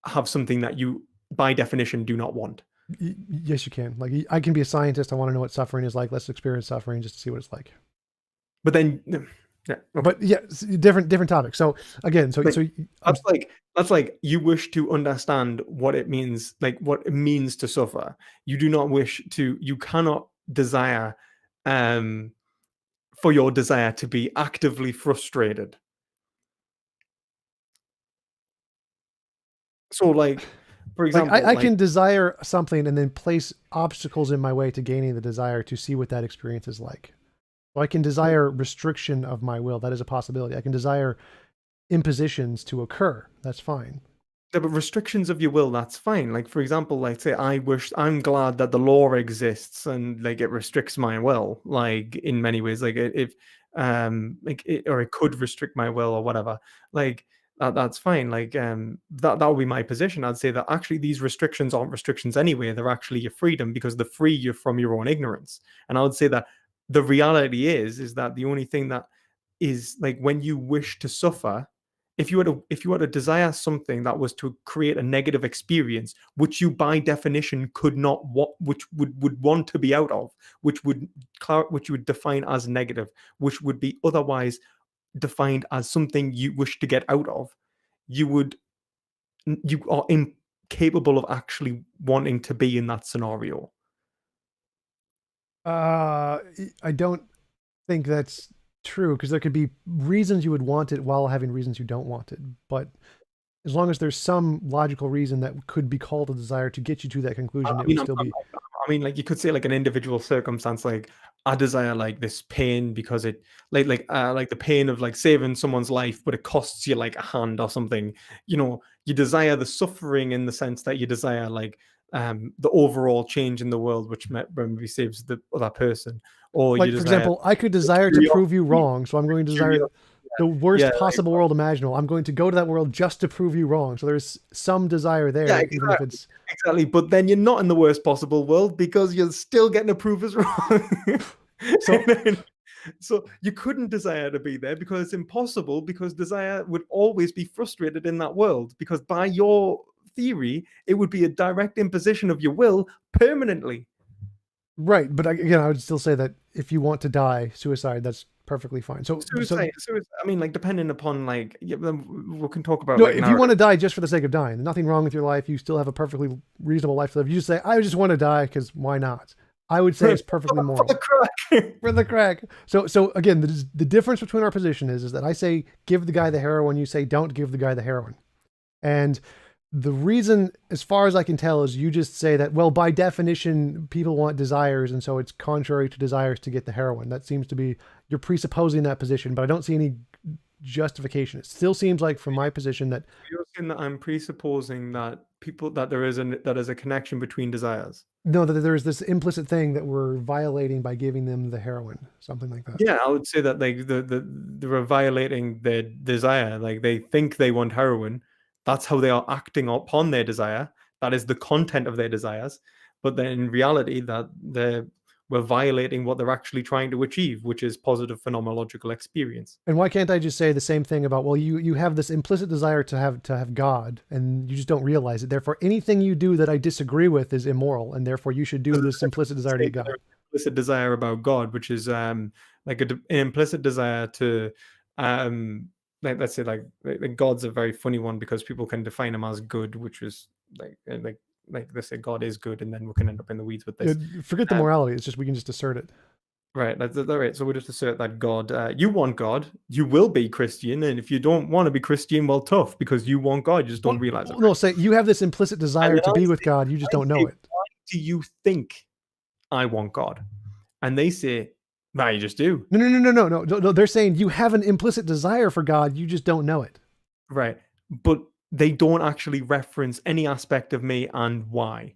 have something that you by definition do not want. Yes, you can. Like I can be a scientist. I want to know what suffering is like. Let's experience suffering just to see what it's like. But then yeah, okay. But yeah, different topic. So again, Like, so that's like you wish to understand what it means, like what it means to suffer. You do not wish to, you cannot desire um for your desire to be actively frustrated. So like for like example, I like can desire something and then place obstacles in my way to gaining the desire to see what that experience is like. So I can desire restriction of my will. That is a possibility. I can desire impositions to occur. That's fine. yeah, but restrictions of your will, that's fine. Like for example, like say I'm glad that the law exists and like it restricts my will, like in many ways, like if like it, or it could restrict my will or whatever. Like that's fine. Like that would be my position. I'd say that actually these restrictions aren't restrictions anyway. They're actually your freedom because they free you from your own ignorance. And I would say that the reality is that the only thing that is like when you wish to suffer, if you had to desire something that was to create a negative experience which you by definition could not which would want to be out of, which you would define as negative, which would be otherwise defined as something you wish to get out of, you are incapable of actually wanting to be in that scenario. I don't think that's true because there could be reasons you would want it while having reasons you don't want it. But as long as there's some logical reason that could be called a desire to get you to that I conclusion, it mean, would still be like you could say like an individual circumstance, like I desire like this pain because it like the pain of like saving someone's life, but it costs you like a hand or something. You desire the suffering in the sense that you desire like the overall change in the world, which maybe saves the other person, or you like, for desire example, I could the desire to prove you curiosity, wrong. So I'm going to desire curiosity. the Yeah, worst like, possible world imaginable. I'm going to go to that world just to prove you wrong. So there's some desire yeah, there, even if exactly, it's exactly. But then you're not in the worst possible world because you're still getting to prove us wrong. so. And then so you couldn't desire to be there because it's impossible, because desire would always be frustrated in that world, because by your theory it would be a direct imposition of your will permanently. Right, but again, I would still say that if you want to die, suicide, that's perfectly fine. Suicide, I mean, like depending upon like yeah, we can talk about No, like if you want narrative. to die just for the sake of dying, nothing wrong with your life. You still have a perfectly reasonable life to live. You just say, "I just want to die because why not?" I would say it's perfectly For the moral. crack. For the crack. So again, the difference between our position is that I say give the guy the heroin, you say don't give the guy the heroin, and the reason, as far as I can tell, is you just say that, well, by definition, people want desires, and so it's contrary to desires to get the heroin. That seems to be, you're presupposing that position, but I don't see any justification. It still seems like, from my position, that You're saying that I'm presupposing that there is a connection between desires. no, that there's this implicit thing that we're violating by giving them the heroin, something like that. Yeah, I would say that like they're violating their desire. Like they think they want heroin. That's how they are acting upon their desire. that is the content of their desires, but then in reality that we're violating what they're actually trying to achieve, which is positive phenomenological experience. And why can't I just say the same thing about, well, you have this implicit desire to have God, and you just don't realize it. Therefore, anything you do that I disagree with is immoral, and therefore you should do this implicit desire to get God. Implicit desire about God, which is like an implicit desire to like, let's say like God's a very funny one because people can define him as good, which is like they say God is good, and then we can end up in the weeds with this. Forget the morality. It's just we can just assert it. Right, that's right. So we just assert that God, you want God, you will be Christian, and if you don't want to be Christian, well, tough, because you want God, you just don't realize it. No, say you have this implicit desire to be with God, you just don't know it. Why do you think I want God? And they say, "Nah, you just do." No. They're saying you have an implicit desire for God, you just don't know it. Right, but they don't actually reference any aspect of me and why.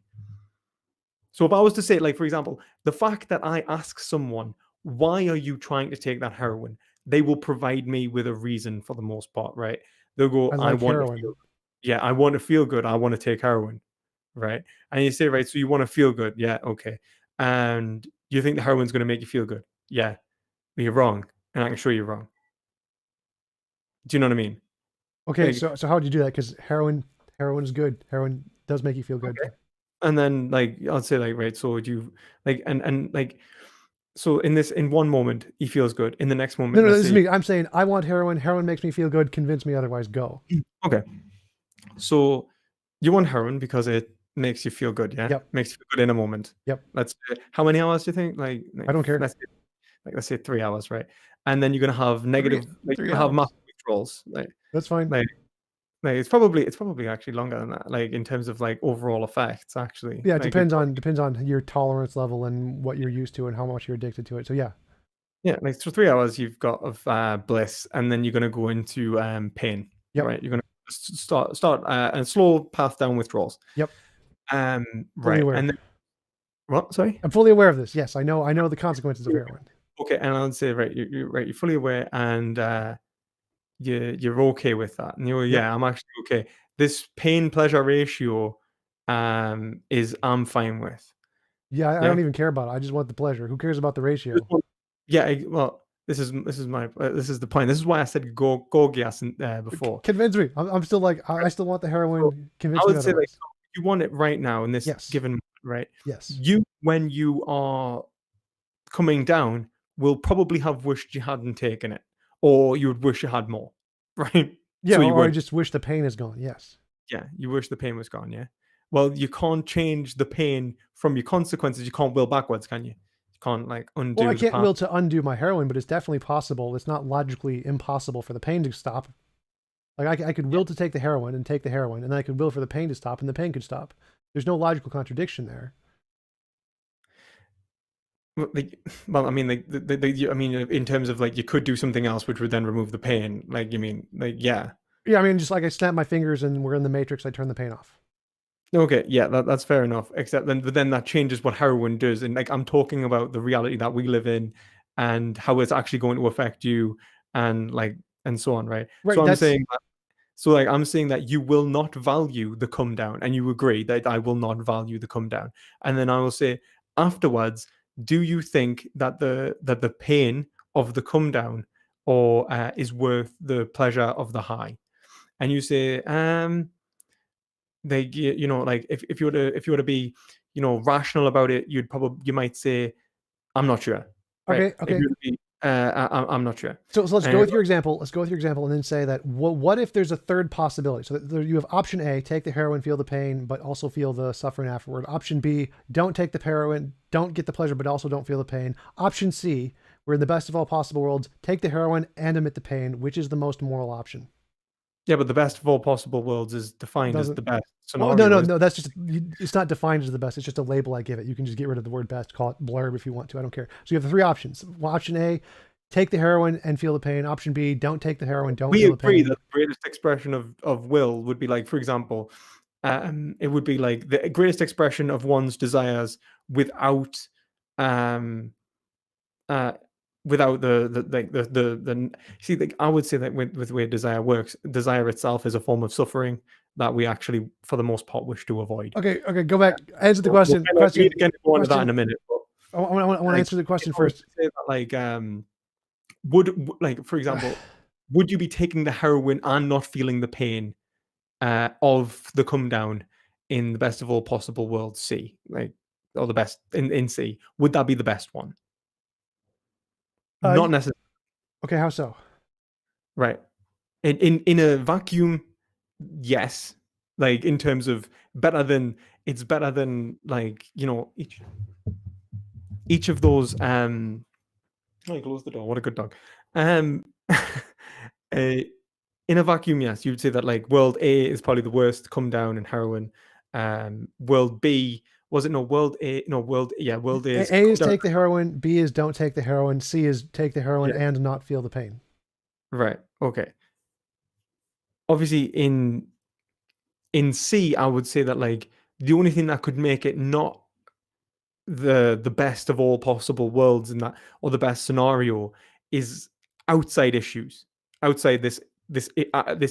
So if I was to say, like, for example, the fact that I ask someone, why are you trying to take that heroin? They will provide me with a reason for the most part, right? They'll go, I want heroin. I want to feel good. I want to take heroin, right? And you say, right, so you want to feel good. Yeah, okay. And you think the heroin's going to make you feel good. Yeah, but you're wrong. And I can show you wrong. Do you know what I mean? Okay, like, so how would you do that? Because heroin is good. Heroin does make you feel good. Okay. And then like I'll say like, right, so would you like and like so in one moment he feels good. In the next moment, no, this is me. I'm saying I want heroin. Heroin makes me feel good. Convince me otherwise. Go. Okay. So you want heroin because it makes you feel good, yeah? Yep. Makes you feel good in a moment. Yep. Let's how many hours do you think? Like I don't care. Let's say 3 hours, right? And then you're gonna have negative like you're gonna have massive withdrawals. Like that's fine. Like it's probably actually longer than that, like in terms of like overall effects, actually. Yeah, it like, depends on your tolerance level and what you're used to and how much you're addicted to it. So yeah. Yeah, like so 3 hours you've got of bliss, and then you're gonna go into pain. Yep. Right. You're gonna start a slow path down withdrawals. Yep. Right. And then what? Sorry? I'm fully aware of this. Yes, I know the consequences of heroin. Okay, and I'll say right, you're fully aware, and you're okay with that. And you're yeah, I'm actually okay. This pain pleasure ratio is I'm fine with. Yeah, I don't even care about it. I just want the pleasure. Who cares about the ratio? Yeah, well, this is the point. This is why I said go gas before. Convince me. I'm still like I still want the heroin. Convince I would me say like you want it right now in this given right. Yes. You when you are coming down will probably have wished you hadn't taken it, or you would wish you had more, right? Yeah, so or I just wish the pain is gone. Yes. Yeah, you wish the pain was gone. Yeah. Well, you can't change the pain from your consequences. You can't will backwards, can you? You can't like undo. Well, I can't will to undo my heroin, but it's definitely possible. It's not logically impossible for the pain to stop. Like I could will to take the heroin and take the heroin, and then I could will for the pain to stop, and the pain could stop. There's no logical contradiction there. Well, I mean, I mean, in terms of like, you could do something else which would then remove the pain. Like, you mean, like, yeah. Yeah, I mean, just like I snap my fingers and we're in the Matrix, I turn the pain off. Okay, yeah, that's fair enough. Except then that changes what heroin does, and like I'm talking about the reality that we live in, and how it's actually going to affect you, and like and so on, right? Right. So I'm saying that. So like I'm saying that you will not value the come down, and you agree that I will not value the come down, and then I will say afterwards, do you think that the pain of the come down or is worth the pleasure of the high? And you say they you know like if you were to be rational about it, you might say I'm not sure. Right? Okay. I'm not sure. So let's go with your example. Let's go with your example and then say that what if there's a third possibility? So that you have option A, take the heroin, feel the pain, but also feel the suffering afterward. Option B, don't take the heroin, don't get the pleasure, but also don't feel the pain. Option C, we're in the best of all possible worlds, take the heroin and admit the pain. Which is the most moral option? Yeah, but the best of all possible worlds is defined as the best scenario. Oh, no, that's just, it's not defined as the best. It's just a label I give it. You can just get rid of the word best, call it blurb if you want to. I don't care. So you have the three options. Well, option A, take the heroin and feel the pain. Option B, don't take the heroin, don't feel the pain. We agree that the greatest expression of will would be like, for example, it would be like the greatest expression of one's desires without without the see, like I would say that with the way desire works, desire itself is a form of suffering, that we actually, for the most part, wish to avoid. Okay, go back. Answer the question. We'll Question. go into that in a minute. But I want to answer the question first. Say that, like, like, for example, would you be taking the heroin and not feeling the pain of the come down in the best of all possible worlds, C, like, or the best in C? Would that be the best one? Not necessarily. Okay, how so? Right. In a vacuum, yes. Like, in terms of it's better than, like, each of those. Oh, you closed the door. What a good dog. In a vacuum, yes, you'd say that, like, world A is probably the worst come down in heroin. World B, was it? No, world A. No, world A is A is take the heroin. B is don't take the heroin. C is take the heroin and not feel the pain. Right. Okay. Obviously, in C, I would say that, like, the only thing that could make it not the best of all possible worlds in that, or the best scenario, is outside issues, outside this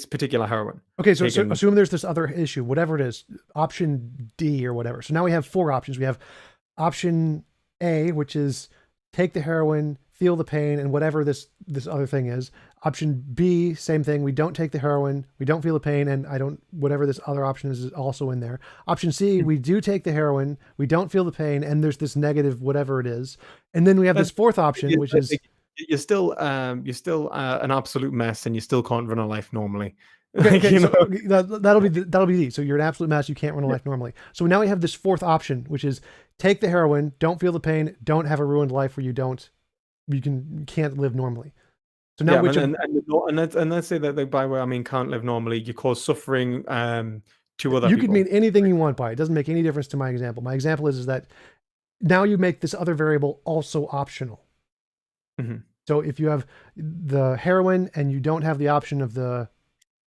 particular heroin. Okay, so assume there's this other issue, whatever it is, option D or whatever. So now we have 4 options. We have option A, which is take the heroin, feel the pain, and whatever this other thing is. Option B, same thing. We don't take the heroin, we don't feel the pain, and whatever this other option is also in there. Option C, we do take the heroin, we don't feel the pain, and there's this negative whatever it is. And then we have this 4th option, which is you're still an absolute mess, and you still can't run a life normally. Okay, so that'll be D. So you're an absolute mess. You can't run a life normally. So now we have this 4th option, which is take the heroin, don't feel the pain, don't have a ruined life where you can't live normally. So now, and let's say that, like, by the way, I mean can't live normally. You cause suffering to other people. You could mean anything you want by it. It doesn't make any difference to my example. My example is that now you make this other variable also optional. Mm-hmm. So if you have the heroin and you don't have the option of the...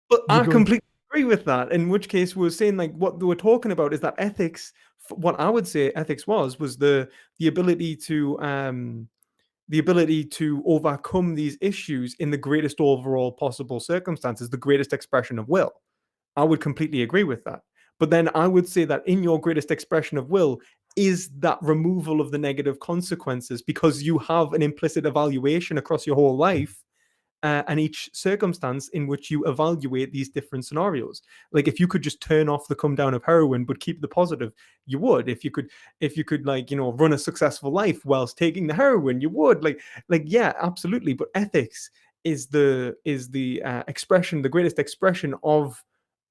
But I completely agree with that, in which case we're saying, like, what we're talking about is that ethics, what I would say ethics was the ability to overcome these issues in the greatest overall possible circumstances, the greatest expression of will. I would completely agree with that. But then I would say that in your greatest expression of will is that removal of the negative consequences, because you have an implicit evaluation across your whole life and each circumstance in which you evaluate these different scenarios. Like, if you could just turn off the come down of heroin but keep the positive, you would. If you could like, run a successful life whilst taking the heroin, you would. Like yeah, absolutely. But ethics is the expression, the greatest expression of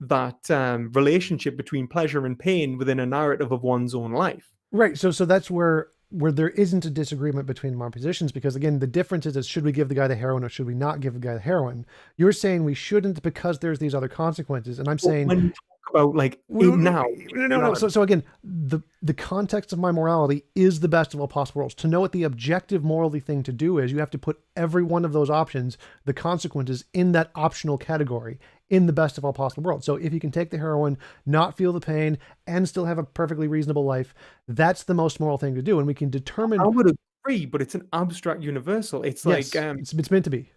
that relationship between pleasure and pain within a narrative of one's own life. Right. So that's where there isn't a disagreement between our positions, because again, the difference is should we give the guy the heroin or should we not give the guy the heroin? You're saying we shouldn't because there's these other consequences, and I'm saying when you talk about, like, now. No. So again, the context of my morality is the best of all possible worlds. To know what the objective morally thing to do is, you have to put every one of those options, the consequences, in that optional category, in the best of all possible worlds. So if you can take the heroin, not feel the pain, and still have a perfectly reasonable life, that's the most moral thing to do. And we can determine... I would agree, but it's an abstract universal. It's yes, like... it's meant to be.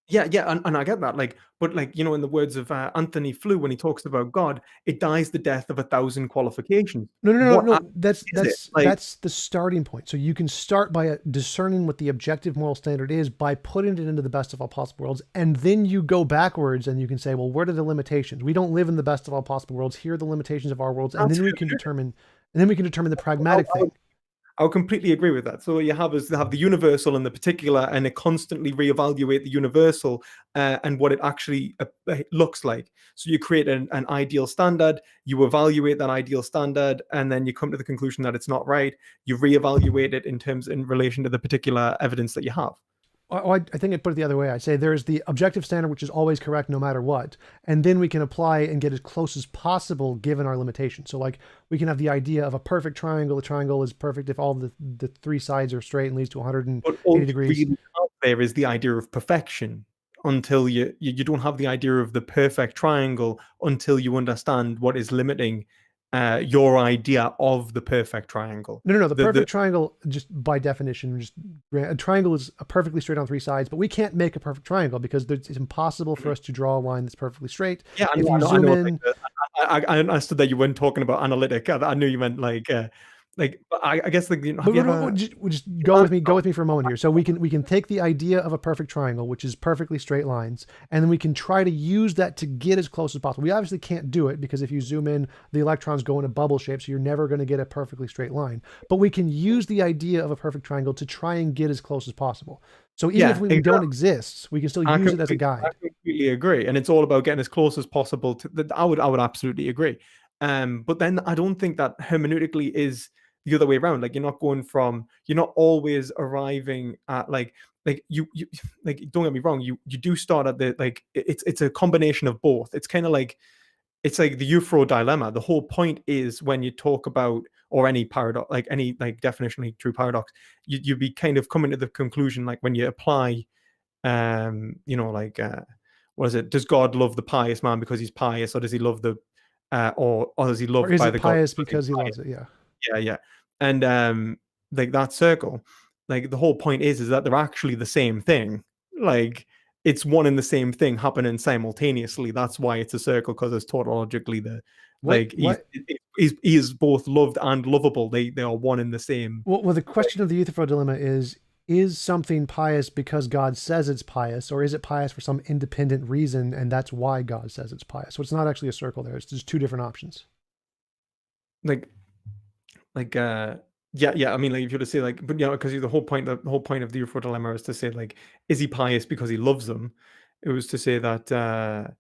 Yeah, and I get that. Like, but, like, in the words of Anthony Flew, when he talks about God, it dies the death of 1,000 qualifications. No. That's the starting point. So you can start by discerning what the objective moral standard is by putting it into the best of all possible worlds, and then you go backwards and you can say, well, what are the limitations? We don't live in the best of all possible worlds. Here are the limitations of our worlds, and then we can determine the pragmatic thing. I'll completely agree with that. So you have the universal and the particular, and it constantly reevaluate the universal and what it actually looks like. So you create an ideal standard, you evaluate that ideal standard, and then you come to the conclusion that it's not right. You reevaluate it in relation to the particular evidence that you have. I think I'd put it the other way. I'd say there's the objective standard, which is always correct no matter what. And then we can apply and get as close as possible given our limitations. So, like, we can have the idea of a perfect triangle. The triangle is perfect if all the 3 sides are straight and leads to 180 degrees. Really out there is the idea of perfection, until you don't have the idea of the perfect triangle until you understand what is limiting your idea of the perfect triangle. No. The perfect triangle, just by definition, a triangle is a perfectly straight on 3 sides, but we can't make a perfect triangle because it's impossible for us to draw a line that's perfectly straight. Yeah, if you zoom in, I understood that you weren't talking about analytic. I knew you meant but I guess like, But have you ever just you go with answered me. Go that with me for a moment here. So we can take the idea of a perfect triangle, which is perfectly straight lines, and then we can try to use that to get as close as possible. We obviously can't do it because if you zoom in, the electrons go in a bubble shape, so you're never going to get a perfectly straight line. But we can use the idea of a perfect triangle to try and get as close as possible. So even if Yeah, we don't exactly. exist, we can still I use it as a I guide. completely agree, and it's all about getting as close as possible to that. I would absolutely agree. But then I don't think that hermeneutically is the other way around. Like you're not always arriving at you like don't get me wrong, you do start at the it's a combination of both. It's like the Eufro dilemma. The whole point is when you talk about or any paradox, like any like definitionally true paradox, you be kind of coming to the conclusion like when you apply what is it? Does God love the pious man because he's pious, or does he love the or is he Or loved is by it the gods pious because he's because he pious? loves it? Yeah. Yeah, yeah. And like that circle, like the whole point is that they're actually the same thing. Like it's one and the same thing happening simultaneously. That's why it's a circle, because it's tautologically the What he's what he is both loved and lovable. They are one in the same. Well, the question of the Euthyphro dilemma is something pious because God says it's pious, or is it pious for some independent reason, and that's why God says it's pious? So it's not actually a circle there. It's just two different options. Like like yeah, I mean, like if you were to say like, but because the whole point of the UFO dilemma is to say like, is he pious because he loves them? It was to say that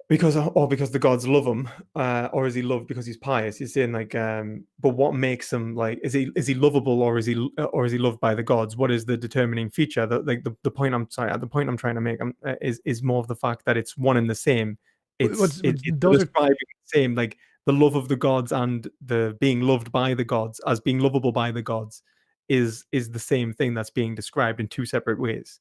because the gods love him, or is he loved because he's pious? He's saying like, but what makes him like, is he lovable, or is he loved by the gods? What is the determining feature? That like the point I'm sorry, the point I'm trying to make is more of the fact that it's one and the same. It's Those are describing the same, like the love of the gods and the being loved by the gods as being lovable by the gods is the same thing that's being described in two separate ways.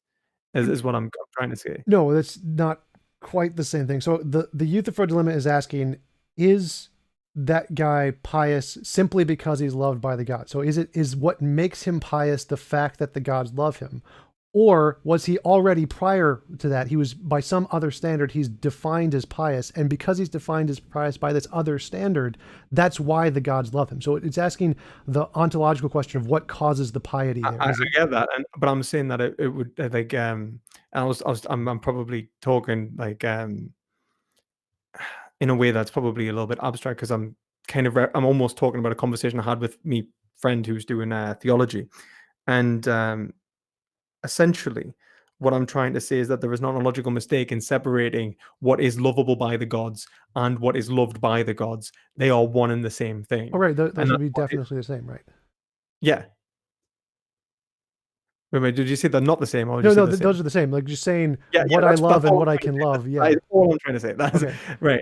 Is what I'm trying to say. no, that's not quite the same thing. So the Euthyphro dilemma is asking, is that guy pious simply because he's loved by the gods? So is what makes him pious the fact that the gods love him? Or was he already prior to that? He was by some other standard, he's defined as pious. And because he's defined as pious by this other standard, that's why the gods love him. So it's asking the ontological question of what causes the piety there. I Is it get that, but I'm saying that it would I'm probably talking like in a way that's probably a little bit abstract, because I'm almost talking about a conversation I had with me friend who's doing theology, and essentially what I'm trying to say is that there is not a logical mistake in separating what is lovable by the gods and what is loved by the gods. They are one and the same all thing, right? Those and would that's be what it, definitely the same, right? yeah. Wait, did you say they're not the same, or did you No, say no, the those same? are the same. Like just saying Yeah, what I that's love and all I'm what I trying to can say. love. That Yeah. is all I'm trying to say. That's Okay. right.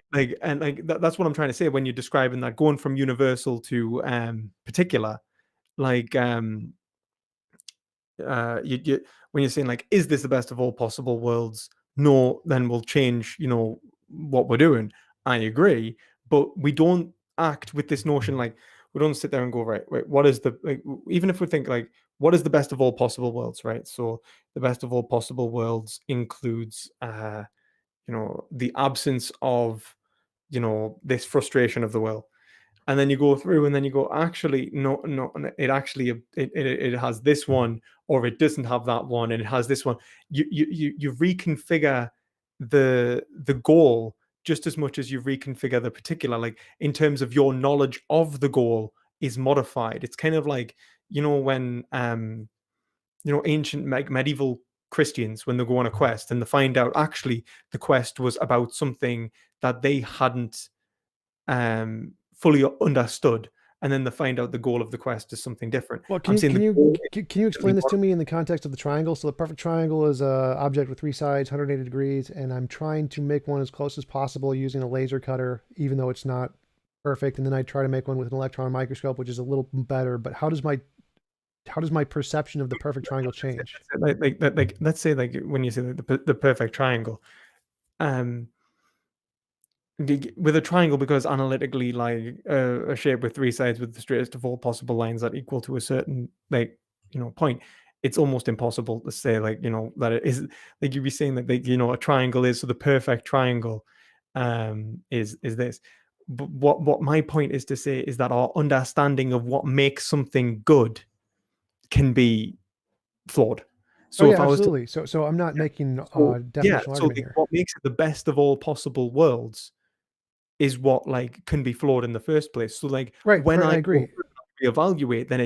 That's what I'm trying to say when you're describing that going from universal to particular. Like you when you're saying like, is this the best of all possible worlds? No, then we'll change. What we're doing. I agree, but we don't act with this notion like we don't sit there and go right. What is the like? Even if we think like, what is the best of all possible worlds? Right. So the best of all possible worlds includes the absence of this frustration of the will, and then you go through and then you go, actually no, it actually it has this one, or it doesn't have that one, and it has this one. You reconfigure the goal just as much as you reconfigure the particular, like in terms of your knowledge of the goal is modified. It's kind of like when ancient medieval Christians, when they go on a quest and they find out actually the quest was about something that they hadn't fully understood, and then they find out the goal of the quest is something different. Well, I'm saying the goal can you is explain this to me in the context of the triangle? So the perfect triangle is a object with three sides, 180 degrees, and I'm trying to make one as close as possible using a laser cutter, even though it's not perfect. And then I try to make one with an electron microscope, which is a little better. But how does my perception of the perfect triangle change? let's say like when you say the perfect triangle, um with a triangle, because analytically like a shape with three sides with the straightest of all possible lines that equal to a certain point, it's almost impossible to say that it is like you'd be saying that a triangle is, so the perfect triangle is this. But what my point is to say is that our understanding of what makes something good can be flawed. Oh So if yeah, I was to absolutely. So I'm not making so a yeah, definitional so argument here. what makes it the best of all possible worlds is what like can be flawed in the first place. So like Right, when right, I I go agree. through and reevaluate, then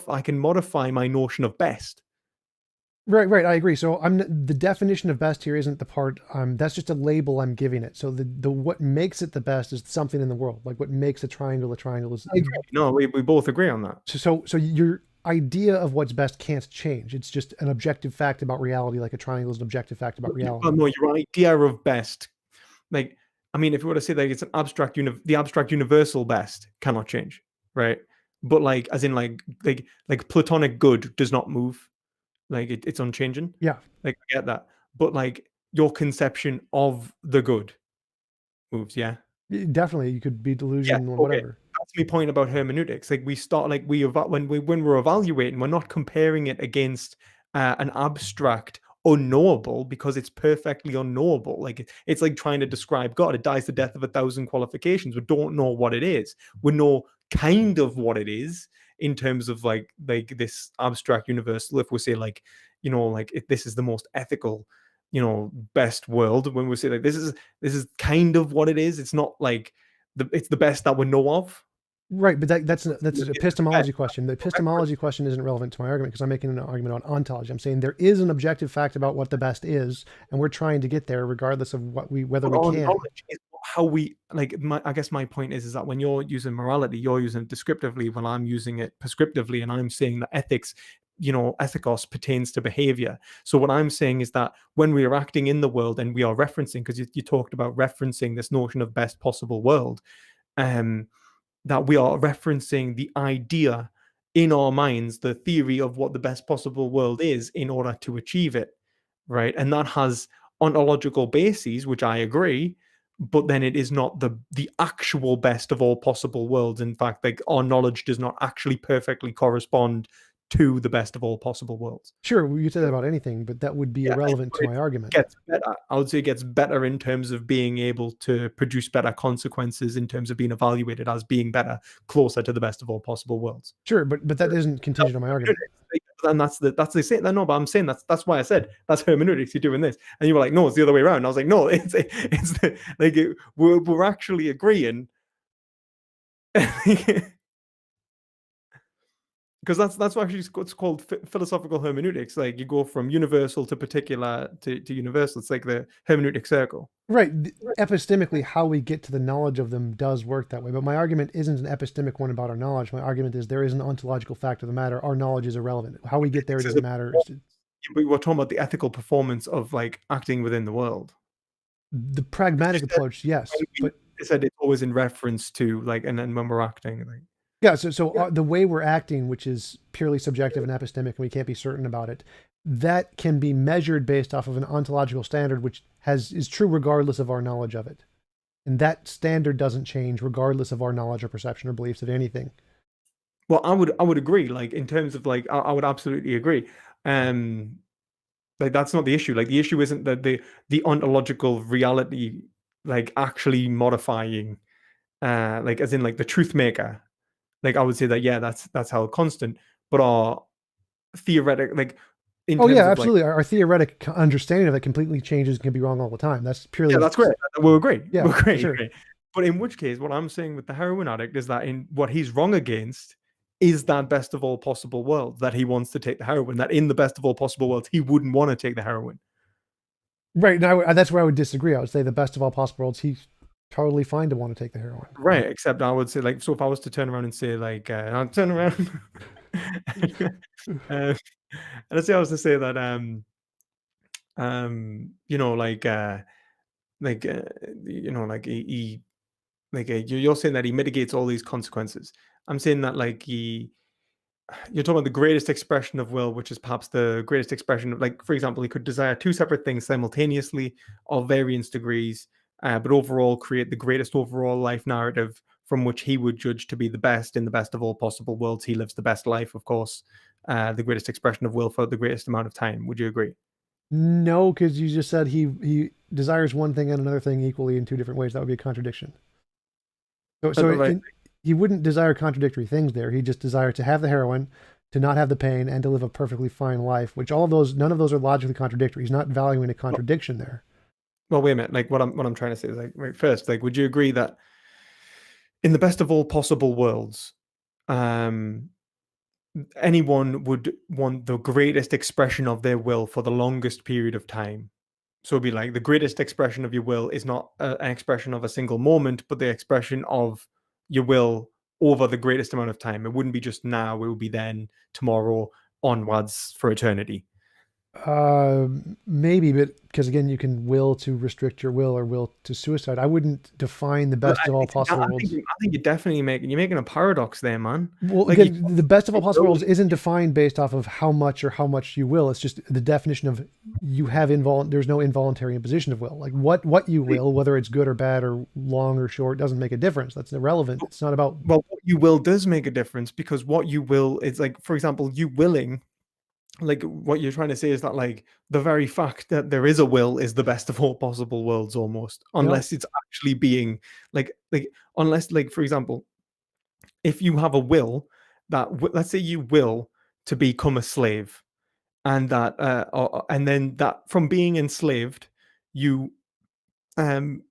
I can modify my notion of best. Right, right, I agree. So the definition of best here isn't the part that's just a label I'm giving it. So the what makes it the best is something in the world. Like what makes a triangle is I agree. No, we both agree on that. so your idea of what's best can't change. It's just an objective fact about reality, like a triangle is an objective fact about reality. Well, no, your idea of best, like, I mean, if you were to say that it's an abstract, the abstract universal best cannot change, right? But like, as in like platonic good does not move, like it's unchanging. Yeah, Like I get that, but like your conception of the good moves, yeah. definitely you could be Yeah, delusional and okay. whatever. That's my point about hermeneutics. Like we start, like when we're evaluating, we're not comparing it against an abstract unknowable because it's perfectly unknowable. Like it's like trying to describe God. It dies the death of a thousand qualifications. We don't know what it is. We know kind of what it is in terms of like this abstract universal. If we say like, like if this is the most ethical, best world, when we say like this is kind of what it is. It's not like it's the best that we know of. Right, but that's It's an the best epistemology question. The for reference. epistemology question isn't relevant to my argument because I'm making an argument on ontology. I'm saying there is an objective fact about what the best is, and we're trying to get there regardless of whether But we our can. knowledge is how we like. I guess my point is that when you're using morality, you're using it descriptively, when I'm using it prescriptively, and I'm saying that ethics, ethikos pertains to behavior. So what I'm saying is that when we are acting in the world and we are referencing, because you talked about referencing this notion of best possible world, um, that we are referencing the idea in our minds, the theory of what the best possible world is in order to achieve it, right? And that has ontological bases, which I agree, but then it is not the actual best of all possible worlds. In fact, like our knowledge does not actually perfectly correspond to the best of all possible worlds. Sure, you said that about anything, but that would be Yeah, irrelevant but to it my argument. gets better. I would say it gets better in terms of being able to produce better consequences, in terms of being evaluated as being better, closer to the best of all possible worlds. Sure, but that isn't That's contingent on my argument. hermeneutics. And that's the same. No, but I'm saying that's why I said that's hermeneutics. You're doing this, and you were like, no, it's the other way around. And I was like, no, we're actually agreeing. Because that's actually what's called philosophical hermeneutics. Like you go from universal to particular to universal. It's like the hermeneutic circle. Right, epistemically, how we get to the knowledge of them does work that way. But my argument isn't an epistemic one about our knowledge. My argument is there is an ontological fact of the matter. Our knowledge is irrelevant. How we get there This is doesn't matter. but we're talking about the ethical performance of like acting within the world. The pragmatic approach, yes, You but said it's always in reference to like, and then when we're acting, like yeah. So the way we're acting, which is purely subjective and epistemic, and we can't be certain about it, that can be measured based off of an ontological standard, which is true regardless of our knowledge of it. And that standard doesn't change regardless of our knowledge or perception or beliefs of anything. well, I would agree. Like in terms of like, I would absolutely agree. Um, like that's not the issue. Like the issue isn't that the ontological reality like actually modifying, like as in like the truth maker. Like I would say that yeah, that's held constant, but our theoretic like in Oh terms yeah, of like absolutely. Our theoretic understanding of it completely changes and can be wrong all the time. That's yeah, purely that's great. We'll agree. yeah, We'll for agree. sure. Agree. But in which case, what I'm saying with the heroin addict is that in what he's wrong against is that best of all possible worlds, that he wants to take the heroin, that in the best of all possible worlds, he wouldn't want to take the heroin. Right. Now that's where I would disagree. I would say the best of all possible worlds, he's totally fine to want to take the heroin. Right. Except I would say, like, so if I was to turn around and say, like, I'll turn around. uh, let's say I was to say that, like, like, like you're saying that he mitigates all these consequences. I'm saying that, like, you're talking about the greatest expression of will, which is perhaps the greatest expression of, like, for example, he could desire two separate things simultaneously of various degrees, but overall create the greatest overall life narrative from which he would judge to be the best in the best of all possible worlds. He lives the best life, of course, the greatest expression of will for the greatest amount of time. Would you agree? No, because you just said he desires one thing and another thing equally in two different ways. That would be a contradiction. So, so Right. he wouldn't desire contradictory things there. He just desires to have the heroin, to not have the pain, and to live a perfectly fine life. Which all of those, none of those are logically contradictory. He's not valuing a Well, contradiction there. well, wait a minute. Like what I'm trying to say is like, right, first, like, would you agree that in the best of all possible worlds, um, anyone would want the greatest expression of their will for the longest period of time? So it'd be like the greatest expression of your will is not an expression of a single moment, but the expression of your will over the greatest amount of time. It wouldn't be just now, it would be then, tomorrow, onwards for eternity. Uh, Maybe, but because again, you can will to restrict your will or will to suicide. I wouldn't define the But best of all possible worlds. I think you're definitely making a paradox there, man. Well, Like you again, the best of all possible know, worlds isn't defined based off of how much or how much you will. It's just the definition of you have there's no involuntary imposition of will. Like what you will, whether it's good or bad or long or short, doesn't make a difference. That's irrelevant. It's not about. well, what you will does make a difference because what you will is like, for example, you willing, like what you're trying to say is that like the very fact that there is a will is the best of all possible worlds almost, No, unless it's actually being like unless, like, for example, if you have a will that let's say you will to become a slave, and that and then that from being enslaved you um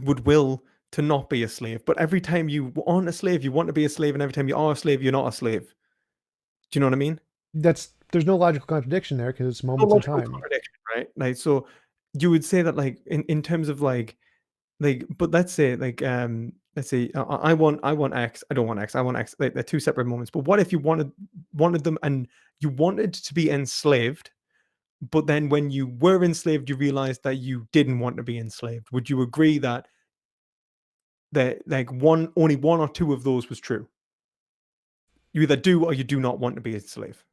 would will to not be a slave, but every time you aren't a slave you want to be a slave, and every time you are a slave you're not a slave. Do you know what I mean? there's no logical contradiction there because it's No moments in logical time. contradiction, right? Like, so you would say that, like, in terms of but let's say I want X, I don't want X, I want X. Like, they're two separate moments. But what if you wanted them, and you wanted to be enslaved, but then when you were enslaved, you realized that you didn't want to be enslaved? Would you agree that like only one or two of those was true? You either do or you do not want to be a slave.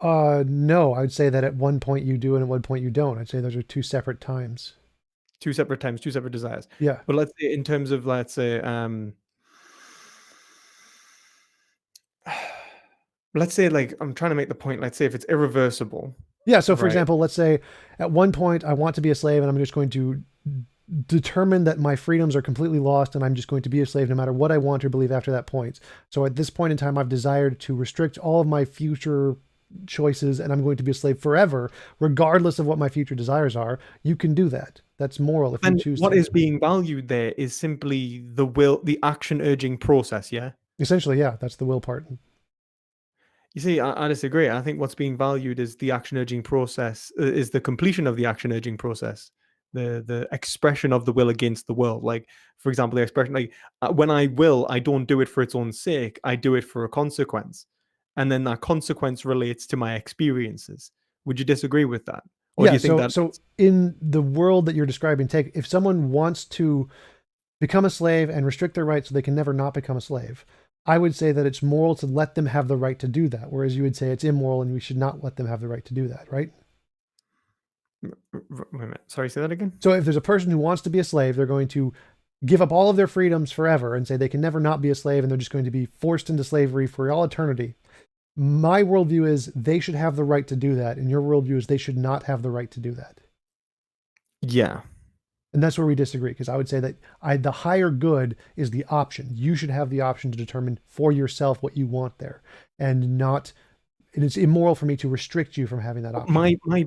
No, I'd say that at one point you do and at one point you don't. I'd say those are two separate times. Two separate times, two separate desires. Yeah. But let's say in terms of, let's say, let's say, like, I'm trying to make the point, let's say if it's irreversible, Yeah. So, for right? example, let's say at one point I want to be a slave and I'm just going to determine that my freedoms are completely lost and I'm just going to be a slave no matter what I want or believe after that point. So, at this point in time, I've desired to restrict all of my future choices and I'm going to be a slave forever, regardless of what my future desires are. You can do that. That's moral if you And choose what to. is being valued there is simply the will, the action urging process, yeah? Essentially, yeah, that's the will part. You see, I disagree. I think what's being valued is the action urging process, is the completion of the action urging process, the expression of the will against the world. Like, for example, the expression, like, when I will, I don't do it for its own sake. I do it for a consequence, and then that consequence relates to my experiences. Would you disagree with that, or do Yeah, you think so that? so in the world that you're describing, take if someone wants to become a slave and restrict their rights so they can never not become a slave, I would say that it's moral to let them have the right to do that, whereas you would say it's immoral and we should not let them have the right to do that, right? Wait a minute. Sorry, say that again. So if there's a person who wants to be a slave, they're going to give up all of their freedoms forever and say they can never not be a slave and they're just going to be forced into slavery for all eternity. My worldview is they should have the right to do that, and your worldview is they should not have the right to do that. Yeah. And that's where we disagree, because I would say that the higher good is the option. You should have the option to determine for yourself what you want there, and not. And it's immoral for me to restrict you from having that option.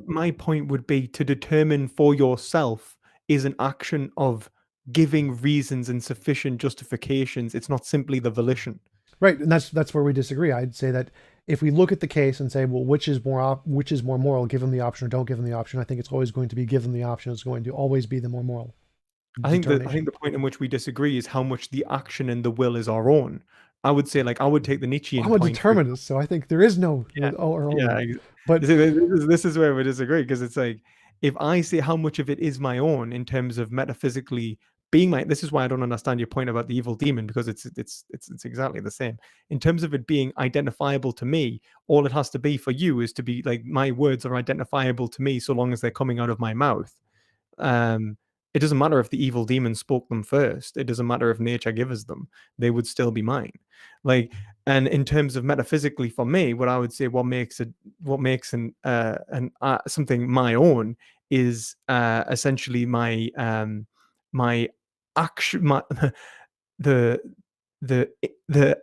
My point would be to determine for yourself is an action of giving reasons and sufficient justifications. It's not simply the volition. Right, and that's where we disagree. I'd say that if we look at the case and say, well, which is more moral, give them the option or don't give them the option. I think it's always going to be give them the option. It's going to always be the more moral I think determination. the point in which we disagree is how much the action and the will is our own. I would say, like, I would take the Nietzschean I'm a point for determinist, so I think there is no yeah, or yeah. only. But This is where we disagree, because it's like, if I say how much of it is my own in terms of metaphysically being my, this is why I don't understand your point about the evil demon, because it's exactly the same in terms of it being identifiable to me. All it has to be for you is to be like, my words are identifiable to me so long as they're coming out of my mouth. Um, it doesn't matter if the evil demon spoke them first. It doesn't matter if nature gives them; they would still be mine. Like, and in terms of metaphysically, for me, what I would say, what makes something my own is essentially my action, the the the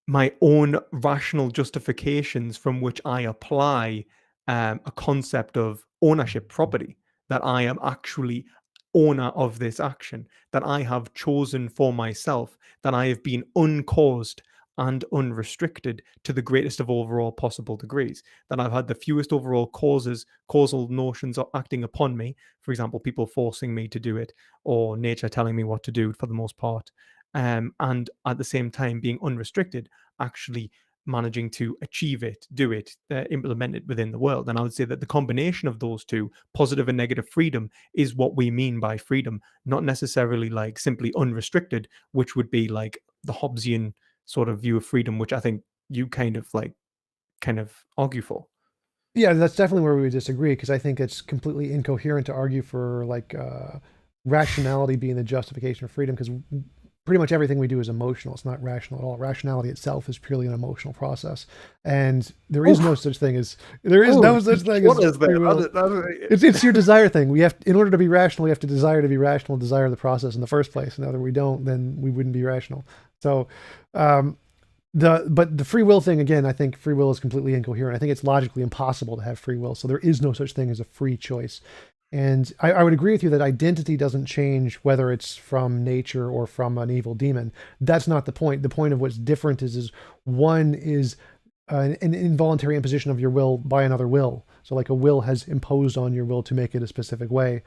my own rational justifications from which I apply a concept of ownership property, that I am actually owner of this action, that I have chosen for myself, that I have been uncaused and unrestricted to the greatest of overall possible degrees, that I've had the fewest overall causal notions of acting upon me, for example, people forcing me to do it or nature telling me what to do for the most part, and at the same time being unrestricted, actually managing to achieve it, do it, implement it within the world. And I would say that the combination of those two, positive and negative freedom, is what we mean by freedom, not necessarily like simply unrestricted, which would be like the Hobbesian sort of view of freedom, which I think you kind of argue for. Yeah, that's definitely where we would disagree, because I think it's completely incoherent to argue for like rationality being the justification of freedom, because pretty much everything we do is emotional. It's not rational at all. Rationality itself is purely an emotional process, and there is no such thing as free will. It's your desire thing. We have, in order to be rational, we have to desire desire the process in the first place. And if we don't, then we wouldn't be rational. So, but the free will thing, again, I think free will is completely incoherent. I think it's logically impossible to have free will. So there is no such thing as a free choice. And I would agree with you that identity doesn't change whether it's from nature or from an evil demon. That's not the point. The point of what's different is one is an involuntary imposition of your will by another will. So like a will has imposed on your will to make it a specific way,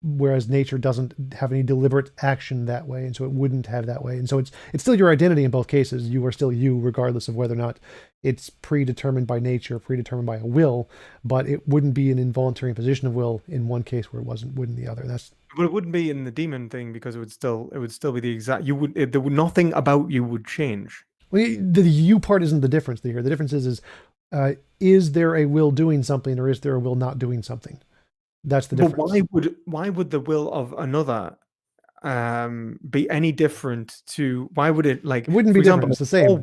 whereas nature doesn't have any deliberate action that way, and so it wouldn't have that way. And so it's still your identity in both cases. You are still you, regardless of whether or not it's predetermined by nature, predetermined by a will, but it wouldn't be an involuntary imposition of will in one case where it wouldn't the other. But it wouldn't be in the demon thing, because it would still be the exact, nothing about you would change. Well, the you part isn't the difference here. The difference is there a will doing something, or is there a will not doing something? That's the difference. But why would the will of another be any different to, why would it, like, it wouldn't be different. It's the same.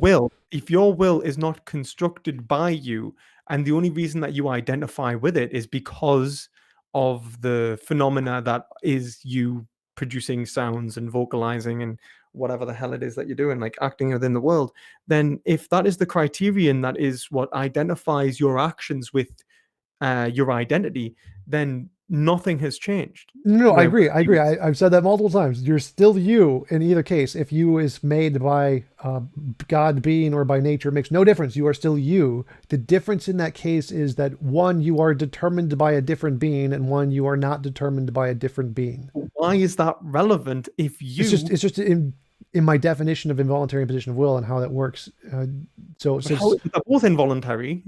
If your will is not constructed by you, and the only reason that you identify with it is because of the phenomena that is you producing sounds and vocalizing and whatever the hell it is that you're doing, like acting within the world, then if that is the criterion, that is what identifies your actions with your identity, then nothing has changed. No, I agree. I've said that multiple times. You're still you in either case. If you is made by God being or by nature, it makes no difference. You are still you. The difference in that case is that one, you are determined by a different being, and one, you are not determined by a different being. Why is that relevant if you... It's just in my definition of involuntary imposition of will and how that works. So they're both involuntary.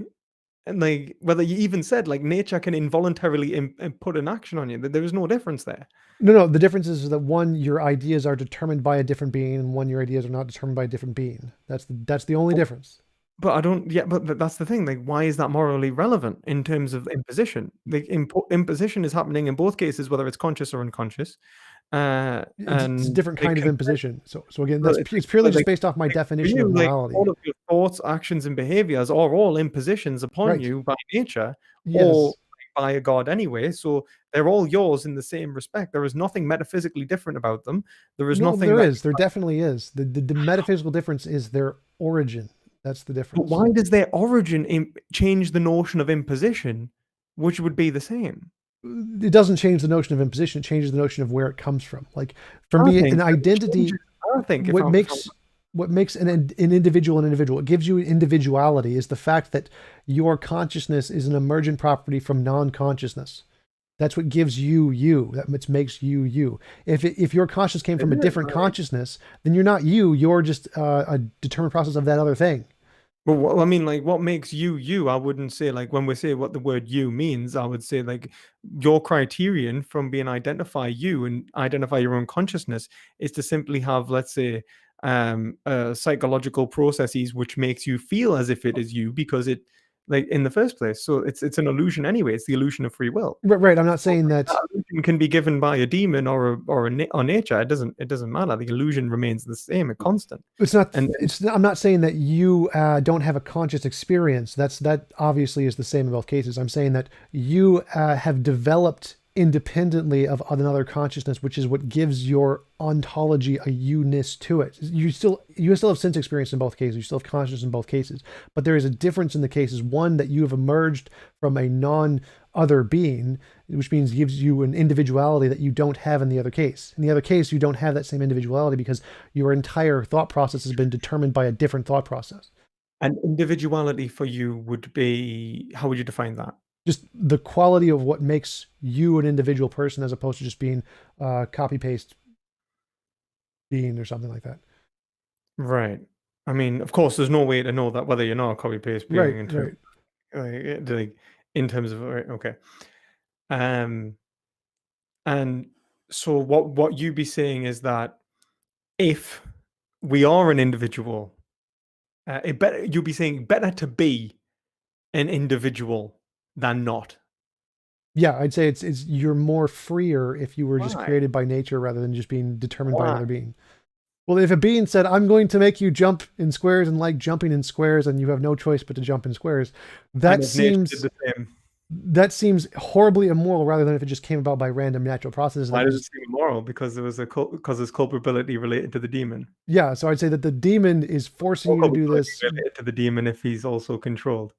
And like, whether you even said like nature can involuntarily put an action on you, there is no difference there. No, the difference is that one, your ideas are determined by a different being, and one, your ideas are not determined by a different being. That's the only difference. But but that's the thing. Like, why is that morally relevant in terms of imposition? Like, imposition is happening in both cases, whether it's conscious or unconscious. It's a different kind of imposition. So again, it's purely just based off my definition of morality. All of your thoughts, actions, and behaviors are all impositions upon you by nature, or by a god anyway. So they're all yours in the same respect. There is nothing metaphysically different about them. There is nothing. There definitely is. The metaphysical difference is their origin. That's the difference. But why does their origin change the notion of imposition, which would be the same? It doesn't change the notion of imposition. It changes the notion of where it comes from. Like for me, an identity. What makes an individual an individual, it gives you individuality, is the fact that your consciousness is an emergent property from non-consciousness. That's what gives you you. That makes you you. If your consciousness came from a different consciousness, then you're not you. You're just a determined process of that other thing. Well, I mean, like, what makes you you? I wouldn't say, like, when we say what the word you means, I would say, like, your criterion from being identify you and identify your own consciousness is to simply have, let's say, psychological processes which makes you feel as if it is you, because it, like in the first place. So it's an illusion anyway. It's the illusion of free will. Right. I'm not saying that That illusion can be given by a demon or nature. It doesn't matter. The illusion remains the same, a constant. it's not. And I'm not saying that you don't have a conscious experience. That obviously is the same in both cases. I'm saying that you have developed independently of another consciousness, which is what gives your ontology a you-ness to it. You still have sense experience in both cases. You still have consciousness in both cases, but there is a difference in the cases. One, that you have emerged from a non-other being, which means gives you an individuality that you don't have in the other case. In the other case, you don't have that same individuality because your entire thought process has been determined by a different thought process. And individuality for you would be, how would you define that? Just the quality of what makes you an individual person, as opposed to just being copy paste being or something like that. Right. I mean, of course, there's no way to know that whether you're not a copy paste being Right, in terms, like, in terms of okay. And so what you'd be saying is that if we are an individual, you'd be saying better to be an individual than not. Yeah, I'd say it's you're more freer if you were just Why? created by nature rather than just being determined by Why? another being. Well, if a being said, "I'm going to make you jump in squares and like jumping in squares, and you have no choice but to jump in squares," that And if nature did seems the same. that seems horribly immoral, rather than if it just came about by random natural processes. Why does it seem immoral? Because there was because there's culpability related to the demon. Yeah, so I'd say that the demon is forcing Or you to do culpability this. related to the demon if he's also controlled.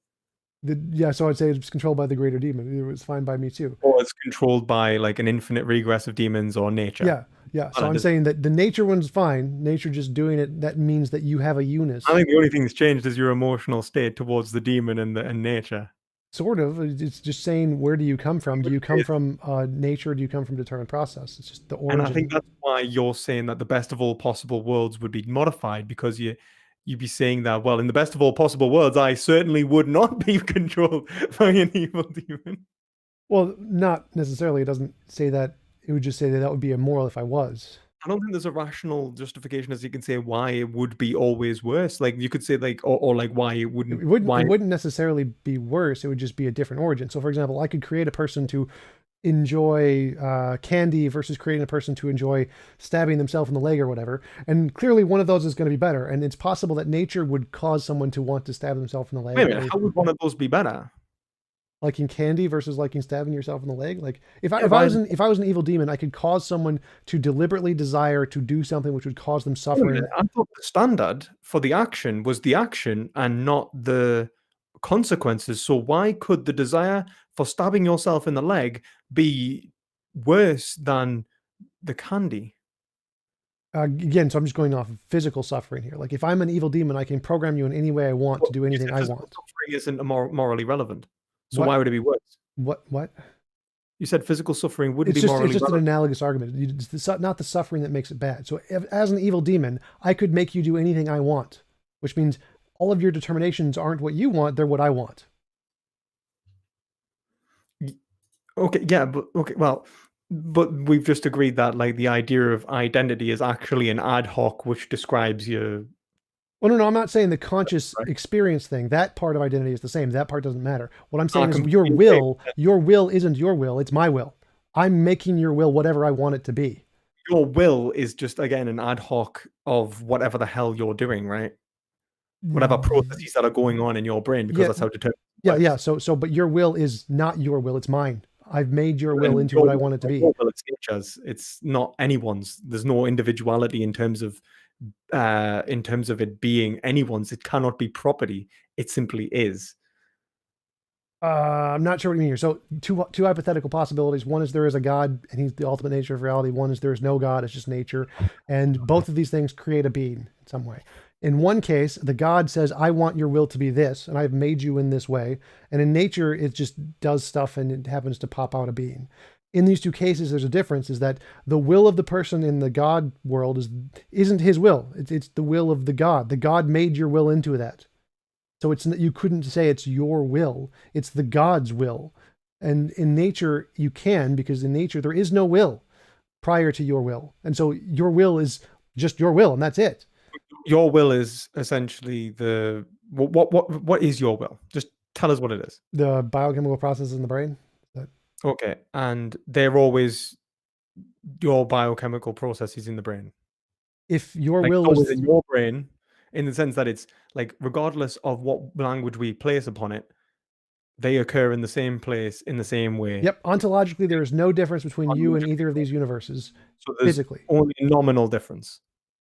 Yeah, so I'd say it's controlled by the greater demon. It was fine by me too. Or it's controlled by like an infinite regress of demons or nature. Yeah, yeah. So I'm saying that the nature one's fine. Nature just doing it, that means that you have a unus. I think the only thing that's changed is your emotional state towards the demon and nature. Sort of. It's just saying, where do you come from? Do you come from nature? Do you come from determined process? It's just the origin. And I think that's why you're saying that the best of all possible worlds would be modified, because you'd be saying that, well, in the best of all possible worlds, I certainly would not be controlled by an evil demon. Well, not necessarily. It doesn't say that. It would just say that that would be immoral if I was. I don't think there's a rational justification as you can say why it would be always worse. Like you could say like, or like why it wouldn't. It wouldn't necessarily be worse. It would just be a different origin. So, for example, I could create a person to enjoy candy versus creating a person to enjoy stabbing themselves in the leg or whatever. And clearly one of those is going to be better. And it's possible that nature would cause someone to want to stab themselves in the leg. Wait a minute, how would one of those be better? Liking candy versus liking stabbing yourself in the leg. Like if I was an evil demon, I could cause someone to deliberately desire to do something which would cause them suffering. I thought the standard for the action was the action and not the consequences. So why could the desire for stabbing yourself in the leg be worse than the candy? Again, so I'm just going off of physical suffering here. Like if I'm an evil demon, I can program you in any way I want to do anything I want. Suffering isn't morally relevant. So What? why would it be worse? What? You said physical suffering wouldn't It's be just morally relevant. an analogous argument. It's not the suffering that makes it bad. So as an evil demon, I could make you do anything I want, which means all of your determinations aren't what you want, they're what I want. Okay, yeah, but okay, well, but we've just agreed that like the idea of identity is actually an ad hoc which describes your. Well, no, I'm not saying the conscious experience thing. That part of identity is the same. That part doesn't matter. What I'm saying is your will isn't your will. It's my will. I'm making your will whatever I want it to be. Your will is just, again, an ad hoc of whatever the hell you're doing, right? Whatever processes that are going on in your brain, because that's how determined. Yeah. So, but your will is not your will. It's mine. I've made your will into what I want it to be. Well, it's nature's. It's not anyone's. There's no individuality in terms of it being anyone's. It cannot be property. It simply is. I'm not sure what you mean here. So two hypothetical possibilities. One is there is a God and he's the ultimate nature of reality. One is there is no God, it's just nature. And both of these things create a being in some way. In one case, the God says, I want your will to be this, and I've made you in this way. And in nature, it just does stuff and it happens to pop out a being. In these two cases, there's a difference, is that the will of the person in the God world isn't his will. It's the will of the God. The God made your will into that. So you couldn't say it's your will. It's the God's will. And in nature, you can, because in nature, there is no will prior to your will. And so your will is just your will, and that's it. Your will is essentially what is your will? Just Tell us what it is. The biochemical processes in the brain. Okay, and they're always your biochemical processes in the brain. If your Like, will it's always was in your brain, in the sense that it's like, regardless of what language we place upon it, they occur in the same place in the same way. Yep, ontologically, there is no difference between you and Ontologically. either of these universes So there's physically. only a nominal difference.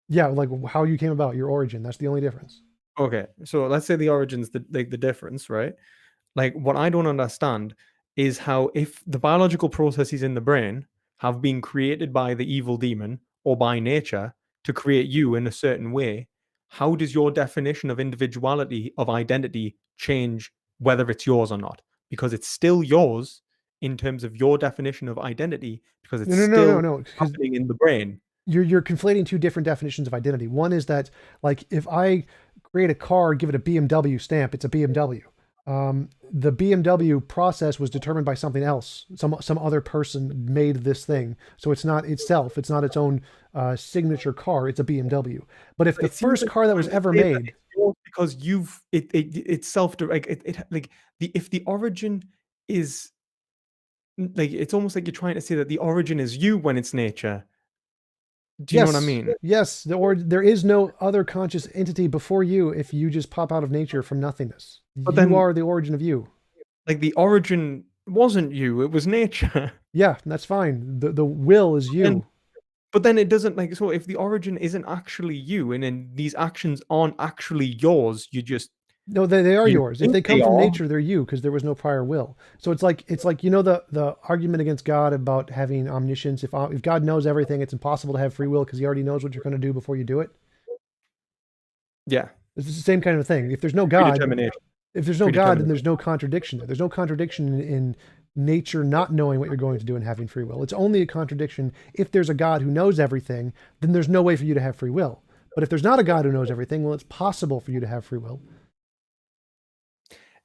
Yeah, like how you came about, your origin. That's the only difference. Okay, so let's say the origin's the difference, right? Like, what I don't understand is how, if the biological processes in the brain have been created by the evil demon or by nature to create you in a certain way, how does your definition of individuality, of identity, change whether it's yours or not? Because it's still yours in terms of your definition of identity, because it's still No, because happening in the brain. you're conflating two different definitions of identity. One is that, like, if I create a car, give it a BMW stamp, it's a BMW. The BMW process was determined by something else. Some other person made this thing, so it's not itself. It's not its own signature car. It's a BMW. But if But the it seems first like car that you're was trying to ever say that made, it's yours because it's self like if the origin is like, it's almost like you're trying to say that the origin is you when it's nature. Do you know what I yes, mean? yes, or there is no other conscious entity before you if you just pop out of nature from nothingness. But You then, are the origin of you. like, the origin wasn't you, it was nature. Yeah, that's fine. The will is And you. but then it doesn't, like, so if the origin isn't actually you, and then these actions aren't actually yours, No, they are you yours. If think they they come from are. nature, they're you because there was no prior will. So it's like the argument against God about having omniscience. If God knows everything, it's impossible to have free will because He already knows what you're going to do before you do it. Yeah, It's the same kind of thing. predetermination, If there's no God, then predetermined. there's no contradiction there. There's no contradiction in nature not knowing what you're going to do and having free will. It's only a contradiction if there's a God who knows everything. Then there's no way for you to have free will. But if there's not a God who knows everything, well, it's possible for you to have free will.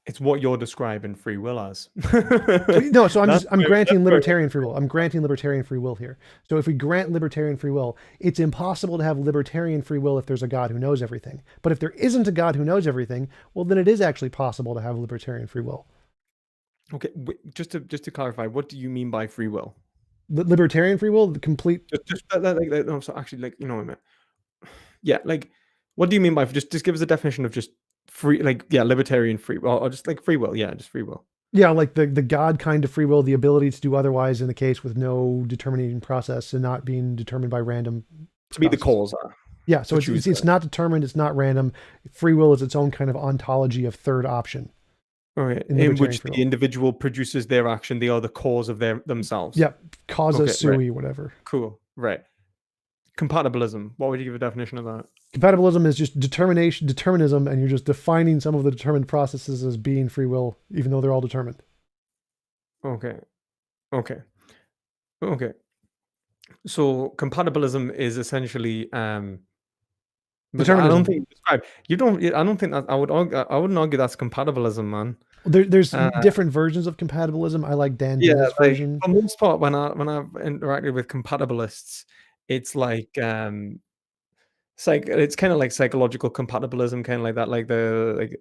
It's what you're describing free will as. So I'm That's granting where libertarian free will. I'm granting libertarian free will here. So if we grant libertarian free will, it's impossible to have libertarian free will if there's a God who knows everything. But if there isn't a God who knows everything, well, then it is actually possible to have libertarian free will. Okay, just to clarify, what do you mean by free will? Libertarian free will, the complete. Just no, so actually, like, you know what I mean? Yeah, like, what do you mean by, just give us a definition of just free, like, yeah, libertarian free, or just like free will, yeah, just free will. Yeah, like the God kind of free will, the ability to do otherwise in the case with no determining process and not being determined by random. To be the process. cause. Yeah, so To choose it's not determined, it's not random. Free will is its own kind of ontology of third option. Okay, In in libertarian which free the will. individual produces their action, they are the cause of themselves. Yep, causa Okay, right, sui, whatever. cool, right. Compatibilism. What would you give a definition of that? Compatibilism is just determinism, and you're just defining some of the determined processes as being free will, even though they're all determined. Okay, okay, okay. So compatibilism is essentially, but I don't Determinism. think you describe. You don't. I don't think that I would argue. I wouldn't argue that's compatibilism, man. There's Uh, different versions of compatibilism. I like Dan yeah, Dennis' like, version. for the most part, when I've interacted with compatibilists, it's like, it's kind of like psychological compatibilism, kind of like that, like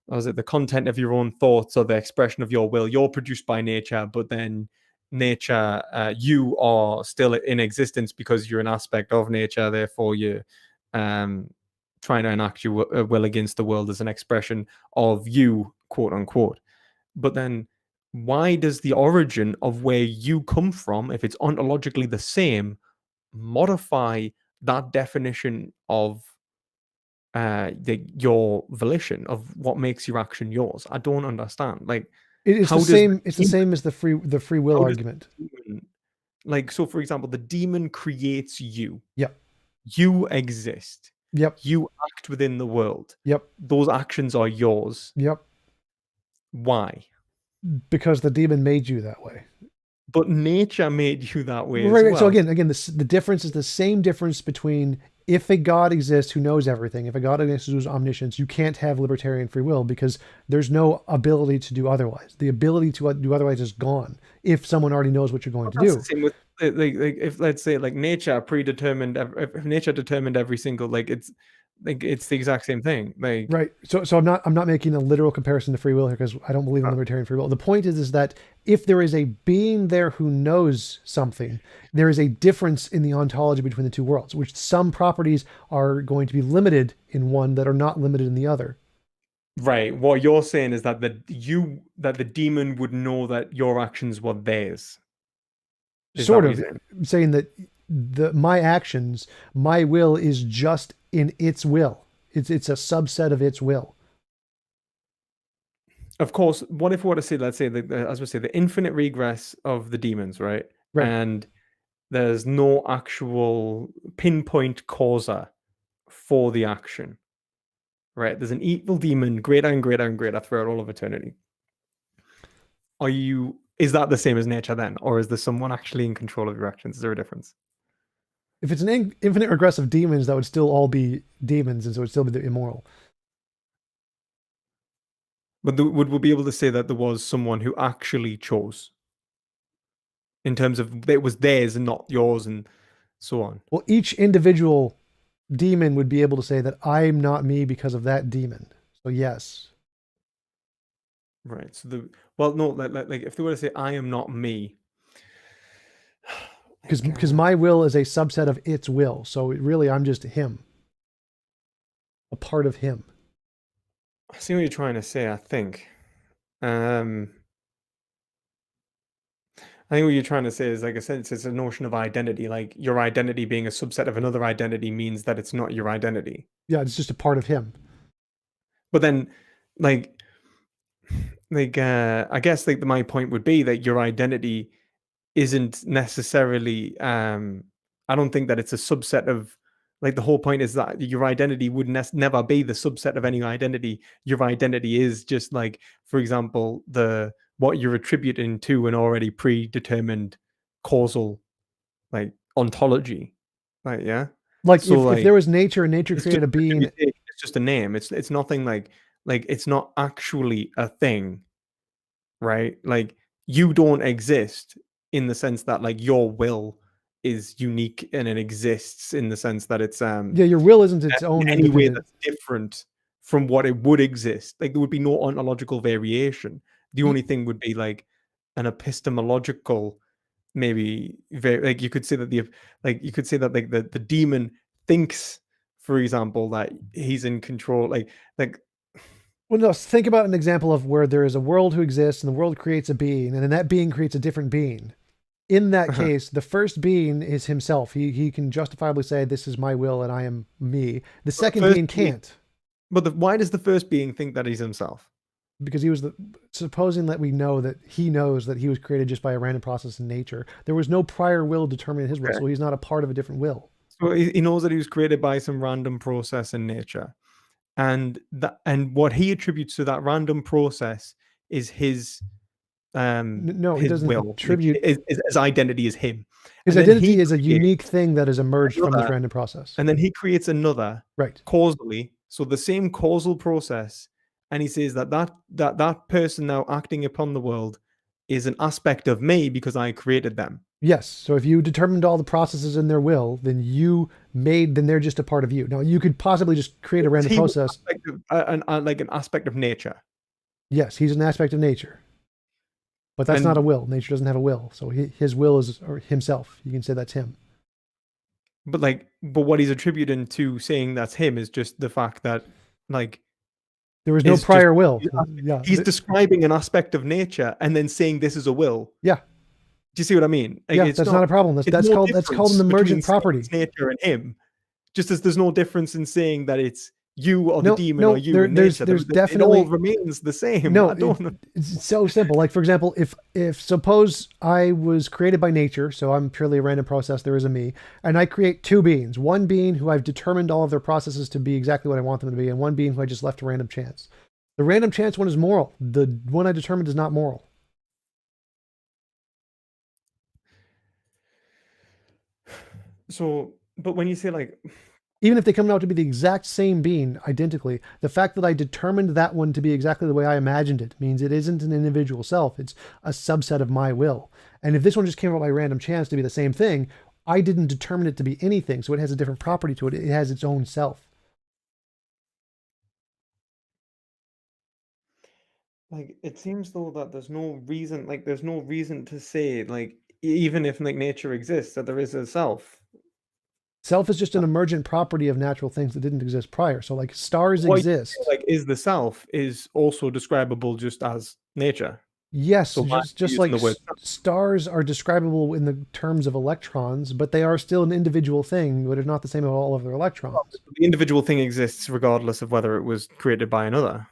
was it the content of your own thoughts or the expression of your will? You're produced by nature, but then nature, you are still in existence because you're an aspect of nature. Therefore, you're um, trying to enact your will against the world as an expression of you, quote unquote. But then, why does the origin of where you come from, if it's ontologically the same, modify that definition of your volition, of what makes your action yours? I don't understand. Like, It's the how does the same. It's the demon, same as the free will how does argument. the demon, like, so for example, the demon creates you. Yep. You exist. Yep. You act within the world. Yep. Those actions are yours. Yep. Why? Because the demon made you that way. But nature made you that way as Right. well. So again, the difference is the same difference between if a God exists who knows everything, if a God exists who's omniscience, you can't have libertarian free will because there's no ability to do otherwise. The ability to do otherwise is gone if someone already knows what you're going to That's do. the same with, like if, let's say, like, nature predetermined, if nature determined every single, like, it's Like it's the exact same thing. Like Right. So I'm not making a literal comparison to free will here because I don't believe in libertarian free will. The point is that if there is a being there who knows something, there is a difference in the ontology between the two worlds, which some properties are going to be limited in one that are not limited in the other. right. What you're saying is that the demon would know that your actions were theirs. Is that Sort what you're of saying? saying that my actions, my will is just in its will. It's a subset of its will. Of course, what if we were to say, let's say, as we say, the infinite regress of the demons, right? Right. And there's no actual pinpoint causa for the action, right? There's an evil demon, greater and greater and greater throughout all of eternity. Is that the same as nature then? Or is there someone actually in control of your actions? Is there a difference? If it's an infinite regress of demons, that would still all be demons, and so it would still be immoral. But would we be able to say that there was someone who actually chose in terms of it was theirs and not yours and so on? Well, each individual demon would be able to say that I'm not me because of that demon. So yes. Right. So no, like if they were to say I am not me, Because my will is a subset of its will. So really, I'm just him, a part of him. I see what you're trying to say. I think what you're trying to say is, like I said, it's a notion of identity. Like your identity being a subset of another identity means that it's not your identity. Yeah, it's just a part of him. But then, like I guess like my point would be that your identity isn't necessarily. I don't think that it's a subset of. Like the whole point is that your identity would never be the subset of any identity. Your identity is just like, for example, what you're attributing to an already predetermined causal like ontology. Like yeah. Like So if there was nature and nature created a being. it's just a name. It's nothing like it's not actually a thing, right? Like you don't exist in the sense that like your will is unique and it exists in the sense that it's Yeah, your will isn't its own in any way independent. that's different from what it would exist. Like there would be no ontological variation. The only thing would be like an epistemological, maybe like you could say that like the demon thinks, for example, that he's in control. Like Well, no, think about an example of where there is a world who exists and the world creates a being, and then that being creates a different being. In that case, the first being is himself. He can justifiably say, "This is my will, and I am me." The second being can't, but why does the first being think that he's himself? because he was supposing that we know that he knows that he was created just by a random process in nature. There was no prior will determining his will, so he's not a part of a different will. So he knows that he was created by some random process in nature, and what he attributes to that random process is his No, he his doesn't will. attribute. His identity is him. His identity is a unique thing that has emerged from this random process. And then he creates another right causally. So the same causal process, and he says that person now acting upon the world is an aspect of me because I created them. Yes. So if you determined all the processes in their will, then they're just a part of you. Now you could possibly just create a random process. Like an aspect of nature. Yes, he's an aspect of nature. But that's not a will. Nature doesn't have a will. So his will is himself. You can say that's him. But what he's attributing to saying that's him is just the fact that like there was no prior will. Yeah. He's describing an aspect of nature and then saying this is a will. Yeah. Do you see what I mean? Like, yeah, that's not a problem. That's called an emergent property. Nature and him. Just as there's no difference in saying that it's you or the demon or you and there's nature. definitely it all remains the same. No, it's so simple. Like for example, if suppose I was created by nature, so I'm purely a random process, there is a me, and I create two beings. One being who I've determined all of their processes to be exactly what I want them to be, and one being who I just left to random chance. The random chance one is moral. The one I determined is not moral. So, but when you say like, even if they come out to be the exact same being identically, the fact that I determined that one to be exactly the way I imagined it means it isn't an individual self. It's a subset of my will. And if this one just came out by random chance to be the same thing, I didn't determine it to be anything. So it has a different property to it. It has its own self. Like, it seems though that there's no reason to say, like, even if like nature exists, that there is a self. Self is just an emergent property of natural things that didn't exist prior. So like stars What you feel exist. like is the self is also describable just as nature. Yes, So why are you just using like the word self? stars are describable in the terms of electrons, but they are still an individual thing, but are not the same as all of their electrons. The individual thing exists regardless of whether it was created by another.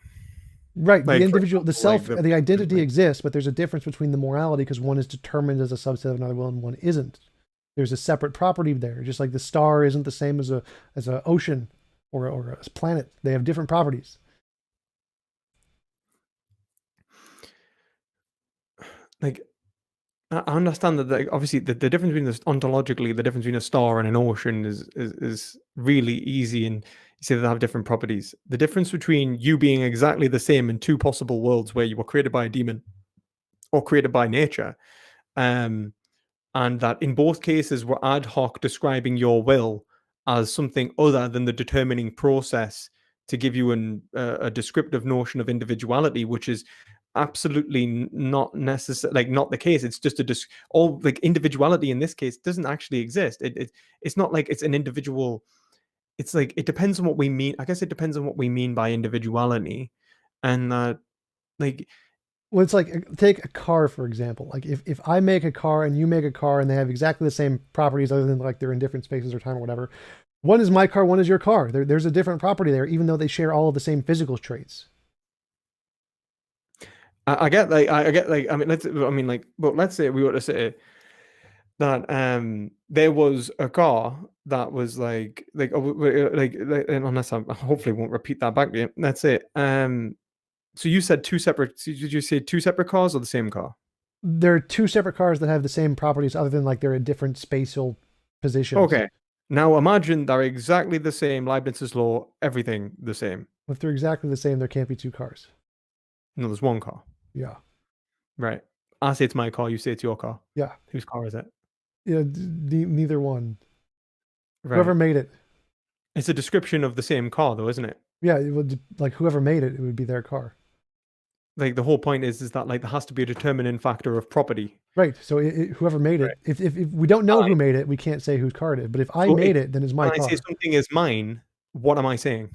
Right, the Like for individual, the example, like self, the identity like exists, but there's a difference between the morality because one is determined as a subset of another will and one isn't. There's a separate property there, just like the star isn't the same as a ocean or a planet. They have different properties. like I understand that obviously the difference between this ontologically, the difference between a star and an ocean is really easy, and you say they have different properties. The difference between you being exactly the same in two possible worlds where you were created by a demon or created by nature, um, and that in both cases we're ad hoc describing your will as something other than the determining process to give you a descriptive notion of individuality, which is absolutely not necessary, like not the case. It's just all like individuality in this case doesn't actually exist. It's not like it's an individual. It's like it depends on what we mean. I guess it depends on what we mean by individuality, and that like Well, it's like take a car for example. Like if I make a car and you make a car and they have exactly the same properties, other than like they're in different spaces or time or whatever. One is my car, one is your car. There's a different property there, even though they share all of the same physical traits. I get like I get like I mean like but let's say we were to say that there was a car that was like and unless I hopefully won't repeat that back to you. That's it. So you said two separate. Did you say two separate cars or the same car? There are two separate cars that have the same properties, other than like they're in different spatial positions. Okay. Now imagine they're exactly the same. Leibniz's law, everything the same. If they're exactly the same, there can't be two cars. No, there's one car. Yeah, Right. I say it's my car. You say it's your car. yeah, Whose car is it? yeah. Neither one. Whoever Right. made it. It's a description of the same car, though, isn't it? Yeah, it would like whoever made it. It would be their car. Like the whole point is that like there has to be a determining factor of property. Right. So whoever made Right. it, if we don't know I, who made it, we can't say whose car it is. But if I so made it, then it's my when I say car. something is mine, what am I saying?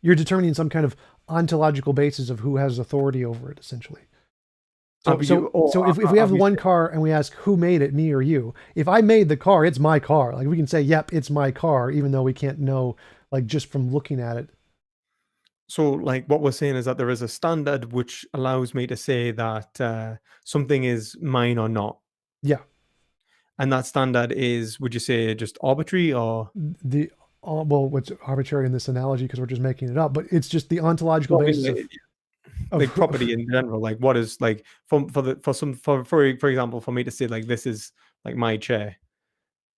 You're determining some kind of ontological basis of who has authority over it, essentially. So, Have you, or if we have have you one car and we ask who made it, me or you, if I made the car, it's my car. Like we can say, yep, it's my car, even though we can't know, like just from looking at it. So, like, what we're saying is that there is a standard which allows me to say that something is mine or not. Yeah. And that standard is, would you say, just arbitrary or? Well, what's arbitrary in this analogy because we're just making it up, but it's just the ontological Well, I basis mean, like property in general. Like, what is like for example, for me to say like this is like my chair.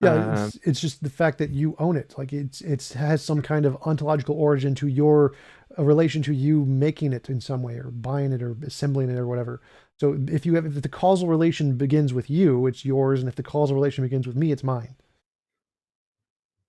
Yeah, it's just the fact that you own it. Like it has some kind of ontological origin to your a relation to you making it in some way or buying it or assembling it or whatever. So if the causal relation begins with you, it's yours, and if the causal relation begins with me, it's mine.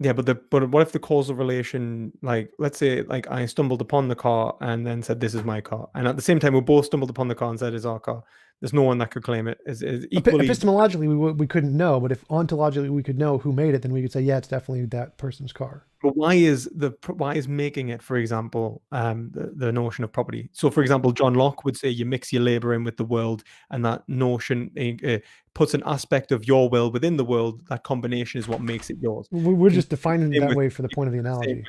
Yeah, but what if the causal relation, like let's say like I stumbled upon the car and then said this is my car, and at the same time we both stumbled upon the car and said it's our car. There's no one that could claim it. Is equally. Epistemologically, we couldn't know, but if ontologically we could know who made it, then we could say, yeah, it's definitely that person's car. But why is making it, for example, the notion of property? So, for example, John Locke would say you mix your labor in with the world, and that notion puts an aspect of your will within the world. That combination is what makes it yours. We're You just can do the defining it same that with- way for the you point of the can do the same analogy.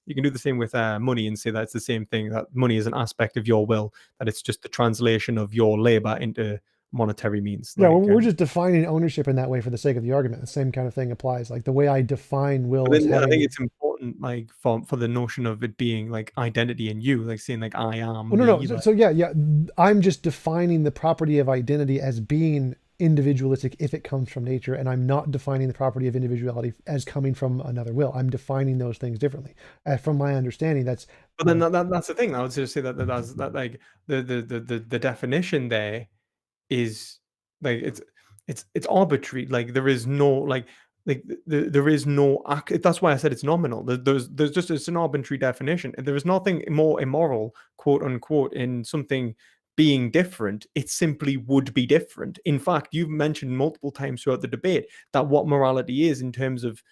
you can do the same with money and say that it's the same thing. That money is an aspect of your will. That it's just the translation of your labor into monetary means. Yeah, we're just defining ownership in that way for the sake of the argument. The same kind of thing applies. Like the way I define will as I having. think it's important, like for the notion of it being like identity in you, like saying like I am. Well, no. Me, like, So yeah. I'm just defining the property of identity as being individualistic if it comes from nature, and I'm not defining the property of individuality as coming from another will. I'm defining those things differently. From my understanding, that's. but then that's the thing. I would just say that's like the definition there is like it's arbitrary. Like there is no like like there is no that's why I said it's nominal. There's just it's an arbitrary definition, and there is nothing more immoral, quote unquote, in something being different. It simply would be different. In fact, you've mentioned multiple times throughout the debate that what morality is in terms of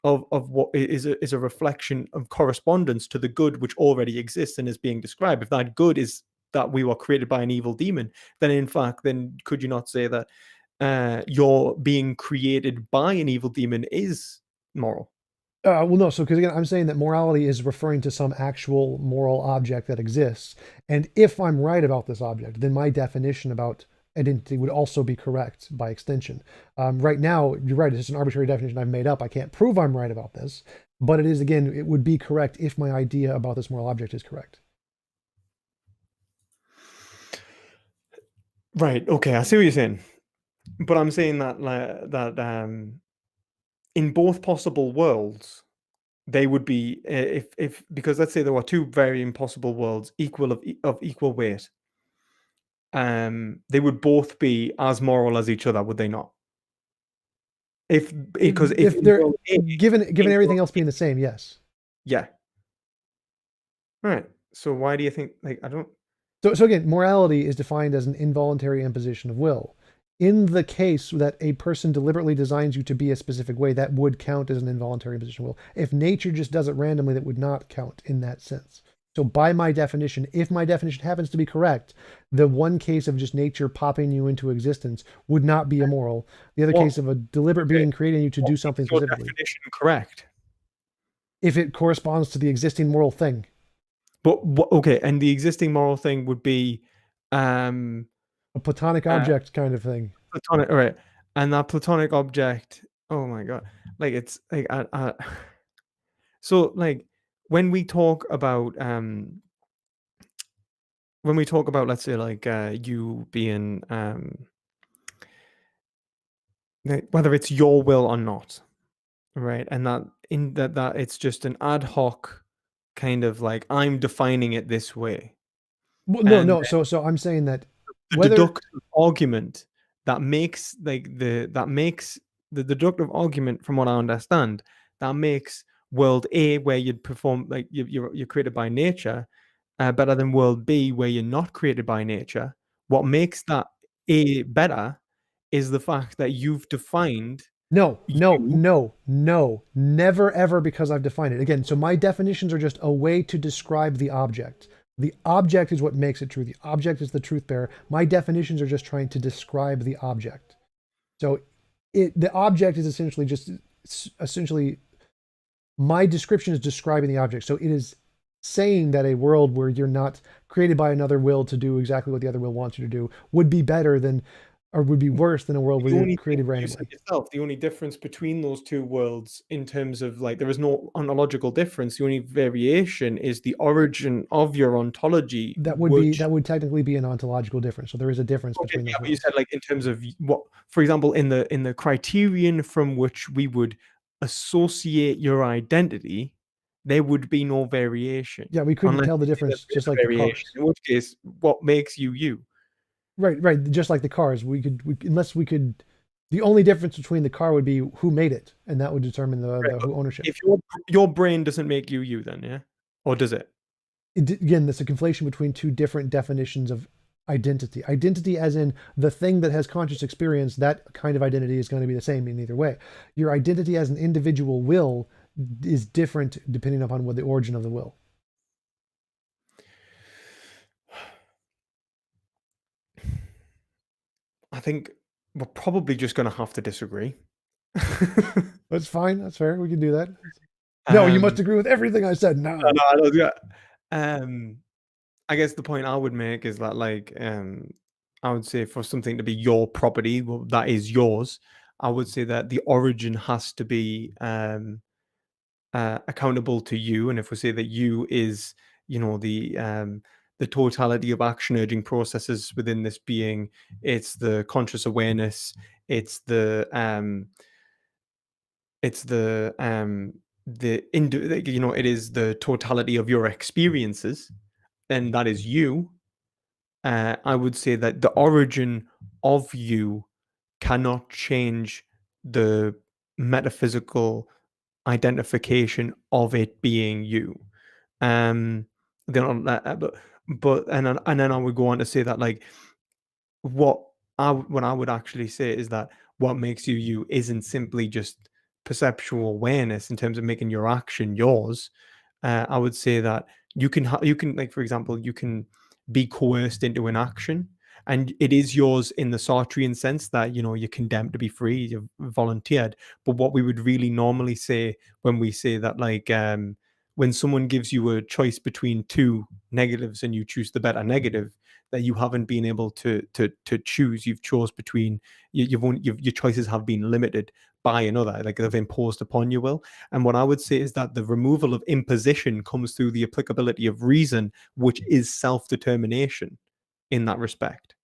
what is a reflection of correspondence to the good which already exists and is being described. If that good is that we were created by an evil demon, then in fact, then could you not say that your being created by an evil demon is moral? Well, no. So, because again, I'm saying that morality is referring to some actual moral object that exists. And if I'm right about this object, then my definition about identity would also be correct by extension. Right now, you're right. It's just an arbitrary definition I've made up. I can't prove I'm right about this, but it is, again, it would be correct if my idea about this moral object is correct. Right. Okay. I see what you're saying, but I'm saying that in both possible worlds, they would be if because let's say there were two very impossible worlds equal of equal weight, they would both be as moral as each other, would they not? If because if If in they're world A, given in everything world else A, being the same, yes. yeah, right. So why do you think like I don't? So again, morality is defined as an involuntary imposition of will. In the case that a person deliberately designs you to be a specific way, that would count as an involuntary imposition of will. If nature just does it randomly, that would not count in that sense. So by my definition, if my definition happens to be correct, the one case of just nature popping you into existence would not be immoral. The other What case of a deliberate okay? being creating you to What do makes something your specifically, definition correct? if it corresponds to the existing moral thing. But what, okay, and the existing moral thing would be um A platonic uh object kind of thing. platonic, all right, and that platonic object. Oh my god, like it's like so like when we talk about let's say like you being whether it's your will or not, right? And that in that it's just an ad hoc kind of like I'm defining it this way. Well, no, And no. So I'm saying that the whether deductive argument that makes the deductive argument from what I understand that makes world A where you'd perform like you're created by nature better than world B where you're not created by nature. What makes that A better is the fact that you've defined no, no, you. no, no, never ever, because I've defined it. Again, so my definitions are just a way to describe the object. The object is what makes it true. The object is the truth bearer. My definitions are just trying to describe the object. So the object is essentially my description is describing the object. So it is saying that a world where you're not created by another will to do exactly what the other will wants you to do would be better than, or would be worse than, a world where The you're only thing created you said randomly. yourself, the only difference between those two worlds in terms of like there is no ontological difference. The only variation is the origin of your ontology, That which would technically be an ontological difference. So there is a difference okay, between yeah, those but you worlds. said like in terms of what, for example, in the criterion from which we would associate your identity, there would be no variation Yeah, we couldn't unless tell the you say that difference, there is just a like the variation. cars. In which case, what makes you you? Right, right. Just like the cars, unless we could, the only difference between the car would be who made it, and that would determine Right, the but who ownership. if your brain doesn't make you you, then yeah, or does it? Again, that's a conflation between two different definitions of identity. Identity, as in the thing that has conscious experience, that kind of identity is going to be the same in either way. Your identity as an individual will is different depending upon what the origin of the will. I think we're probably just going to have to disagree. That's fine. That's fair. We can do that. No, you must um, agree with everything I said. no, No. no, I don't do that. I guess the point I would make is that, like, I would say for something to be your property, well, that is yours. I would say that the origin has to be accountable to you, and if we say that you is, you know, the totality of action urging processes within this being, it's the conscious awareness, it's the it's you know, it is the totality of your experiences, and that is you. I would say that the origin of you cannot change the metaphysical identification of it being you. Then but and then I would go on to say that like what I would actually say is that what makes you you isn't simply just perceptual awareness in terms of making your action yours. I would say that you can like for example you can be coerced into an action, and it is yours in the Sartrean sense that you're condemned to be free, you've volunteered. But what we would really normally say when we say that when someone gives you a choice between two negatives and you choose the better negative, that you haven't been able to choose. You've chose between your choices have been limited by another, like they've imposed upon your will. And what I would say is that the removal of imposition comes through the applicability of reason, which is self-determination in that respect.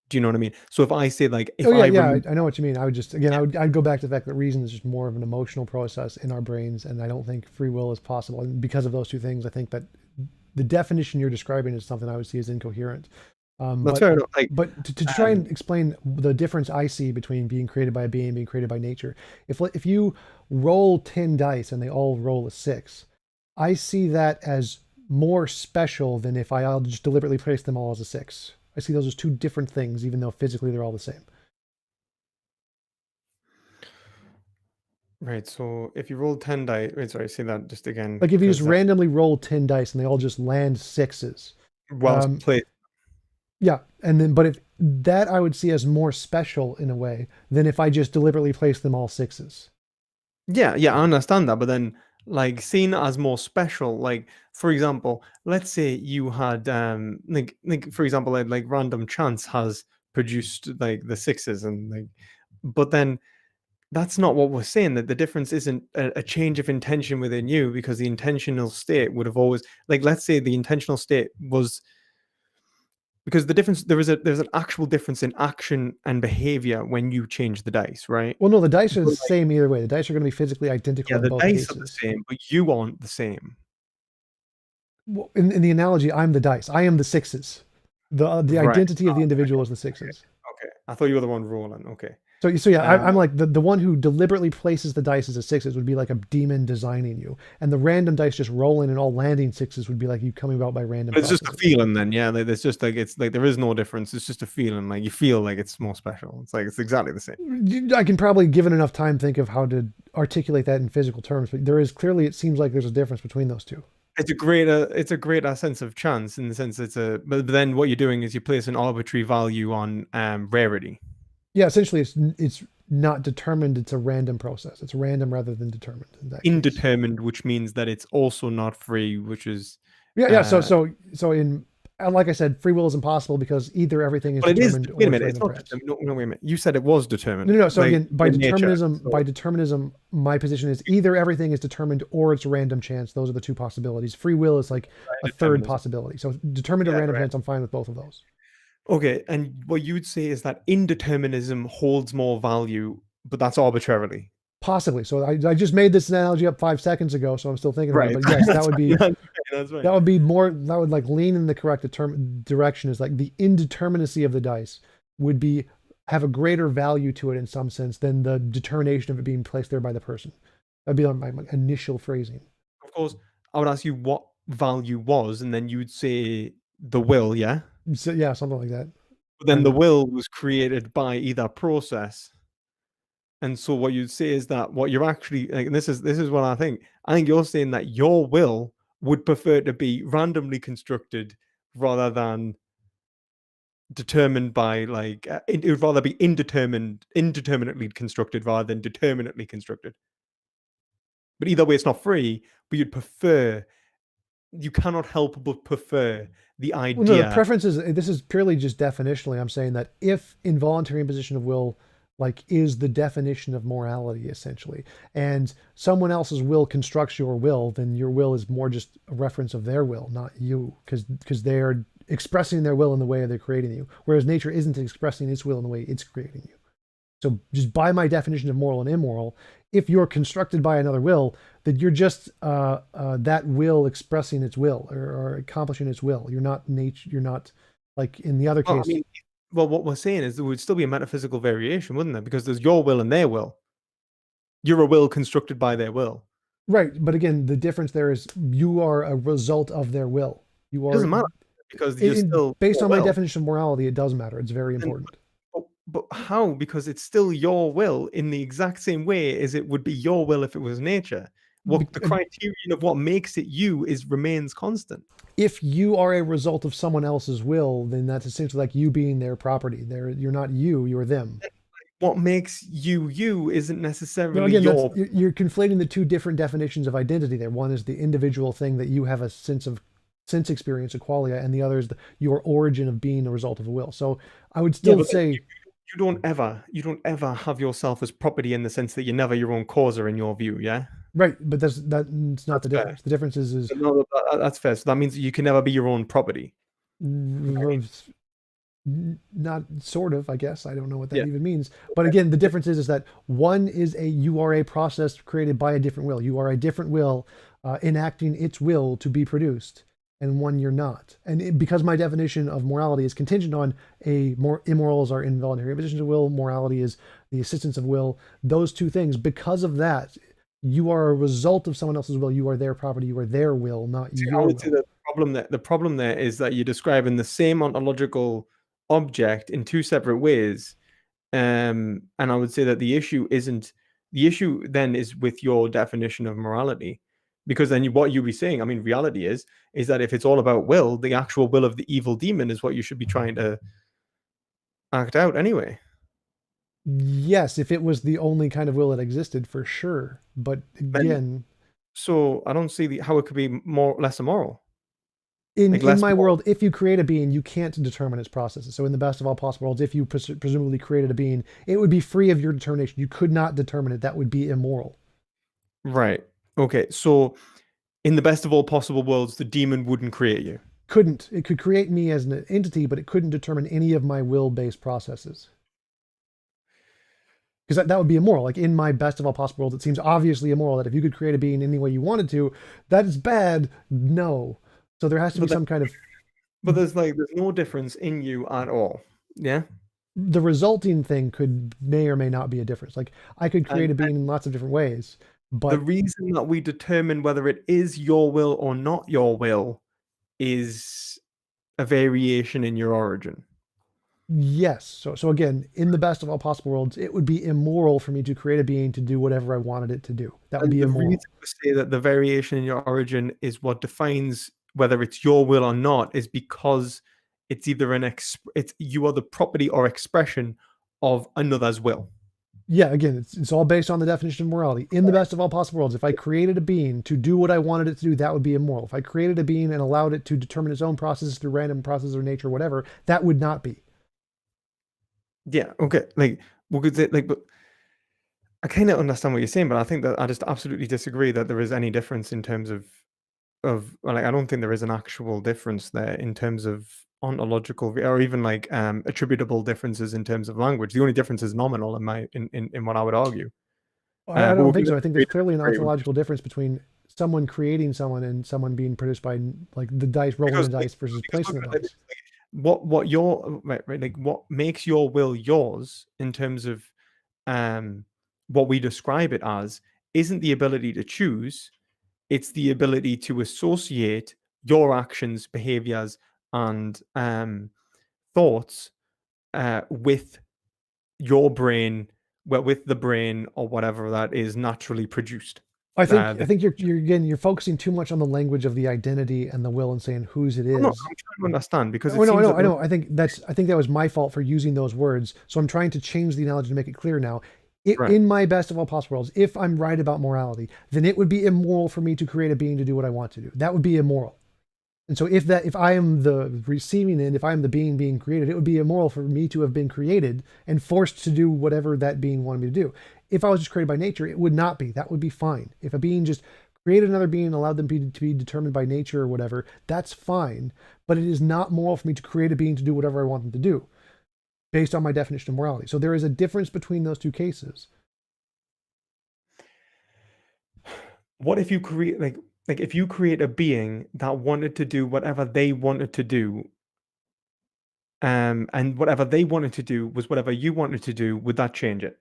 Do you know what I mean? So if I say like Oh if yeah, I yeah, remove I know what you mean. I would just again, I'd go back to the fact that reason is just more of an emotional process in our brains, and I don't think free will is possible. And because of those two things, I think that the definition you're describing is something I would see as incoherent. Um, that's but fair enough. Like to try and explain the difference I see between being created by a being and being created by nature, if you roll 10 dice and they all roll a 6, I see that as more special than if I'll just deliberately place them all as a 6. I see those as two different things, even though physically they're all the same. right, so if you roll 10 dice, wait, sorry, say that just again Like if you just because randomly roll 10 dice and they all just land 6s. whilst Um, play. yeah, and then but if that I would see as more special in a way than if I just deliberately place them all 6s. Yeah, yeah, I understand that, but then like seen as more special, like for example, let's say you had like for example, like random chance has produced like the sixes and like, but then that's not what we're saying. That the difference isn't a change of intention within you, because the intentional state would have always, like let's say the intentional state was, because the difference there's an actual difference in action and behavior when you change the dice, right? Well, no, the dice are the But like, same either way. The dice are going to be physically identical yeah, in the both dice are the cases. same, but you aren't the same. Well, in the analogy, I'm the dice. I am the 6s. The Right. identity of the individual is the 6s. Okay. I thought you were the one rolling. Okay. So yeah, Uh, I'm like the one who deliberately places the dice as a 6s would be like a demon designing you, and the random dice just rolling and all landing 6s would be like you coming about by random but it's just a processes. feeling then, yeah. Like, it's just like it's like there is no difference. It's just a feeling. Like you feel like it's more special. It's like it's exactly the same. I can probably, given enough time, think of how to articulate that in physical terms, but there is clearly, it seems like there's a difference between those two. It's a greater sense of chance in the sense but then what you're doing is you place an arbitrary value on rarity. Yeah, essentially, it's not determined. It's a random process. It's random rather than determined in that case. Indetermined, which means that it's also not free, which is Yeah, yeah. uh So in and like I said, free will is impossible because either everything is but it is, determined wait a or it's minute, it's random not chance. determined. No, wait a minute. You said it was No, determined. no, no. So Like again, in nature. by So determinism, my position is either everything is determined or it's a random chance. Those are the two possibilities. Free will is like a third determinism. possibility. So determined or Yeah, random right. chance, I'm fine with both of those. Okay, and what you'd say is that indeterminism holds more value, but that's arbitrarily. Possibly. So I just made this analogy up 5 seconds ago, so I'm still thinking about it. Right. But yes, That's fine. That's that fine. would be more, that would like lean in the correct direction. Is like the indeterminacy of the dice would be have a greater value to it in some sense than the determination of it being placed there by the person. That'd be my initial phrasing. Of course, I would ask you what value was, and then you'd say the will, yeah? So yeah, something like that. But then the And will was created by either process. And so what you'd say is that what you're actually like, and this is what I think. I think you're saying that your will would prefer to be randomly constructed rather than determined by like it would rather be indeterminately constructed rather than determinately constructed. But either way, it's not free. But you cannot help but prefer the well, no, the idea. preference is this is purely just definitionally. I'm saying that if involuntary imposition of will like is the definition of morality essentially, and someone else's will constructs your will, then your will is more just a reference of their will, not you, because they are expressing their will in the way they're creating you, whereas nature isn't expressing its will in the way it's creating you. So just by my definition of moral and immoral, if you're constructed by another will, then you're just that will expressing its will or accomplishing its will. You're not nature. You're not like in the other Well, I case. mean, well, what we're saying is there would still be a metaphysical variation, wouldn't there? Because there's your will and their will. You're a will constructed by their will. Right, but again, the difference there is you are a result of their will. You It are doesn't matter because you're still based your on my will. definition of morality, it does matter. It's very And important. but how? Because it's still your will in the exact same way as it would be your will if it was nature. What the criterion of what makes it you is remains constant. If you are a result of someone else's will, then that's essentially like you being their property. You're not you, you're them. What makes you you isn't No, necessarily again, that's your. you're conflating the two different definitions of identity there. One is the individual thing that you have a sense experience, a qualia, and the other is your origin of being a result of a will. So I would Yeah, still but say you don't ever have yourself as property in the sense that you're never your own causer in your view. Yeah, right, but that's not that's the fair. difference. The difference is But no, that's fair. So that means you can never be your own property. not sort of, I guess. I don't know what that Yeah. even means. But again, the difference is that one is you are a process created by a different will. You are a different will enacting its will to be produced, and one you're not. And because my definition of morality is contingent on immorals are involuntary impositions of will, morality is the assistance of will. Those two things. Because of that, you are a result of someone else's will. You are their property. You are their will, not See, I your would say will. that the problem there is that you're describing the same ontological object in two separate ways. And I would say that the issue then is with your definition of morality. Because then what you'll be saying, I mean, reality is that if it's all about will, the actual will of the evil demon is what you should be trying to act out anyway. Yes, if it was the only kind of will that existed, for sure. But Then again, so I don't see how it could be more less immoral. in Like in less my moral. world, if you create a being, you can't determine its processes. So in the best of all possible worlds, if you presumably created a being, it would be free of your determination. You could not determine it. That would be immoral. Right. Okay. So in the best of all possible worlds, the demon wouldn't create you. Couldn't. It could create me as an entity, but it couldn't determine any of my will-based processes. Because that would be immoral. Like in my best of all possible worlds, it seems obviously immoral that if you could create a being any way you wanted to, that is bad. No. So there has to be But some kind of there's no difference in you at all. Yeah. the resulting thing may or may not be a difference. Like I could create a And being in lots of different ways, the but reason that we determine whether it is your will or not your will is a variation in your origin. yes. So again, in the best of all possible worlds, it would be immoral for me to create a being to do whatever I wanted it to do. That would And be the reason immoral. we say that the variation in your origin is what defines whether it's your will or not is because it's either it's you are the property or expression of another's will. Yeah, again, it's all based on the definition of morality. In the best of all possible worlds, if I created a being to do what I wanted it to do, that would be immoral. If I created a being and allowed it to determine its own processes through random processes of nature, whatever, that would not be. Yeah. Okay. Like we could say like, but I kind of understand what you're saying, but I think that I just absolutely disagree that there is any difference in terms of well, like I don't think there is an actual difference there in terms of ontological or even like attributable differences in terms of language. The only difference is nominal in what I would argue. I But don't we think can so. I think there's clearly an disagree ontological difference between someone creating someone and someone being produced by like the dice, rolling the dice versus placing the look at dice. what your right, like what makes your will yours in terms of what we describe it as isn't the ability to choose, it's the ability to associate your actions, behaviors, and thoughts with your brain, well, with the brain or whatever that is naturally produced. I think you're focusing too much on the language of the identity and the will and saying whose it I'm not. is. I'm trying to understand because Oh it no, I seems know, that I know. I think that was my fault for using those words. So I'm trying to change the analogy to make it clear now. right. In my best of all possible worlds, if I'm right about morality, then it would be immoral for me to create a being to do what I want to do. That would be immoral. And so if I am the receiving end, if I am the being being created, it would be immoral for me to have been created and forced to do whatever that being wanted me to do. If I was just created by nature, it would not be. That would be fine. If a being just created another being and allowed them to be determined by nature or whatever, that's fine. But it is not moral for me to create a being to do whatever I want them to do, based on my definition of morality. So there is a difference between those two cases. What if you create like if you create a being that wanted to do whatever they wanted to do, and whatever they wanted to do was whatever you wanted to do, would that change it?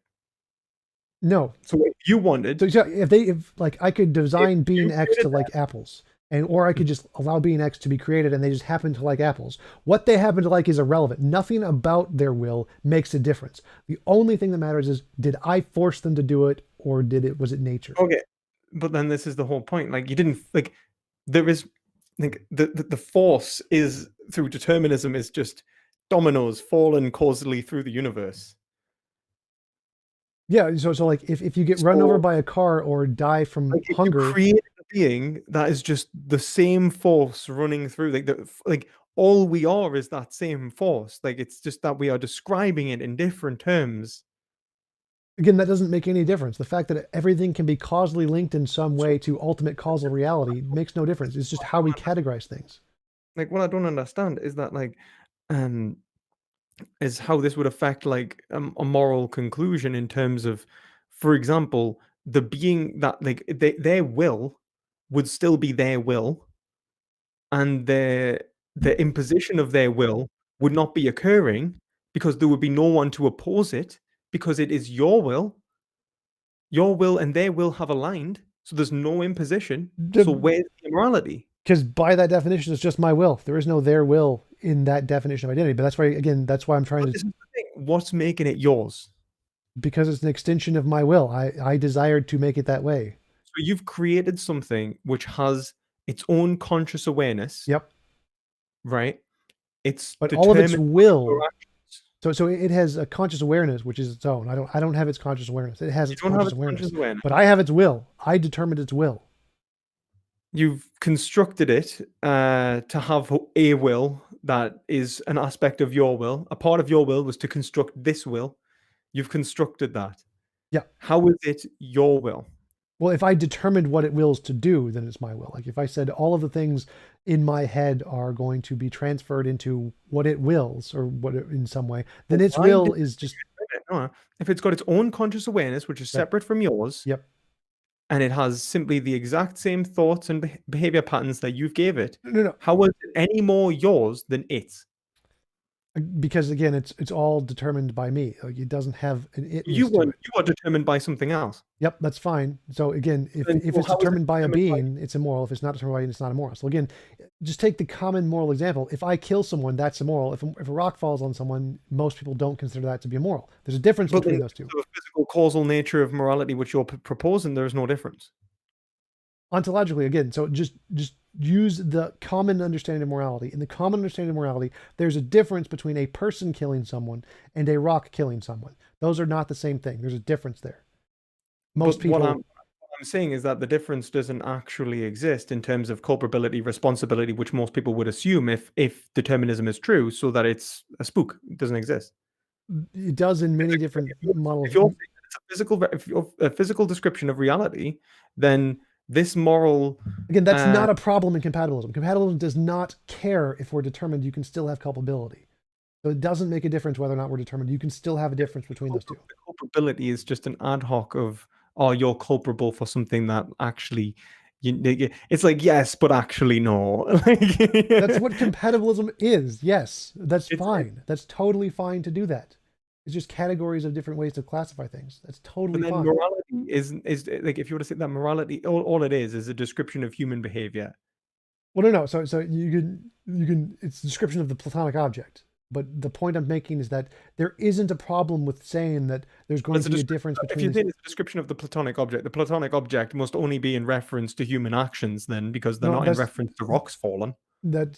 No. So if you wanted, So if like I could if design you being X to created like apples, and or I could just allow being X to be created, and they just happen to like apples. What they happen to like is irrelevant. Nothing about their will makes a difference. The only thing that matters is, did I force them to do it, or was it nature? okay, but then this is the whole point. Like you didn't like there is like the force is through determinism is just dominoes falling causally through the universe. Yeah. So like if you get run over So by a car or die from like if you hunger, create a being that is just the same force running through, like all we are is that same force. Like it's just that we are describing it in different terms. again, that doesn't make any difference. The fact that everything can be causally linked in some So way to ultimate causal reality makes no difference. It's just how we categorize things. like what I don't understand is that um is how this would affect like a moral conclusion in terms of, for example, the being that like their will would still be their will, and the imposition of their will would not be occurring because there would be no one to oppose it because it is your will and their will have aligned, so there's no imposition. So where's the immorality? Because by that definition, it's just my will. There is no their will in that definition of identity. But that's why, again, that's why I'm trying But to, this is the thing. What's making it yours? because it's an extension of my will. I desired to make it that way. So you've created something which has its own conscious awareness, Yep. right? It's But all of its determined by your will, actions. so it has a conscious awareness, which is its own. I don't have its conscious awareness. It has You its don't have conscious its conscious awareness. awareness. But I have its will. I determined its will. You've constructed it to have a will that is an aspect of your will. A part of your will was to construct this will. You've constructed that. Yeah. How is it your will? Well, if I determined what it wills to do, then it's my will. Like if I said all of the things in my head are going to be transferred into what it wills or what it, in some way, then its Why will did is just, no, if it's got its own conscious awareness, which is right. separate from yours, Yep. and it has simply the exact same thoughts and behavior patterns that you've gave it, No. how is it any more yours than its? Because again, it's all determined by me. Like it doesn't have an You itness to weren't. it. You are determined by something else. Yep, that's fine. So again, And if so it's how is it determined by a determined by? being, it's immoral. If it's not determined by a being, it's not immoral. So again, just take the common moral example. If I kill someone, that's immoral. If a rock falls on someone, most people don't consider that to be immoral. There's a difference But between in those two. terms of the physical causal nature of morality, which you're proposing, there is no difference. Ontologically, again, so just use the common understanding of morality. In the common understanding of morality, there's a difference between a person killing someone and a rock killing someone. Those are not the same thing. There's a difference there. Most But people, what I'm saying is that the difference doesn't actually exist in terms of culpability, responsibility, which most people would assume if determinism is true, so that it's a spook. It doesn't exist. it does in many different If models. you're saying that it's a if you're a physical description of reality, then this moral Again, that's uh, not a problem in compatibilism. Compatibilism does not care if we're determined. You can still have culpability. So it doesn't make a difference whether or not we're determined. You can still have a difference between those two. the culpability is just an ad hoc of, oh, you're culpable for something that actually it's like yes, but actually no. That's what compatibilism is. Yes, that's it's fine. That's totally fine to do that. It's just categories of different ways to classify things. That's but totally then fine. morality is like if you were to say that morality, all it is a description of human behavior. Well, no. So you can. It's a description of the Platonic object. But the point I'm making is that there isn't a problem with saying that there's going It's to be a difference if between you this. say it's a description of the Platonic object must only be in reference to human actions then, because they're No, not in reference to rocks falling. that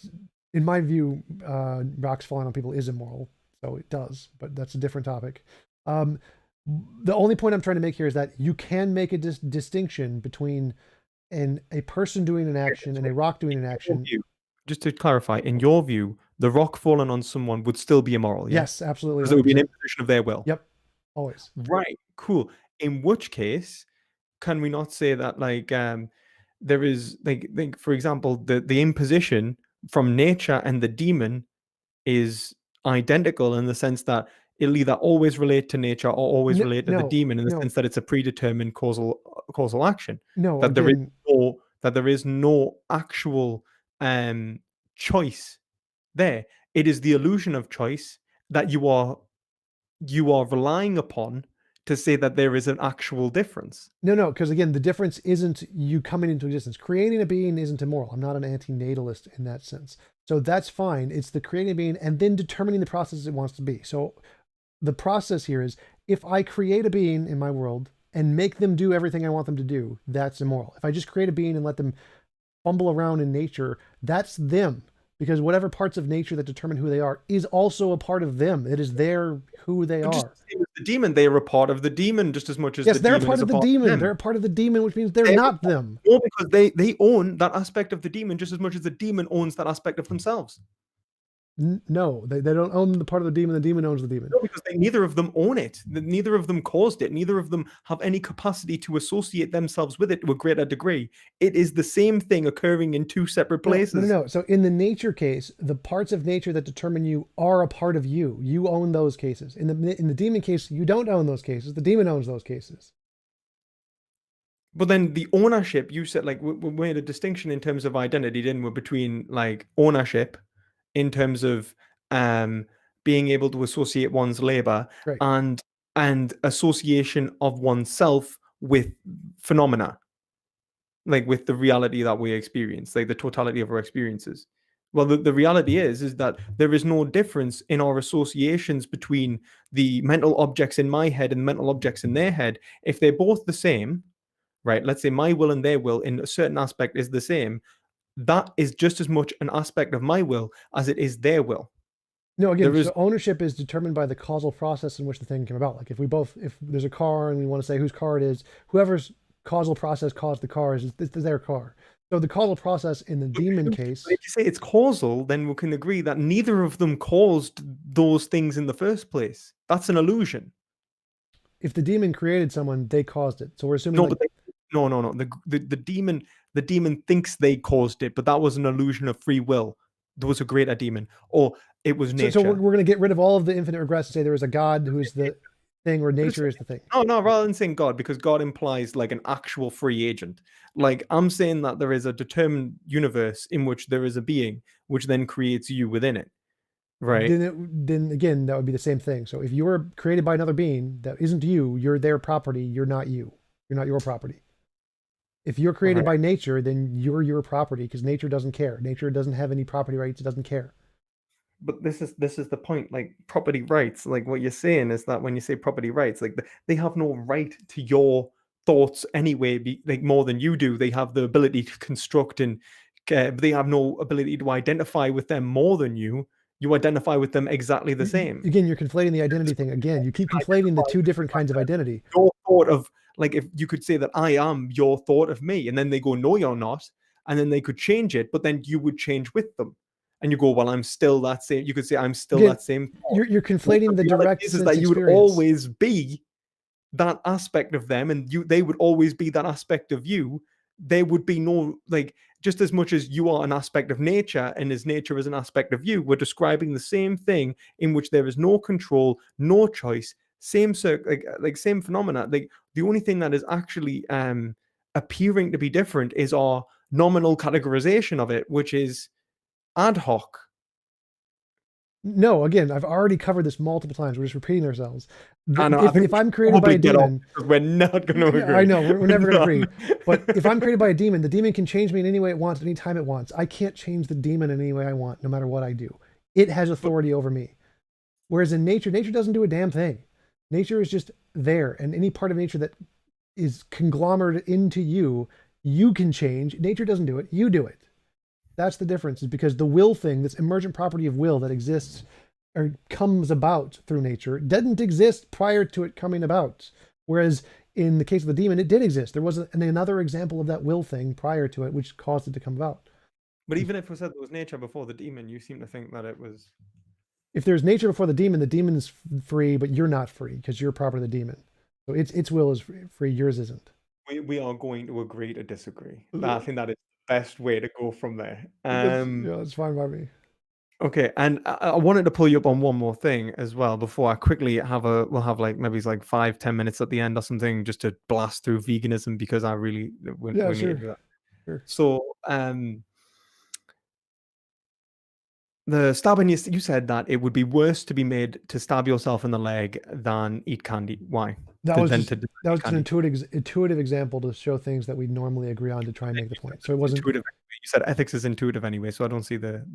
in my view, rocks falling on people is immoral. So it does, but that's a different topic. Um, the only point I'm trying to make here is that you can make a distinction between a person doing an action and a rock doing an action. Just to clarify, in your view, the rock falling on someone would still be immoral, yeah? Yes, absolutely. Because it would be an 100%. imposition of their will. Yep, always. Right, cool. In which case, can we not say that there is like for example, the imposition from nature and the demon is identical in the sense that it'll either always relate to nature or always relate to the No, demon in the no, sense that it's a predetermined causal action. no. That there is Again, no actual choice there. It is the illusion of choice that you are relying upon to say that there is an actual difference. No, because again, the difference isn't you coming into existence. Creating a being isn't immoral. I'm not an antinatalist in that sense. So that's fine. It's the creating a being and then determining the process it wants to be. So the process here is if I create a being in my world and make them do everything I want them to do, that's immoral. If I just create a being and let them fumble around in nature, that's them. Because whatever parts of nature that determine who they are is also a part of them. It is their who they But just are. the same as the demon, they are a part of the demon just as much as Yes, the they're a demon part is of a the part of demon. them. They're a part of the demon, which means they're They're not them. No, because they own that aspect of the demon just as much as the demon owns that aspect of themselves. No, they don't own the part of the demon owns the demon. No, because neither of them own it. Neither of them caused it. Neither of them have any capacity to associate themselves with it to a greater degree. It is the same thing occurring in two separate places. No. So in the nature case, the parts of nature that determine you are a part of you. You own those cases. In the demon case, you don't own those cases. The demon owns those cases. But then the ownership, you said, like, we made a distinction in terms of identity, didn't we, between like ownership in terms of being able to associate one's labor Right. and association of oneself with phenomena, like with the reality that we experience, like the totality of our experiences. Well, the reality is that there is no difference in our associations between the mental objects in my head and the mental objects in their head. If they're both the same, right? Let's say my will and their will in a certain aspect is the same. That is just as much an aspect of my will as it is their will. No, again, There is so ownership is determined by the causal process in which the thing came about. Like if there's a car and we want to say whose car it is, whoever's causal process caused the car is their car. So the causal process in the demon case. If you say it's causal, then we can agree that neither of them caused those things in the first place. That's an illusion. If the demon created someone, they caused it. So we're assuming No, like, but no. The demon thinks they caused it, but that was an illusion of free will. There was a greater demon, or it was nature. So we're going to get rid of all of the infinite regrets and say there is a God who is the thing, or nature is the thing. No, rather than saying God, because God implies like an actual free agent. Like I'm saying that there is a determined universe in which there is a being, which then creates you within it, right? Then again, that would be the same thing. So if you were created by another being that isn't you, you're their property. You're not you. You're not your property. If you're created by nature, then you're your property because nature doesn't care. Nature doesn't have any property rights. It doesn't care. But this is the point. Like property rights, like what you're saying is that when you say property rights, like they have no right to your thoughts anyway. Like more than you do, they have the ability to construct and they have no ability to identify with them more than you. You identify with them exactly the same. Again, you're conflating the identity thing. Again, you keep conflating the two different kinds of identity. Your thought of, like, if you could say that I am your thought of me, and then they go, no, you're not, and then they could change it, but then you would change with them, and you go, well, I'm still that same. You could say I'm still that same thought. You're conflating the direct sense is that you would experience. always be that aspect of them, and they would always be that aspect of you. There would be no, like, just as much as you are an aspect of nature and as nature is an aspect of you, we're describing the same thing in which there is no control, no choice, same like same phenomena. Like the only thing that is actually appearing to be different is our nominal categorization of it, which is ad hoc. No, again, I've already covered this multiple times. We're just repeating ourselves. I know, if I'm created by a demon, we're not going to agree. I know we're never going to agree. But if I'm created by a demon, the demon can change me in any way it wants, any time it wants. I can't change the demon in any way I want, no matter what I do. It has authority over me. Whereas in nature doesn't do a damn thing. Nature is just there, and any part of nature that is conglomerated into you, you can change. Nature doesn't do it. You do it. That's the difference, is because the will thing, this emergent property of will that exists or comes about through nature, didn't exist prior to it coming about. Whereas in the case of the demon, it did exist. There was another example of that will thing prior to it, which caused it to come about. But even if we said there was nature before the demon, you seem to think that it was... If there's nature before the demon is free, but you're not free because you're property of the demon. So its will is free, yours isn't. We are going to agree to disagree. I think that is the best way to go from there. That's fine by me. Okay, and I wanted to pull you up on one more thing as well before I quickly we'll have like maybe it's like 5-10 minutes at the end or something just to blast through veganism because I really we need to do that. Sure. So the stabbing, you said that it would be worse to be made to stab yourself in the leg than eat candy. Why? That to was then just to decide that you was just can't an eat. intuitive example to show things that we normally agree on to try and make the point. So it wasn't. Intuitive. You said ethics is intuitive anyway, so I don't see the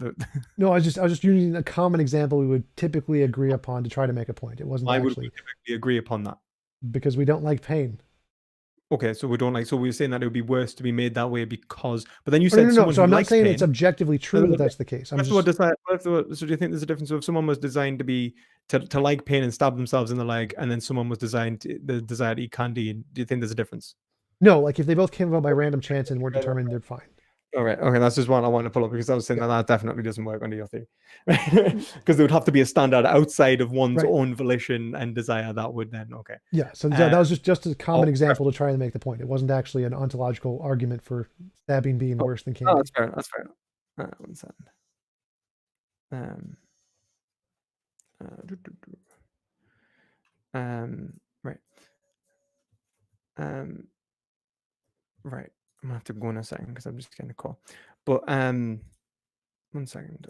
No, I was just using a common example we would typically agree upon to try to make a point. It wasn't why would we actually typically agree upon that? because we don't like pain. Okay, so we don't like. So we're saying that it would be worse to be made that way because. But then you Oh, no, said no, no. someone So who I'm not likes saying it's pain. objectively true that that's the case. I'm What if they were just designed, so do you think there's a difference? So if someone was designed to be to like pain and stab themselves in the leg, and then someone was designed the desire to eat candy, do you think there's a difference? no, like if they both came about by random chance and were Okay. determined, they're fine. All right, okay, that's just one I want to pull up because I was saying Yeah. that definitely doesn't work under your theory, because there would have to be a standard outside of one's Right. own volition and desire that would then okay. Yeah. So that was just a common Oh, example to try and make the point. It wasn't actually an ontological argument for stabbing being worse than oh, candy. that's fair. That's fair. 1 second. Um, right. Um, right. I'm gonna have to go in a second because I'm just getting a call. But 1 second.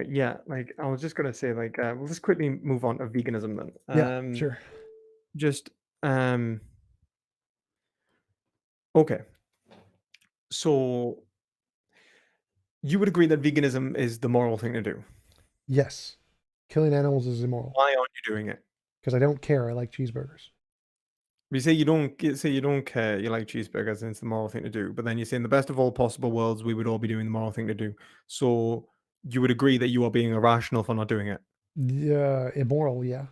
Yeah, like I was just gonna say, like, we'll just quickly move on to veganism then. Yeah. Sure. Just okay. So you would agree that veganism is the moral thing to do. Yes. Killing animals is immoral Why aren't you doing it? because I don't care. I like cheeseburgers. You say you don't care, you like cheeseburgers and it's the moral thing to do, but then you're saying the best of all possible worlds, we would all be doing the moral thing to do. So you would agree that you are being irrational for not doing it. Yeah, immoral. Yeah,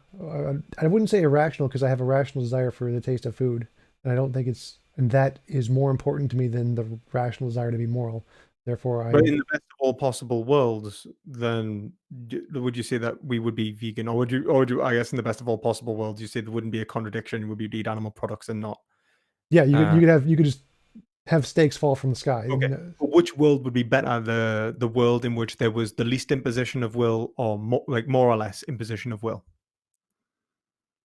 I wouldn't say irrational because I have a rational desire for the taste of food, and I don't think and that is more important to me than the rational desire to be moral. Therefore, But I'm in the best of all possible worlds, then would you say that we would be vegan, or would you? I guess in the best of all possible worlds, you say there wouldn't be a contradiction. Would be eat animal products and not? yeah. Uh, You could just have steaks fall from the sky. okay. But which world would be better? The world in which there was the least imposition of will, or like more or less imposition of will.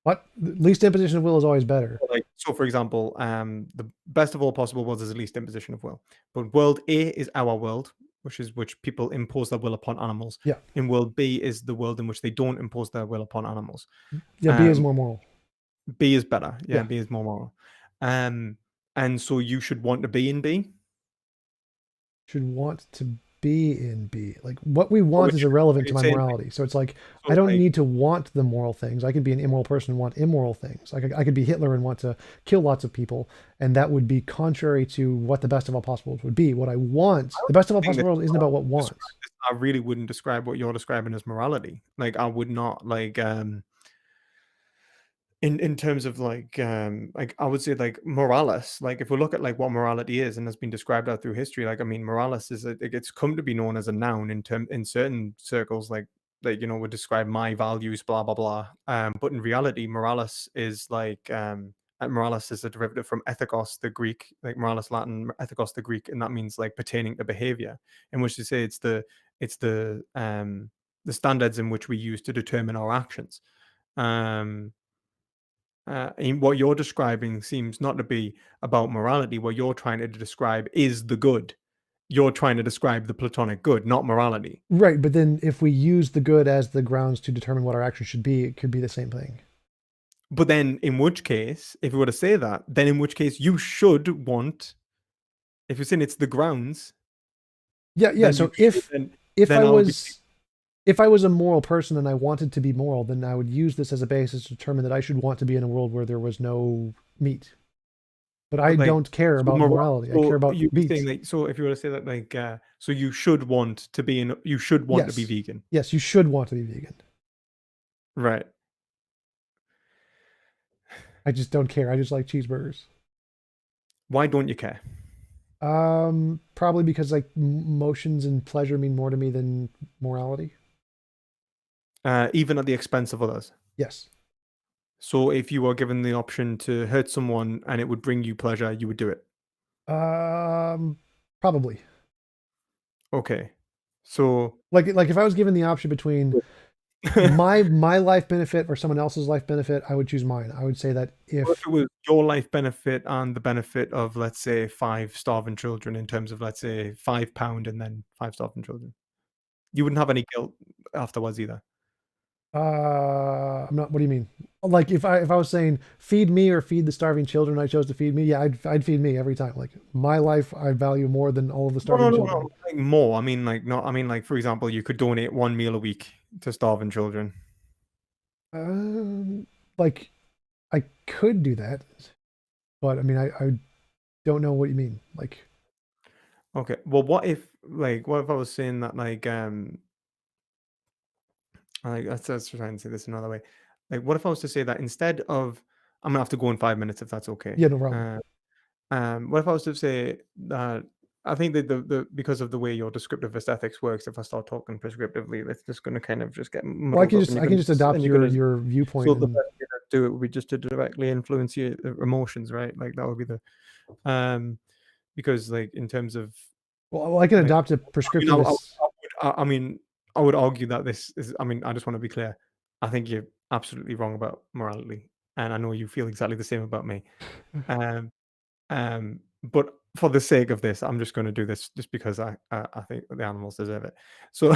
What? Least imposition of will is always better. Like so, for example, the best of all possible worlds is the least imposition of will. But world A is our world, which people impose their will upon animals. Yeah, In world B is the world in which they don't impose their will upon animals. yeah. B is Um, more moral. B is better. Yeah, Yeah, B is more moral. And so you should want to be in B. should want to be in B. Like what we Or want would is you, irrelevant are to you my saying morality. So it's like I so don't like need to want the moral things. I could be an immoral person and want immoral things. I could be Hitler and want to kill lots of people, and that would be contrary to what the best of all possible worlds would be. What I want, I the don't best of all think possible that worlds isn't about what wants. I really wouldn't describe what you're describing as morality. Like I would not in terms of like I would say like moralis, like if we look at like what morality is and has been described out through history, like I mean moralis is it's come to be known as a noun in certain circles, like would describe my values, blah blah blah. But in reality moralis is moralis is a derivative from ethikos, the Greek, like moralis Latin, ethikos the Greek, and that means like pertaining to behavior, in which they say it's the standards in which we use to determine our actions. um and what you're describing seems not to be about morality. What you're trying to describe is the good. You're trying to describe the platonic good, not morality. Right, but then if we use the good as the grounds to determine what our actions should be, it could be the same thing. But then, in which case, if we were to say that, then in which case you should want, if you're saying it's the grounds, Yeah, yeah. then you So should, if then I I'll be, was if I was a moral person and I wanted to be moral, then I would use this as a basis to determine that I should want to be in a world where there was no meat. But I but like, don't care so, about morality. I care so about you were saying meat. like, so if you were to say that, like, so you should want to be you should want to be Yes. vegan, Yes, you should want to be vegan. right? I just don't care. I just like cheeseburgers. Why don't you care? Probably because like motions and pleasure mean more to me than morality. Even at the expense of others. Yes. So if you were given the option to hurt someone and it would bring you pleasure, you would do it. Um, Probably. Okay. So Like if I was given the option between my life benefit or someone else's life benefit, I would choose mine. I would say that what if if it was your life benefit and the benefit of, let's say, 5 starving children in terms of, let's say, £5 and then 5 starving children? You wouldn't have any guilt afterwards either. I'm not. What do you mean? Like if I was saying feed me or feed the starving children, I chose to feed me. Yeah, I'd feed me every time. Like my life, I value more than all of the No, no, starving no, no. children. Like more. I mean, like not. I mean, like for example, you could donate 1 meal a week to starving children. Um, like I could do that, but I mean, I don't know what you mean. Like, Okay. Well, what if I was saying that like let's try and say this another way. Like, what if I was to say that instead of, I'm gonna have to go in 5 minutes if that's okay. yeah, no problem. What if I was to say that I think that the because of the way your descriptive aesthetics works, if I start talking prescriptively, it's just going to kind of just get Well, muddled up, and I can just adopt you're gonna. your viewpoint So the and best way to do it would be just to directly influence your emotions, right? Like that would be the um because like in terms of well, I can like adopt a prescriptivist. I mean I would argue that this is, I mean, I just want to be clear. I think you're absolutely wrong about morality, and I know you feel exactly the same about me. Um, but for the sake of this, I'm just going to do this just because I think the animals deserve it. So,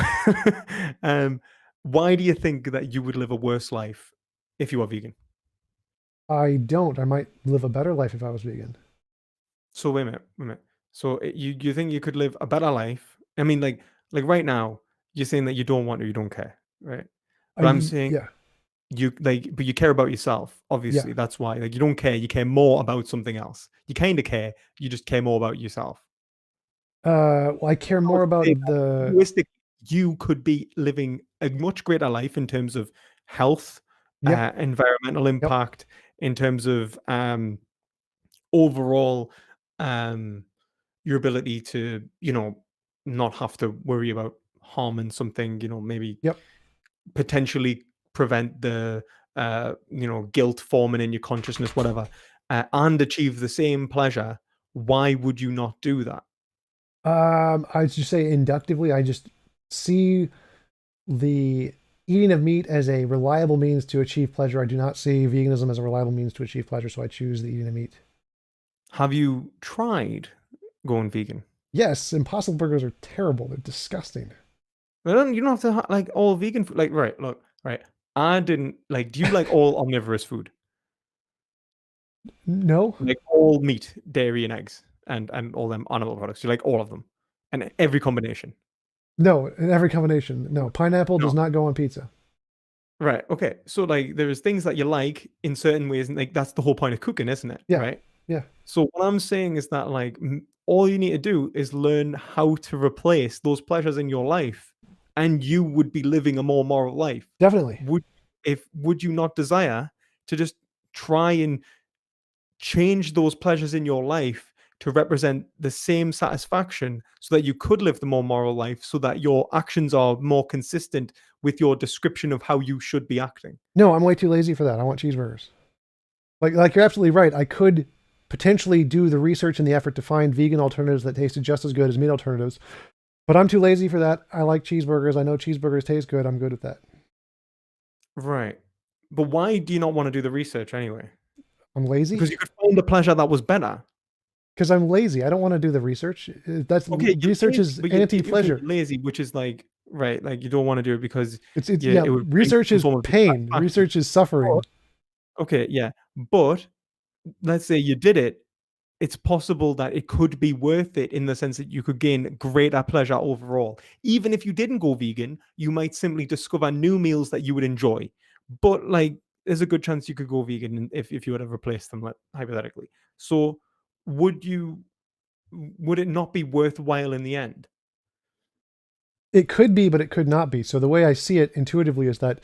um, why do you think that you would live a worse life if you are vegan? I don't. I might live a better life if I was vegan. So wait a minute, wait a minute. So you think you could live a better life? I mean, like right now, you're saying that you don't want or you don't care, right? But I'm saying Yeah, but you care about yourself. yeah. Obviously, that's why. Like you don't care. You care more about something else. You kind of care. You just care more about yourself. Well, I care I was more to say about that the. realistically, you could be living a much greater life in terms of health, Yep, environmental yep. impact, in terms of overall um, your ability to, not have to worry about harming something, maybe Yep. potentially prevent the, guilt forming in your consciousness, whatever, and achieve the same pleasure. Why would you not do that? I just say inductively, I just see the eating of meat as a reliable means to achieve pleasure. I do not see veganism as a reliable means to achieve pleasure, so I choose the eating of meat. Have you tried going vegan? Yes, Impossible Burgers are terrible. They're disgusting. You don't have to like all vegan food. Like, right, look, right. I didn't like. Do you like all omnivorous food? No, Like all meat, dairy, and eggs, and all them animal products. You like all of them, and every combination. no, in every combination. No, pineapple does No. not go on pizza. Right. Okay. So like there's things that you like in certain ways, and like that's the whole point of cooking, isn't it? Yeah, Right. yeah, So what I'm saying is that like all you need to do is learn how to replace those pleasures in your life, and you would be living a more moral life. definitely. Would would you not desire to just try and change those pleasures in your life to represent the same satisfaction so that you could live the more moral life, so that your actions are more consistent with your description of how you should be acting? No, I'm way too lazy for that. I want cheeseburgers. Like you're absolutely right. I could potentially do the research and the effort to find vegan alternatives that tasted just as good as meat alternatives, but I'm too lazy for that. I like cheeseburgers. I know cheeseburgers taste good. I'm good with that. Right. But why do you not want to do the research anyway? I'm lazy Because you could find a pleasure that was better. because I'm lazy. I don't want to do the research. That's Okay, you're research lazy, is but anti-pleasure. you're lazy, which is like, right, like you don't want to do it because It's yeah, yeah. it would bring Research some is form of pain. dissatisfaction. Research is suffering. But okay, yeah, but let's say you did it, it's possible that it could be worth it in the sense that you could gain greater pleasure overall. Even if you didn't go vegan, you might simply discover new meals that you would enjoy. But like, there's a good chance you could go vegan if you were to replace them, like, hypothetically. So, would you? Would it not be worthwhile in the end? It could be, but it could not be. So the way I see it intuitively is that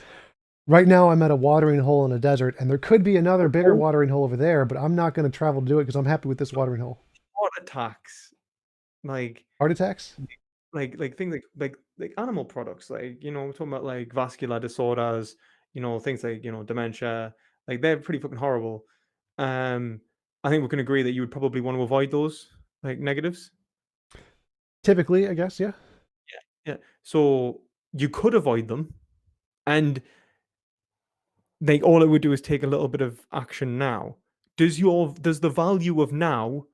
right now I'm at a watering hole in a desert, and there could be another bigger Oh, watering hole over there, but I'm not going to travel to do it because I'm happy with this watering hole. heart attacks. like Heart attacks? things like animal products, like, we're talking about like vascular disorders, things like, dementia, like they're pretty fucking horrible. Um, I think we can agree that you would probably want to avoid those like negatives. Typically, I guess, yeah. Yeah. So you could avoid them, and like all it would do is take a little bit of action now. Does the value of now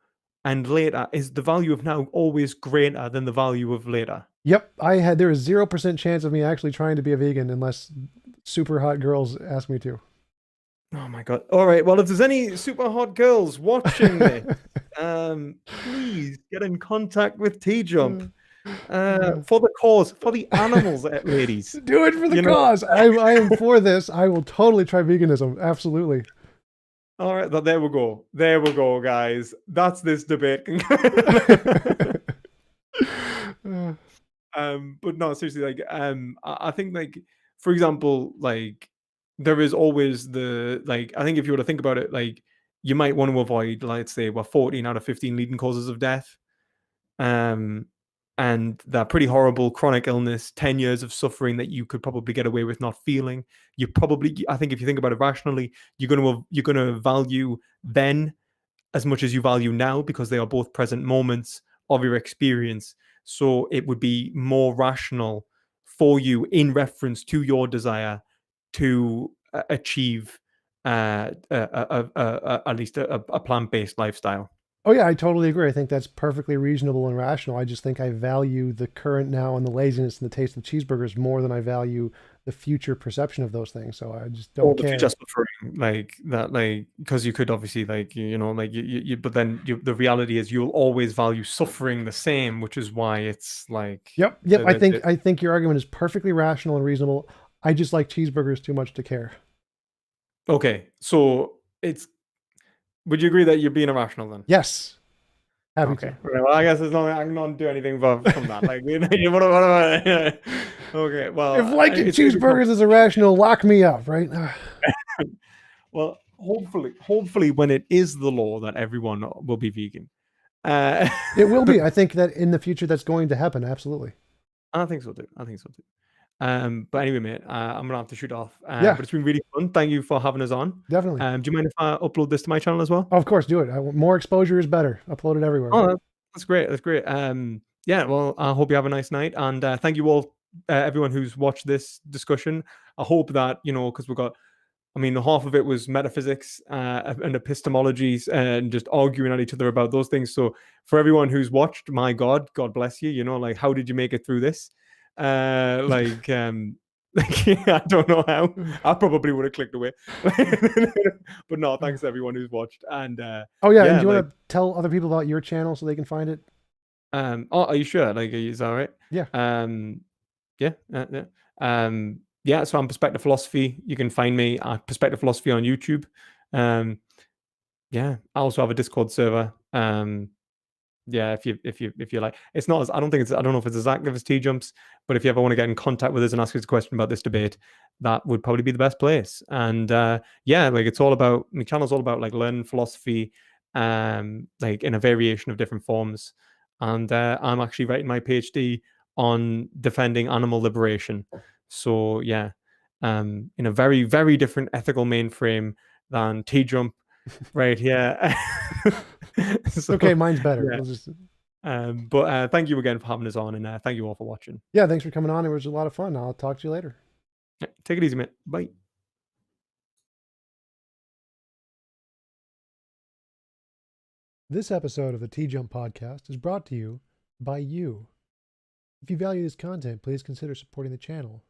and later, is the value of now always greater than the value of later? Yep, there was 0% chance of me actually trying to be a vegan unless super hot girls asked me to. Oh my god. All right. Well, if there's any super hot girls watching this, please get in contact with TJump. For the cause, for the animals, ladies. Do it for the You know. cause. I am for this. I will totally try veganism. Absolutely. All right, there we go. There we go, guys. That's this debate. But no, seriously, like, I think, like, for example, like, there is always I think if you were to think about it, like, you might want to avoid, let's say, 14 out of 15 leading causes of death. Um, and that pretty horrible chronic illness, 10 years of suffering that you could probably get away with not feeling. I think if you think about it rationally, you're gonna value then as much as you value now, because they are both present moments of your experience. So it would be more rational for you, in reference to your desire, to achieve at least a plant-based lifestyle. Oh yeah, I totally agree. I think that's perfectly reasonable and rational. I just think I value the current now and the laziness and the taste of cheeseburgers more than I value the future perception of those things. So I just Or don't the care. future suffering, like that, like, because you could obviously, like, like but then the reality is you'll always value suffering the same, which is why it's like Yep. I think your argument is perfectly rational and reasonable. I just like cheeseburgers too much to care. okay. So would you agree that you're being irrational then? Yes. Happy Okay. Right, well, I guess there's no, I can not do anything from that. Like, okay. If Well, liking cheeseburgers is irrational, lock me up, right? well, hopefully, when it is the law that everyone will be vegan, It will be. I think that in the future that's going to happen. Absolutely. I think so too. But anyway, mate, I'm gonna have to shoot off. Yeah, But it's been really fun. Thank you for having us on. definitely. Do you mind if I upload this to my channel as well? Oh, of course, do it. More exposure is better. Upload it everywhere. Oh, that's great. That's great. Yeah. Well, I hope you have a nice night, and thank you all, everyone who's watched this discussion. I hope that, because we've got, I mean, half of it was metaphysics and epistemologies and just arguing at each other about those things. So for everyone who's watched, my God bless you. Like, how did you make it through this? Like, I don't know how. I probably would have clicked away. But no, thanks to everyone who's watched. And oh yeah, yeah, and do you like, want to tell other people about your channel so they can find it? are you sure? Like, is that all right? Yeah. Yeah. Yeah. So I'm Perspective Philosophy. You can find me at Perspective Philosophy on YouTube. Yeah. I also have a Discord server. Yeah, if you like, it's not as, I don't know if it's as active as TJumps, but if you ever want to get in contact with us and ask us a question about this debate, that would probably be the best place. And yeah, like, it's all about, my channel's all about like learning philosophy, like in a variation of different forms. And I'm actually writing my PhD on defending animal liberation. So yeah, in a very, very different ethical mainframe than TJump right here. So, Okay, mine's better. yeah. We'll just... But thank you again for having us on, and thank you all for watching. Yeah, thanks for coming on. It was a lot of fun. I'll talk to you later. Yeah, take it easy, mate. Bye. This episode of the TJump podcast is brought to you by you. If you value this content, please consider supporting the channel.